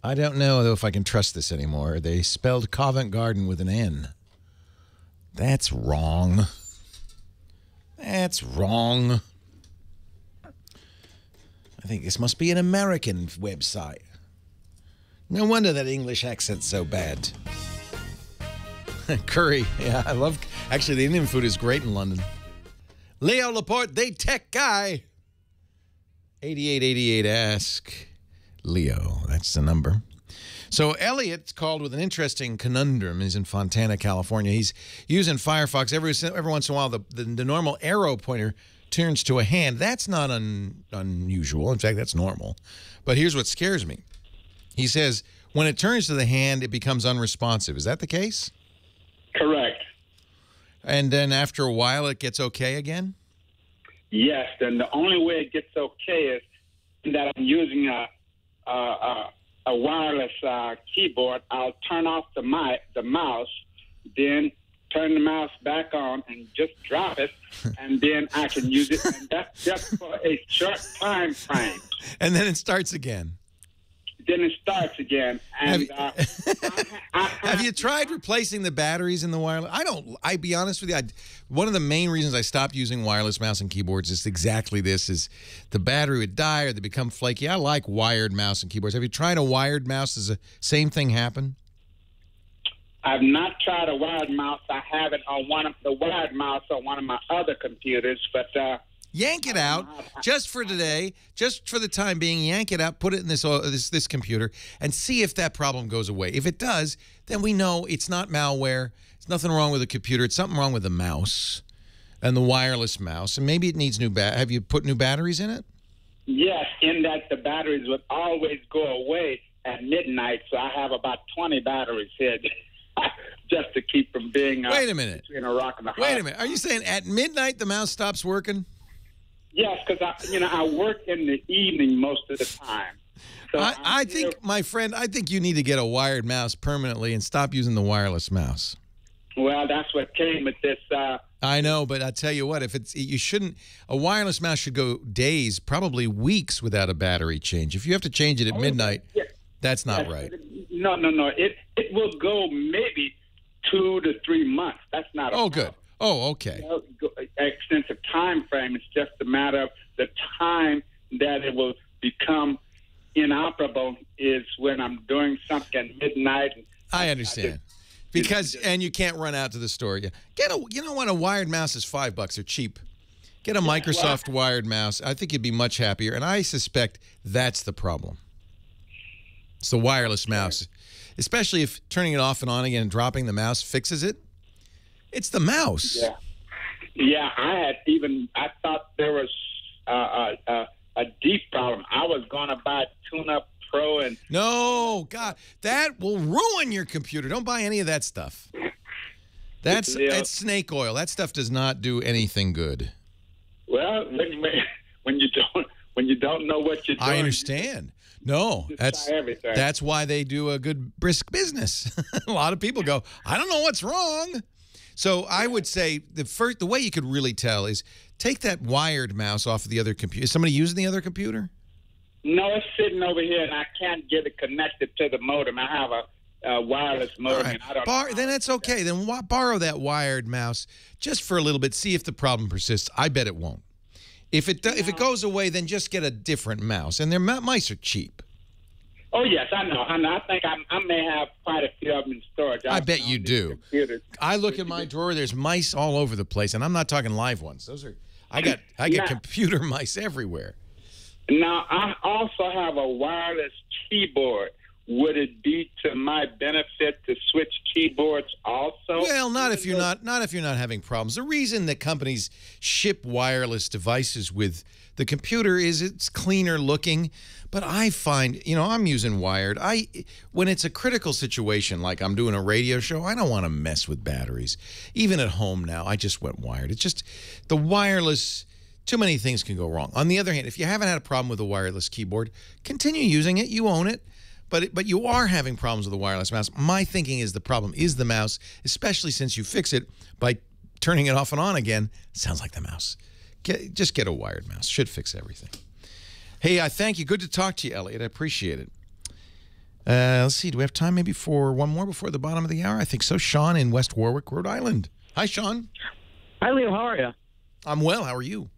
I don't know, though, if I can trust this anymore. They spelled Covent Garden with an N. That's wrong. That's wrong. I think this must be an American website. No wonder that English accent's so bad. Curry. Yeah, I love... Actually, the Indian food is great in London. Leo Laporte, the tech guy. 8888 ask Leo. That's the number. So Elliot's called with an interesting conundrum. He's in Fontana, California. He's using Firefox. Every once in a while, the normal arrow pointer turns to a hand. That's not unusual. In fact, that's normal. But here's what scares me. He says when it turns to the hand, it becomes unresponsive. Is that the case? Correct. And then after a while, it gets okay again? Yes, and the only way it gets okay is that I'm using a wireless keyboard. I'll turn off the mouse, then turn the mouse back on and just drop it, and then I can use it. And that's just for a short time frame. And then it starts again. Then it starts again. And have you tried replacing the batteries in the wireless? I'll be honest with you. One of the main reasons I stopped using wireless mouse and keyboards is exactly this, is the battery would die or they become flaky. I like wired mouse and keyboards. Have you tried a wired mouse? Does the same thing happen? I've not tried a wired mouse. I have it on the wired mouse on one of my other computers, but yank it out just for today, just for the time being. Yank it out, put it in this computer, and see if that problem goes away. If it does, then we know it's not malware. It's nothing wrong with the computer. It's something wrong with the mouse and the wireless mouse, and maybe it needs new have you put new batteries in it? Yes, in that the batteries would always go away at midnight, so I have about 20 batteries here just to keep from being Wait a minute. Between a rock and a hard. Wait a minute. Are you saying at midnight the mouse stops working? Yes, because I work in the evening most of the time. So I think, my friend, I think you need to get a wired mouse permanently and stop using the wireless mouse. Well, that's what came with this. I know, but I tell you what, a wireless mouse should go days, probably weeks without a battery change. If you have to change it at midnight, that's not right. No. It will go maybe 2 to 3 months. That's not a problem. Good. Oh, okay. Extensive time frame. It's just a matter of the time that it will become inoperable is when I'm doing something at midnight. I understand. And you can't run out to the store. You know what? A wired mouse is $5. They're cheap. Get a Microsoft wired mouse. I think you'd be much happier. And I suspect that's the problem. It's the wireless mouse. Especially if turning it off and on again and dropping the mouse fixes it. It's the mouse. Yeah. I thought there was a deep problem. I was going to buy Tune-Up Pro and... No, God, that will ruin your computer. Don't buy any of that stuff. That's snake oil. That stuff does not do anything good. Well, when you don't know what you're doing... I understand. No, that's why they do a good brisk business. A lot of people go, I don't know what's wrong. So I would say the way you could really tell is take that wired mouse off of the other computer. Is somebody using the other computer? No, it's sitting over here, and I can't get it connected to the modem. I have a wireless modem. Right. And I don't know. Then that's okay. Then borrow that wired mouse just for a little bit. See if the problem persists. I bet it won't. If it goes away, then just get a different mouse. And their mice are cheap. Oh, yes, I know. I think I may have quite a few of them in storage. I bet you do. I look in my drawer. There's mice all over the place, and I'm not talking live ones. Those are I get computer mice everywhere. Now, I also have a wireless keyboard, would it be to my benefit to switch keyboards also? Well, not if you're not having problems. The reason that companies ship wireless devices with the computer is it's cleaner looking. But I find, I'm using wired. When it's a critical situation, like I'm doing a radio show, I don't want to mess with batteries. Even at home now, I just went wired. It's just the wireless, too many things can go wrong. On the other hand, if you haven't had a problem with a wireless keyboard, continue using it. You own it. But you are having problems with the wireless mouse. My thinking is the problem is the mouse, especially since you fix it by turning it off and on again. Sounds like the mouse. Just get a wired mouse. Should fix everything. Hey, I thank you. Good to talk to you, Elliot. I appreciate it. Let's see. Do we have time maybe for one more before the bottom of the hour? I think so. Sean in West Warwick, Rhode Island. Hi, Sean. Hi, Leo. How are you? I'm well. How are you?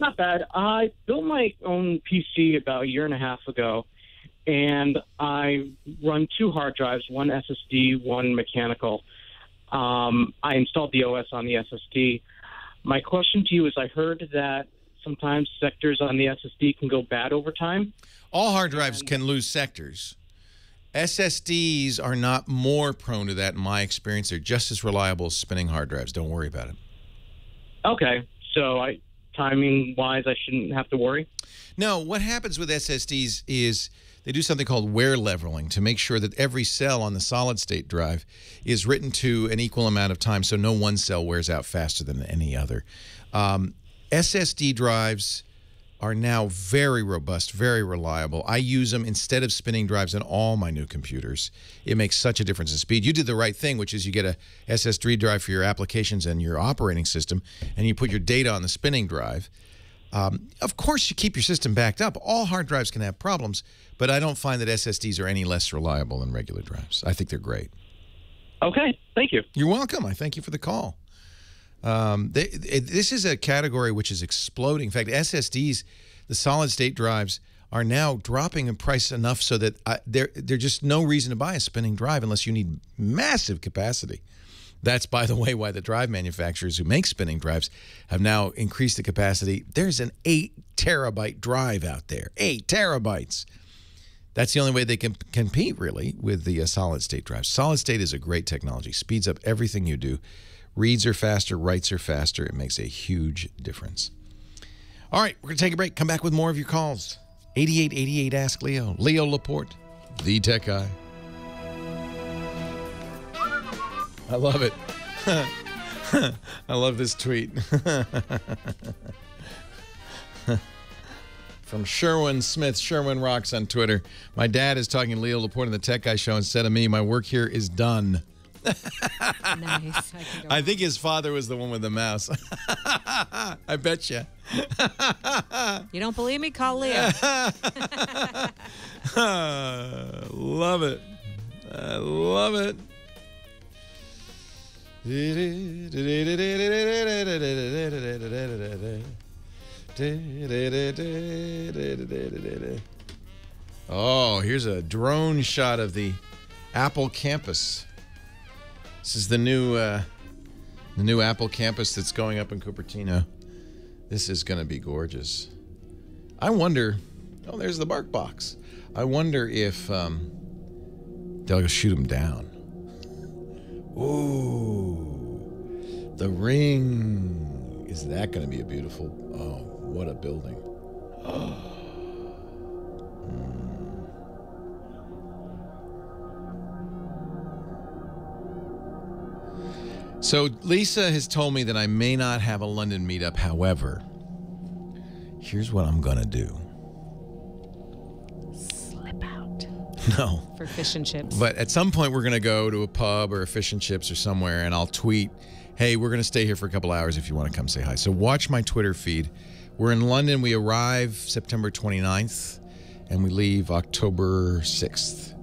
Not bad. I built my own PC about a year and a half ago, and I run 2 hard drives, one SSD, one mechanical. I installed the OS on the SSD. My question to you is I heard that sometimes sectors on the SSD can go bad over time. All hard drives can lose sectors. SSDs are not more prone to that in my experience. They're just as reliable as spinning hard drives. Don't worry about it. Okay. So timing-wise, I shouldn't have to worry? No. What happens with SSDs is they do something called wear leveling to make sure that every cell on the solid-state drive is written to an equal amount of time so no one cell wears out faster than any other. SSD drives are now very robust, very reliable. I use them instead of spinning drives in all my new computers. It makes such a difference in speed. You did the right thing, which is you get a SSD drive for your applications and your operating system, and you put your data on the spinning drive. Of course, you keep your system backed up. All hard drives can have problems, but I don't find that SSDs are any less reliable than regular drives. I think they're great. Okay. Thank you. You're welcome. I thank you for the call. This is a category which is exploding. In fact, SSDs, the solid-state drives, are now dropping in price enough so that there's just no reason to buy a spinning drive unless you need massive capacity. That's, by the way, why the drive manufacturers who make spinning drives have now increased the capacity. There's an 8-terabyte drive out there. 8 terabytes. That's the only way they can compete, really, with the solid-state drives. Solid-state is a great technology. Speeds up everything you do. Reads are faster, writes are faster. It makes a huge difference. All right, we're going to take a break. Come back with more of your calls. 8888 Ask Leo. Leo Laporte, the tech guy. I love it. I love this tweet. From Sherwin Smith. Sherwin rocks on Twitter. My dad is talking to Leo Laporte on the Tech Guy Show instead of me. My work here is done. Nice. I think his father was the one with the mouse. I bet you. You don't believe me? Call Leo. Love it. I love it. Oh, here's a drone shot of the Apple campus. This is the new Apple campus that's going up in Cupertino. This is going to be gorgeous. I wonder. Oh, there's the BarkBox. I wonder if they'll shoot him down. Ooh, the Ring. Is that going to be a beautiful? Oh, what a building. So Lisa has told me that I may not have a London meetup. However, here's what I'm going to do. Slip out. No. For fish and chips. But at some point, we're going to go to a pub or a fish and chips or somewhere, and I'll tweet, hey, we're going to stay here for a couple hours if you want to come say hi. So watch my Twitter feed. We're in London. We arrive September 29th, and we leave October 6th.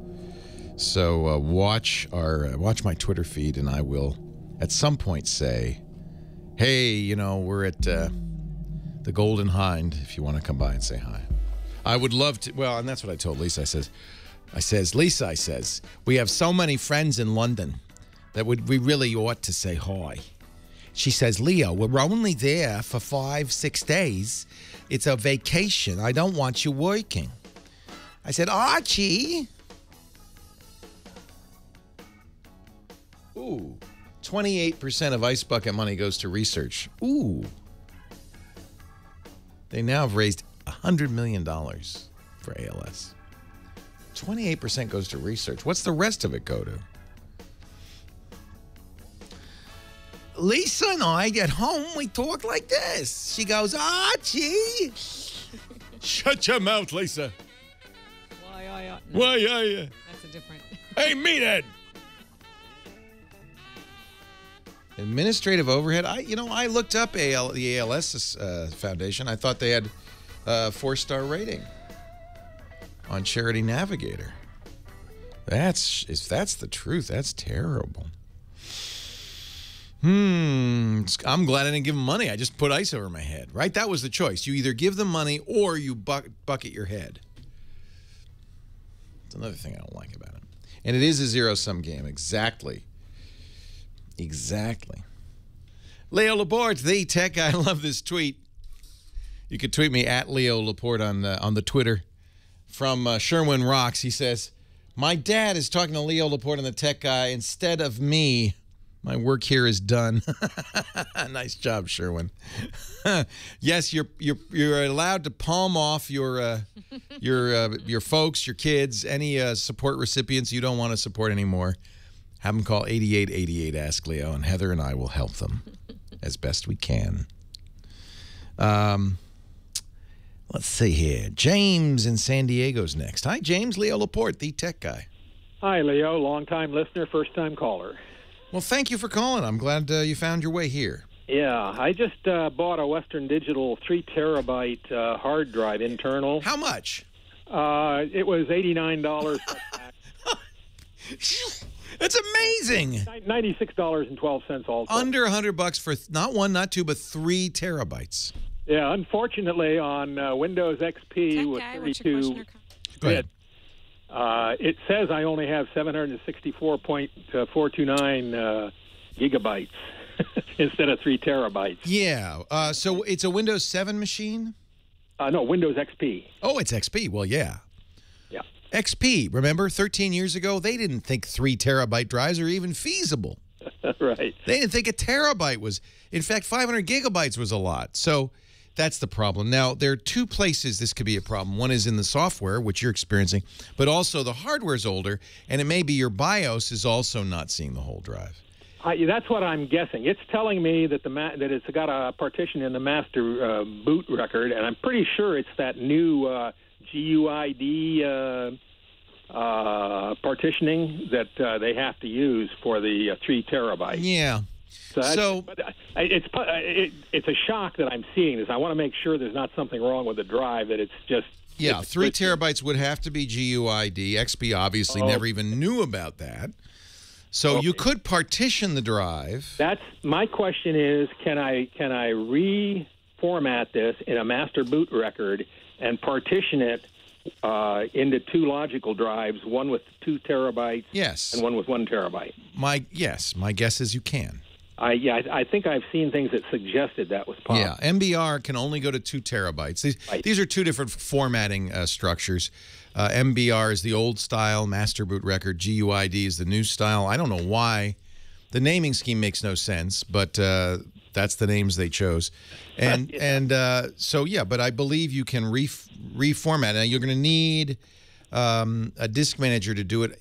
So watch my Twitter feed, and I will at some point say, hey, you know, we're at the Golden Hind if you want to come by and say hi. I would love to. Well, and that's what I told Lisa. Lisa, we have so many friends in London that we really ought to say hi. She says, Leo, we're only there for 5-6 days. It's a vacation. I don't want you working. I said, Archie, Ooh. 28% of Ice Bucket money goes to research. Ooh. They now have raised $100 million for ALS. 28% goes to research. What's the rest of it go to? Lisa and I at home, we talk like this. She goes, Archie. Shut your mouth, Lisa. Why are you? Why are you? That's a different. Hey, meathead. Administrative overhead. I looked up the ALS Foundation. I thought they had a 4-star rating on Charity Navigator. If that's the truth, that's terrible. I'm glad I didn't give them money. I just put ice over my head, right? That was the choice. You either give them money or you bucket your head. It's another thing I don't like about it. And it is a zero-sum game. Exactly. Leo Laporte, the tech guy. I love this tweet. You could tweet me at Leo Laporte on the Twitter. From Sherwin Rocks, he says, my dad is talking to Leo Laporte and the tech guy instead of me. My work here is done. Nice job, Sherwin. Yes, you're allowed to palm off your folks, your kids, any support recipients you don't want to support anymore. Have them call 8888 Ask Leo, and Heather and I will help them as best we can. Let's see here. James in San Diego's next. Hi, James. Leo Laporte, the tech guy. Hi, Leo. Long-time listener, first-time caller. Well, thank you for calling. I'm glad you found your way here. Yeah, I just bought a Western Digital 3-terabyte hard drive internal. How much? It was $89. That's amazing. $96.12 all. Under $100 for not 1, not 2, but 3 terabytes. Yeah, unfortunately, on Windows XP with 32 bit, it says I only have 764.429 gigabytes instead of 3 terabytes. Yeah. So it's a Windows 7 machine? No, Windows XP. Oh, it's XP. Well, yeah. Yeah. XP, remember, 13 years ago, they didn't think 3 terabyte drives are even feasible. Right. They didn't think a terabyte was. In fact, 500 gigabytes was a lot. So that's the problem. Now, there are 2 places this could be a problem. One is in the software, which you're experiencing, but also the hardware's older, and it may be your BIOS is also not seeing the whole drive. That's what I'm guessing. It's telling me that that it's got a partition in the master boot record, and I'm pretty sure it's that new GUID partitioning that they have to use for the 3 terabytes. Yeah. So it's a shock that I'm seeing this. I want to make sure there's not something wrong with the drive, that it's just... Yeah, 3 terabytes would have to be GUID. XP obviously never even knew about that. So you could partition the drive. That's my question is, can I reformat this in a master boot record and partition it into 2 logical drives, one with 2 terabytes and one with 1 terabyte? My guess is you can. I think I've seen things that suggested that was possible. Yeah, MBR can only go to 2 terabytes. These are 2 different formatting structures. MBR is the old style master boot record. GUID is the new style. I don't know why. The naming scheme makes no sense, but that's the names they chose. And but I believe you can reformat. Now, you're going to need a disk manager to do it.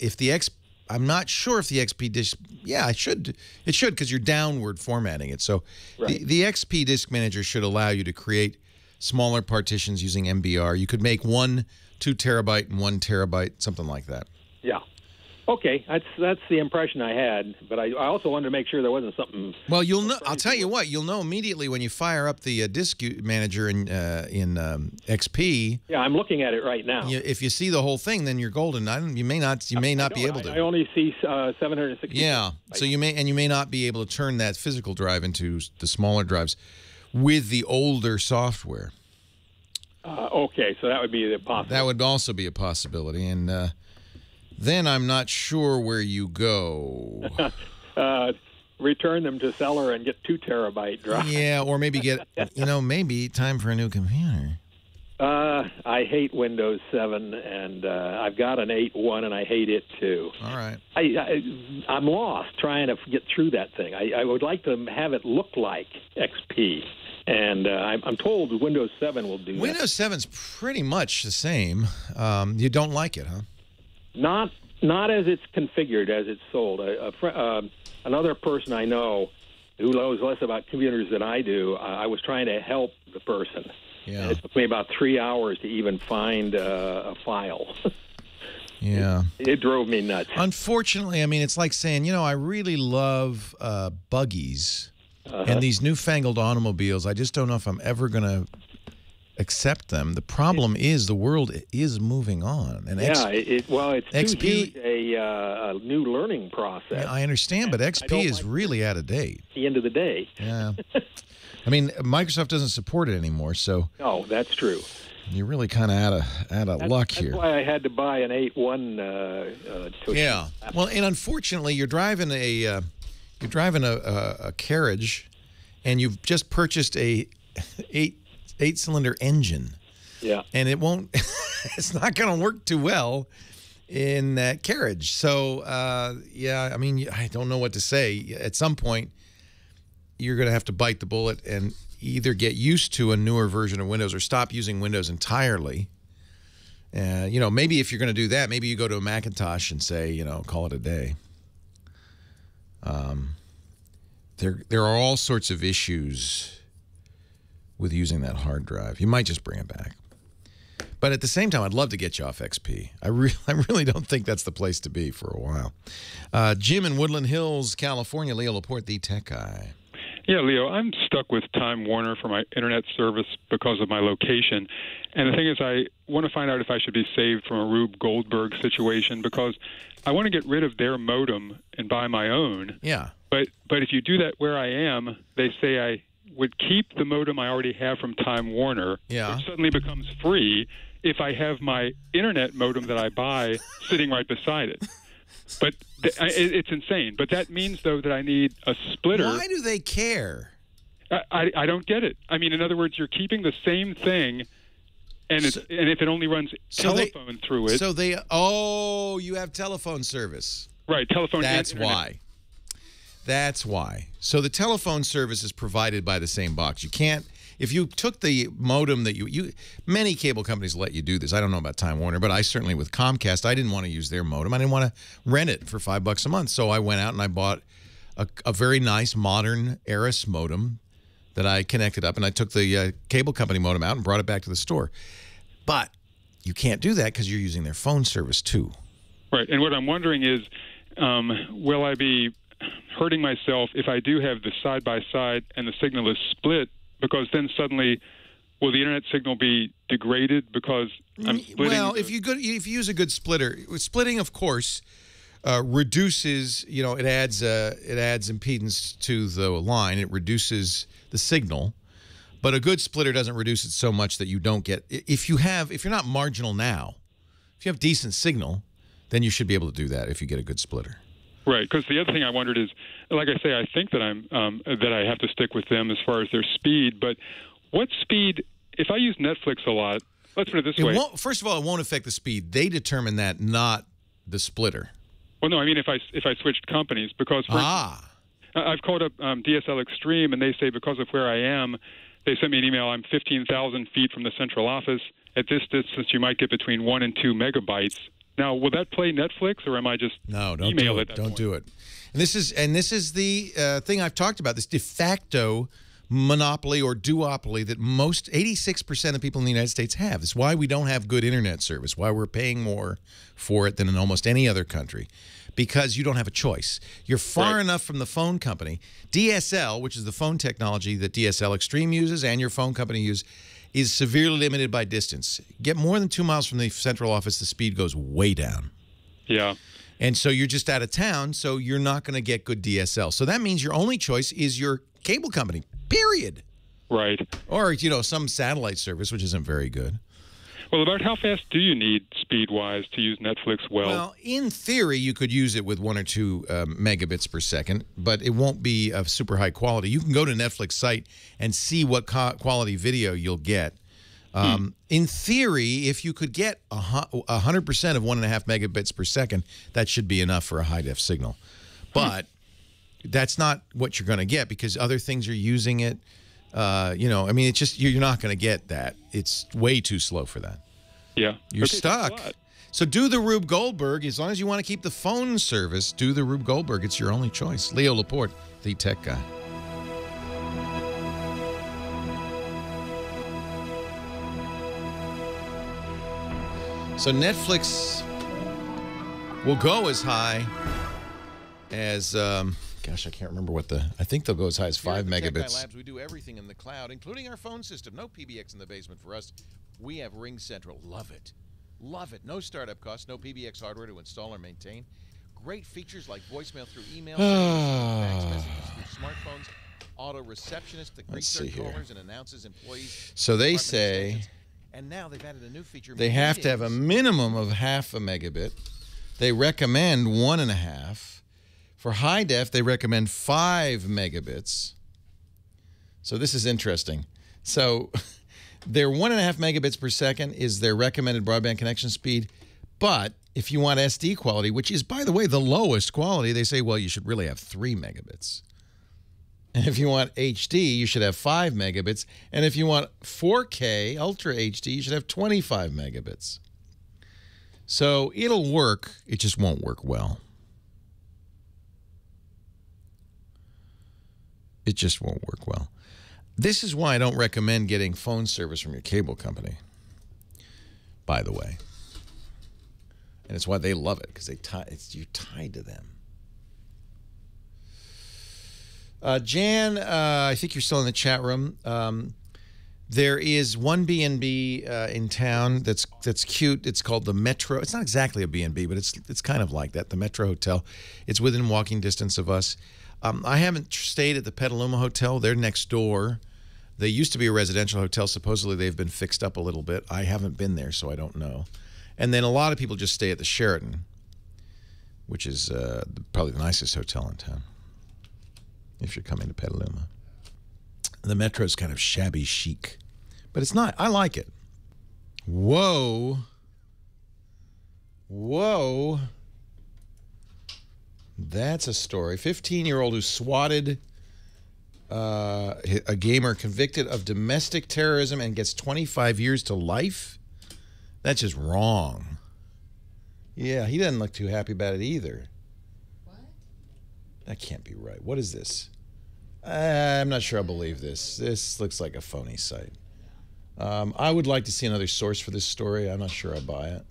I'm not sure if the XP disk... Yeah, it should because you're downward formatting it. So the XP disk manager should allow you to create smaller partitions using MBR. You could make 1 2 terabyte and 1 terabyte, something like that. Yeah. Okay, that's the impression I had, but I also wanted to make sure there wasn't something... Well, you'll know. I'll tell you what. You'll know immediately when you fire up the disk manager in XP. Yeah, I'm looking at it right now. If you see the whole thing, then you're golden. You may not be able to. I only see 760. Yeah, so you may not be able to turn that physical drive into the smaller drives with the older software. Okay, so that would be the possibility. That would also be a possibility, and. Then I'm not sure where you go. Return them to seller and get 2 terabyte drive. Yeah, or maybe maybe time for a new computer. I hate Windows 7, and I've got an 8.1, and I hate it too. All right. I'm lost trying to get through that thing. I would like to have it look like XP, and I'm told Windows 7 will do Windows 7's pretty much the same. You don't like it, huh? Not as it's configured, as it's sold. Another person I know who knows less about computers than I do, I was trying to help the person. Yeah. It took me about 3 hours to even find a file. Yeah. It drove me nuts. Unfortunately, I mean, it's like saying, you know, I really love buggies and these newfangled automobiles. I just don't know if I'm ever going to accept them. The problem is the world is moving on. And it's XP, too huge a new learning process. Yeah, I understand, but XP is really out of date. At the end of the day. Yeah. I mean, Microsoft doesn't support it anymore, so... No, that's true. You're really kind of out of luck here. That's why I had to buy an 8.1. Yeah. Well, and unfortunately, you're driving a carriage, and you've just purchased a eight-cylinder engine. Yeah. And it won't. It's not going to work too well in that carriage. So, yeah. I mean, I don't know what to say. At some point, you're going to have to bite the bullet and either get used to a newer version of Windows or stop using Windows entirely. You know, maybe if you're going to do that, maybe you go to a Macintosh and say, you know, call it a day. There are all sorts of issues with using that hard drive. You might just bring it back. But at the same time, I'd love to get you off XP. I really don't think that's the place to be for a while. Jim in Woodland Hills, California. Leo Laporte, the tech guy. Yeah, Leo, I'm stuck with Time Warner for my internet service because of my location. And the thing is, I want to find out if I should be saved from a Rube Goldberg situation because I want to get rid of their modem and buy my own. Yeah. But if you do that where I am, they say I would keep the modem I already have from Time Warner, which suddenly becomes free if I have my internet modem that I buy sitting right beside it. But it's insane. But that means, though, that I need a splitter. Why do they care? I don't get it. I mean, in other words, you're keeping the same thing, and if it only runs telephone through it. So you have telephone service. Right, telephone. That's and internet. why. That's why. So the telephone service is provided by the same box. You can't. If you took the modem that many cable companies let you do this. I don't know about Time Warner, but I certainly with Comcast, I didn't want to use their modem. I didn't want to rent it for $5 a month. So I went out and I bought a very nice modern Eris modem that I connected up, and I took the cable company modem out and brought it back to the store. But you can't do that because you're using their phone service too. Right, and what I'm wondering is, will I be hurting myself if I do have the side-by-side and the signal is split? Because then suddenly, will the internet signal be degraded because I'm splitting? Well, if you use a good splitter, splitting, of course, reduces. You know, it adds impedance to the line. It reduces the signal, but a good splitter doesn't reduce it so much that you don't get. If you're not marginal now, if you have decent signal, then you should be able to do that if you get a good splitter. Right, because the other thing I wondered is, like I say, I think that that I have to stick with them as far as their speed. But what speed? If I use Netflix a lot, let's put it this way. First of all, it won't affect the speed. They determine that, not the splitter. Well, no, I mean if I switched companies, because I've called up DSL Extreme, and they say because of where I am, they sent me an email. I'm 15,000 feet from the central office. At this distance, you might get between 1 and 2 megabytes. Now, will that play Netflix, or am I just email it? Don't do it. And this is the thing I've talked about, this de facto monopoly or duopoly that 86% of people in the United States have. It's why we don't have good internet service, why we're paying more for it than in almost any other country, because you don't have a choice. You're far enough from the phone company. DSL, which is the phone technology that DSL Extreme uses and your phone company uses, is severely limited by distance. Get more than 2 miles from the central office, the speed goes way down. Yeah. And so you're just out of town, so you're not going to get good DSL. So that means your only choice is your cable company, period. Right. Or, you know, some satellite service, which isn't very good. Well, about how fast do you need speed-wise to use Netflix well? Well, in theory, you could use it with 1 or 2 megabits per second, but it won't be of super high quality. You can go to Netflix site and see what quality video you'll get In theory, if you could get 100% of 1.5 megabits per second, that should be enough for a high-def signal. But that's not what you're going to get because other things are using it. You know, I mean, it's just you're not going to get that. It's way too slow for that. Yeah. You're stuck. So do the Rube Goldberg. As long as you want to keep the phone service, do the Rube Goldberg. It's your only choice. Leo Laporte, the tech guy. So Netflix will go as high as, gosh, I can't remember what I think they'll go as high as 5 megabits. Tech Guy Labs, we do everything in the cloud, including our phone system. No PBX in the basement for us. We have Ring Central. Love it. Love it. No startup costs, no PBX hardware to install or maintain. Great features like voicemail through email, fax messages through smartphones, auto receptionist that greets their callers and announces employees. So they say... And now they've added a new feature. They have to have a minimum of 0.5 megabit. They recommend 1.5. For high def, they recommend 5 megabits. So this is interesting. So their 1.5 megabits per second is their recommended broadband connection speed. But if you want SD quality, which is, by the way, the lowest quality, they say, well, you should really have 3 megabits. And if you want HD, you should have 5 megabits. And if you want 4K Ultra HD, you should have 25 megabits. So it'll work. It just won't work well. It just won't work well. This is why I don't recommend getting phone service from your cable company, by the way. And it's why they love it, because you're tied to them. Jan, I think you're still in the chat room. There is one B&B in town that's cute. It's called the Metro. It's not exactly a B&B, but it's kind of like that, the Metro Hotel. It's within walking distance of us. I haven't stayed at the Petaluma Hotel. They're next door. They used to be a residential hotel. Supposedly they've been fixed up a little bit. I haven't been there, so I don't know. And then a lot of people just stay at the Sheraton, which is probably the nicest hotel in town, if you're coming to Petaluma. The Metro's kind of shabby chic, but it's not. I like it. Whoa. Whoa. That's a story. 15-year-old who swatted a gamer convicted of domestic terrorism and gets 25 years to life? That's just wrong. Yeah, he doesn't look too happy about it either. What? That can't be right. What is this? I'm not sure I believe this. This looks like a phony site. I would like to see another source for this story. I'm not sure I buy it.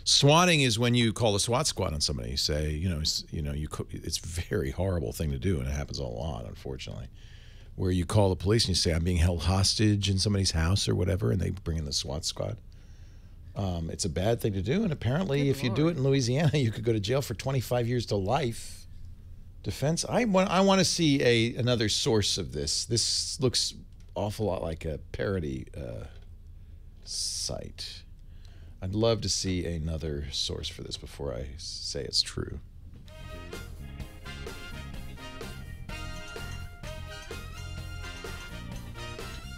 Swatting is when you call the SWAT squad on somebody. You say, it's a very horrible thing to do, and it happens a lot, unfortunately, where you call the police and you say, I'm being held hostage in somebody's house or whatever, and they bring in the SWAT squad. It's a bad thing to do, and apparently if you do it in Louisiana, you could go to jail for 25 years to life. Defense. I want to see another source of this. This looks awful lot like a parody site. I'd love to see another source for this before I say it's true.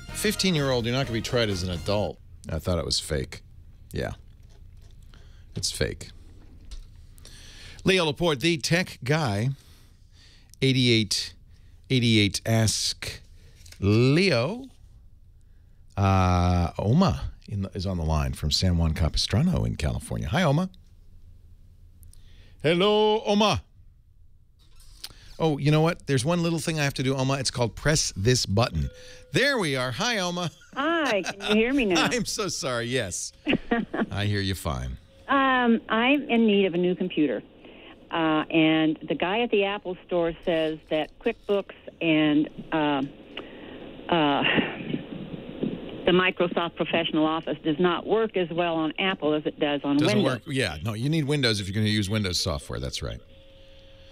A 15-year-old, you're not going to be tried as an adult. I thought it was fake. Yeah. It's fake. Leo Laporte, the tech guy. 8888 ask Leo. Oma is on the line from San Juan Capistrano in California. Hi, Oma. Hello, Oma. Oh, you know what? There's one little thing I have to do, Oma. It's called press this button. There we are. Hi, Oma. Hi. Can you hear me now? I'm so sorry. Yes. I hear you fine. I'm in need of a new computer. And the guy at the Apple store says that QuickBooks and the Microsoft Professional Office does not work as well on Apple as it does on Windows. Doesn't work. Yeah, no, you need Windows if you're going to use Windows software. That's right.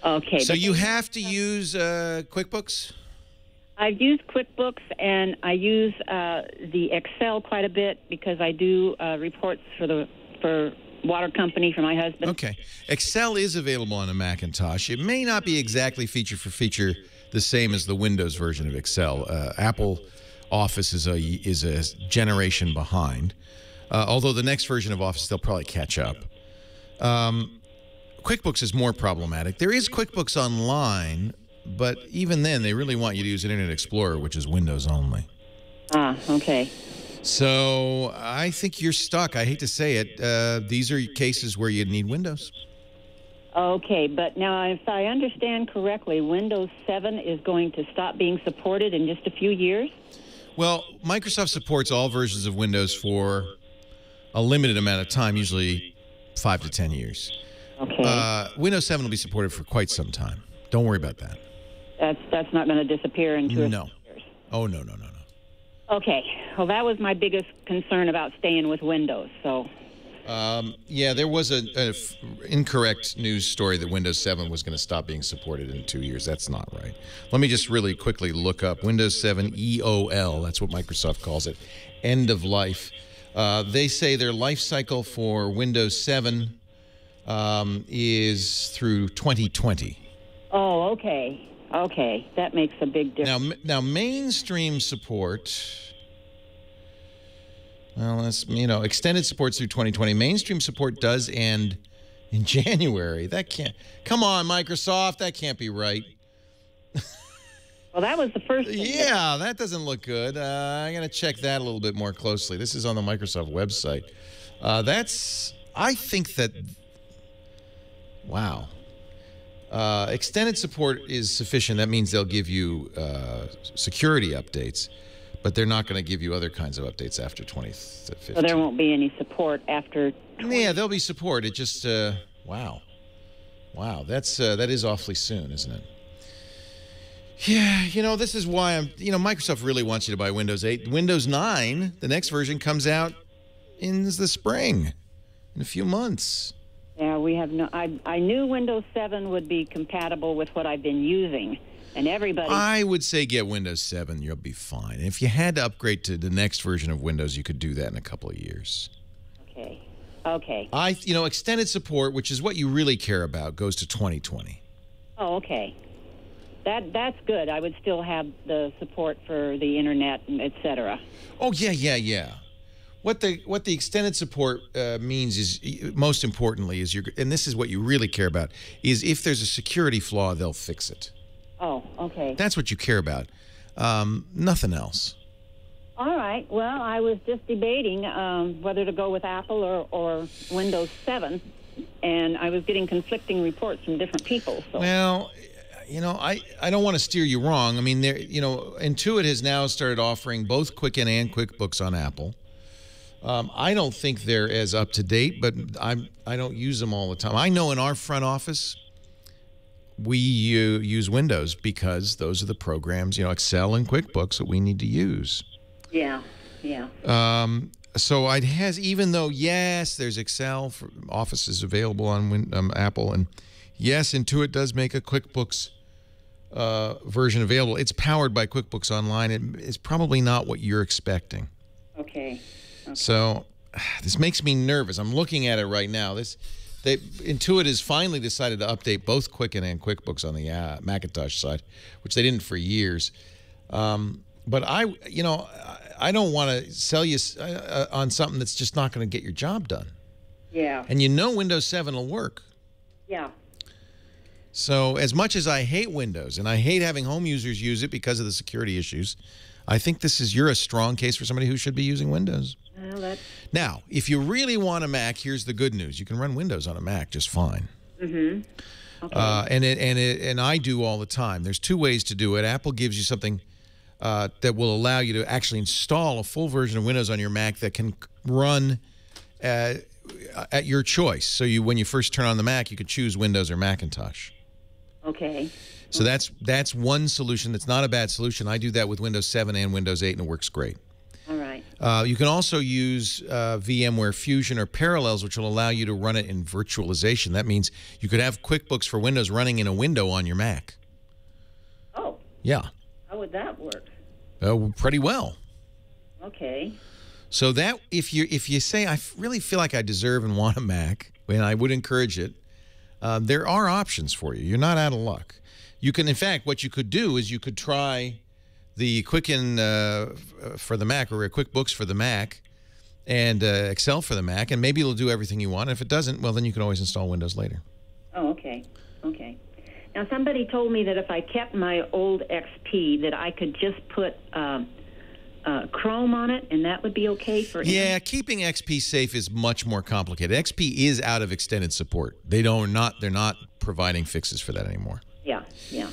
Okay. So you have to use QuickBooks? I've used QuickBooks, and I use the Excel quite a bit because I do reports for water company for my husband. Okay. Excel is available on a Macintosh. It may not be exactly feature for feature the same as the Windows version of Excel. Apple Office is a generation behind. Although the next version of Office, they'll probably catch up. QuickBooks is more problematic. There is QuickBooks Online, but even then, they really want you to use Internet Explorer, which is Windows only. Ah, okay. So I think you're stuck. I hate to say it. These are cases where you need Windows. Okay, but now if I understand correctly, Windows 7 is going to stop being supported in just a few years? Well, Microsoft supports all versions of Windows for a limited amount of time, usually 5 to 10 years. Okay. Windows 7 will be supported for quite some time. Don't worry about that. That's not going to disappear in 2 or 3 years. Oh, no. Okay. Well, that was my biggest concern about staying with Windows. So. Yeah, there was an incorrect news story that Windows 7 was going to stop being supported in 2 years. That's not right. Let me just really quickly look up Windows 7 EOL. That's what Microsoft calls it. End of life. They say their life cycle for Windows 7 is through 2020. Oh, okay. Okay, that makes a big difference. Now mainstream support. Well, that's, extended support through 2020. Mainstream support does end in January. That can't. Come on, Microsoft. That can't be right. Well, that was the first thing. Yeah, that doesn't look good. I'm going to check that a little bit more closely. This is on the Microsoft website. I think that, wow. Extended support is sufficient. That means they'll give you security updates, but they're not going to give you other kinds of updates after 2015. So there won't be any support after. Yeah, there'll be support. It just wow, that is awfully soon, isn't it? Yeah, this is why Microsoft really wants you to buy Windows 8. Windows 9, the next version, comes out in the spring, in a few months. Yeah, we have no. I knew Windows 7 would be compatible with what I've been using, and everybody. I would say get Windows 7. You'll be fine. If you had to upgrade to the next version of Windows, you could do that in a couple of years. Okay. Okay. Extended support, which is what you really care about, goes to 2020. Oh, okay. That's good. I would still have the support for the internet, et cetera. Oh yeah. What the extended support means is, most importantly, and this is what you really care about, is if there's a security flaw, they'll fix it. Oh, okay. That's what you care about. Nothing else. All right. Well, I was just debating whether to go with Apple or Windows 7, and I was getting conflicting reports from different people. So. Well, I don't want to steer you wrong. I mean, Intuit has now started offering both Quicken and QuickBooks on Apple. I don't think they're as up to date, but I don't use them all the time. I know in our front office, we use Windows because those are the programs, Excel and QuickBooks, that we need to use. Yeah. So even though, yes, there's Excel for Office is available on Apple, and yes, Intuit does make a QuickBooks version available. It's powered by QuickBooks Online. It's probably not what you're expecting. Okay. So this makes me nervous. I'm looking at it right now. Intuit has finally decided to update both Quicken and QuickBooks on the Macintosh side, which they didn't for years. But I don't want to sell you on something that's just not going to get your job done. Yeah. And Windows 7 will work. Yeah. So as much as I hate Windows, and I hate having home users use it because of the security issues, I think you're a strong case for somebody who should be using Windows. Well, now, if you really want a Mac, here's the good news. You can run Windows on a Mac just fine. Mm-hmm. Okay. And I do all the time. There's 2 ways to do it. Apple gives you something that will allow you to actually install a full version of Windows on your Mac that can run at your choice. So when you first turn on the Mac, you could choose Windows or Macintosh. Okay. So that's one solution. That's not a bad solution. I do that with Windows 7 and Windows 8, and it works great. All right. You can also use VMware Fusion or Parallels, which will allow you to run it in virtualization. That means you could have QuickBooks for Windows running in a window on your Mac. Oh. Yeah. How would that work? Pretty well. Okay. So that if you say, I really feel like I deserve and want a Mac, and I would encourage it, there are options for you. You're not out of luck. You can, in fact, what you could do is you could try the Quicken for the Mac, or QuickBooks for the Mac, and Excel for the Mac, and maybe it'll do everything you want. And if it doesn't, well, then you can always install Windows later. Oh, okay. Okay. Now, somebody told me that if I kept my old XP, that I could just put Chrome on it, and that would be okay for... Yeah, keeping XP safe is much more complicated. XP is out of extended support. They're not providing fixes for that anymore. Yeah, yeah.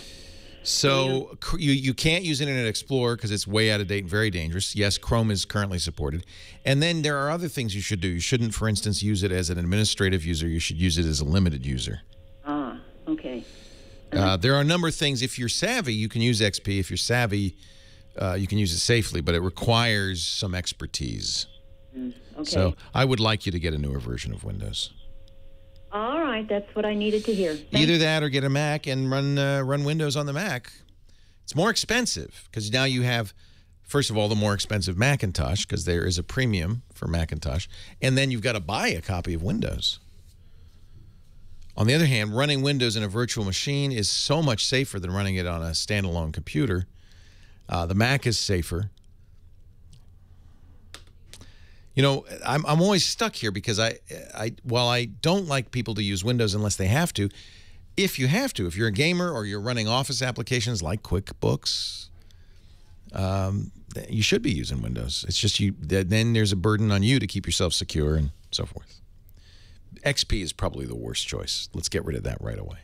So you can't use Internet Explorer because it's way out of date and very dangerous. Yes, Chrome is currently supported. And then there are other things you should do. You shouldn't, for instance, use it as an administrative user. You should use it as a limited user. Ah, okay. There are a number of things. If you're savvy, you can use XP. If you're savvy, you can use it safely, but it requires some expertise. Okay. So I would like you to get a newer version of Windows. All right, that's what I needed to hear. Either that or get a Mac and run Windows on the Mac. It's more expensive because now you have, first of all, the more expensive Macintosh because there is a premium for Macintosh, and then you've got to buy a copy of Windows. On the other hand, running Windows in a virtual machine is so much safer than running it on a standalone computer. The Mac is safer. You know, I'm always stuck here because while I don't like people to use Windows unless they have to, if you have to, if you're a gamer or you're running Office applications like QuickBooks, you should be using Windows. It's just then there's a burden on you to keep yourself secure and so forth. XP is probably the worst choice. Let's get rid of that right away.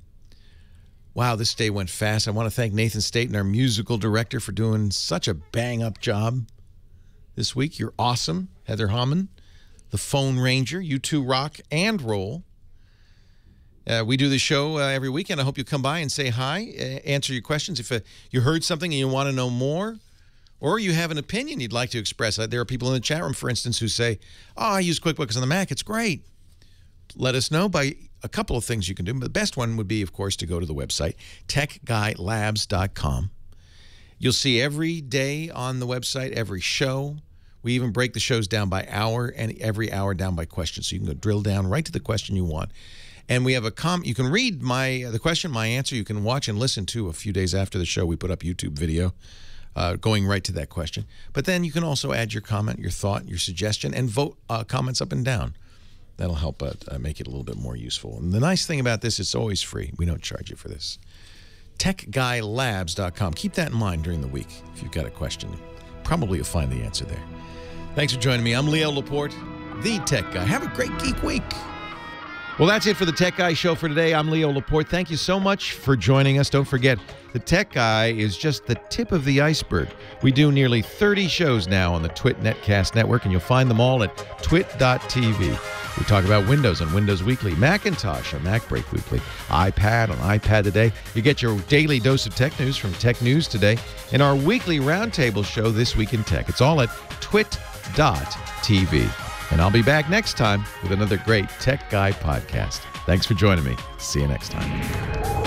Wow, this day went fast. I want to thank Nathan Staten, our musical director, for doing such a bang-up job this week. You're awesome. Heather Hammond, the Phone Ranger. You two rock and roll. We do the show every weekend. I hope you come by and say hi, answer your questions. If you heard something and you want to know more, or you have an opinion you'd like to express. There are people in the chat room, for instance, who say, oh, I use QuickBooks on the Mac. It's great. Let us know by a couple of things you can do. But the best one would be, of course, to go to the website, techguylabs.com. You'll see every day on the website, every show. We even break the shows down by hour and every hour down by question. So you can go drill down right to the question you want. And we have you can read the question, my answer. You can watch and listen to a few days after the show. We put up YouTube video going right to that question. But then you can also add your comment, your thought, your suggestion, and vote comments up and down. That'll help make it a little bit more useful. And the nice thing about this, it's always free. We don't charge you for this. techguylabs.com. Keep that in mind during the week. If you've got a question, probably you'll find the answer there. Thanks for joining me. I'm Leo Laporte, the Tech Guy. Have a great Geek Week. Well, that's it for the Tech Guy show for today. I'm Leo Laporte. Thank you so much for joining us. Don't forget, the Tech Guy is just the tip of the iceberg. We do nearly 30 shows now on the Twit Netcast network, and you'll find them all at twit.tv. We talk about Windows on Windows Weekly, Macintosh on Mac Break Weekly, iPad on iPad Today. You get your daily dose of tech news from Tech News Today, and our weekly roundtable show, This Week in Tech. It's all at twit.tv. And I'll be back next time with another great Tech Guy podcast. Thanks for joining me. See you next time.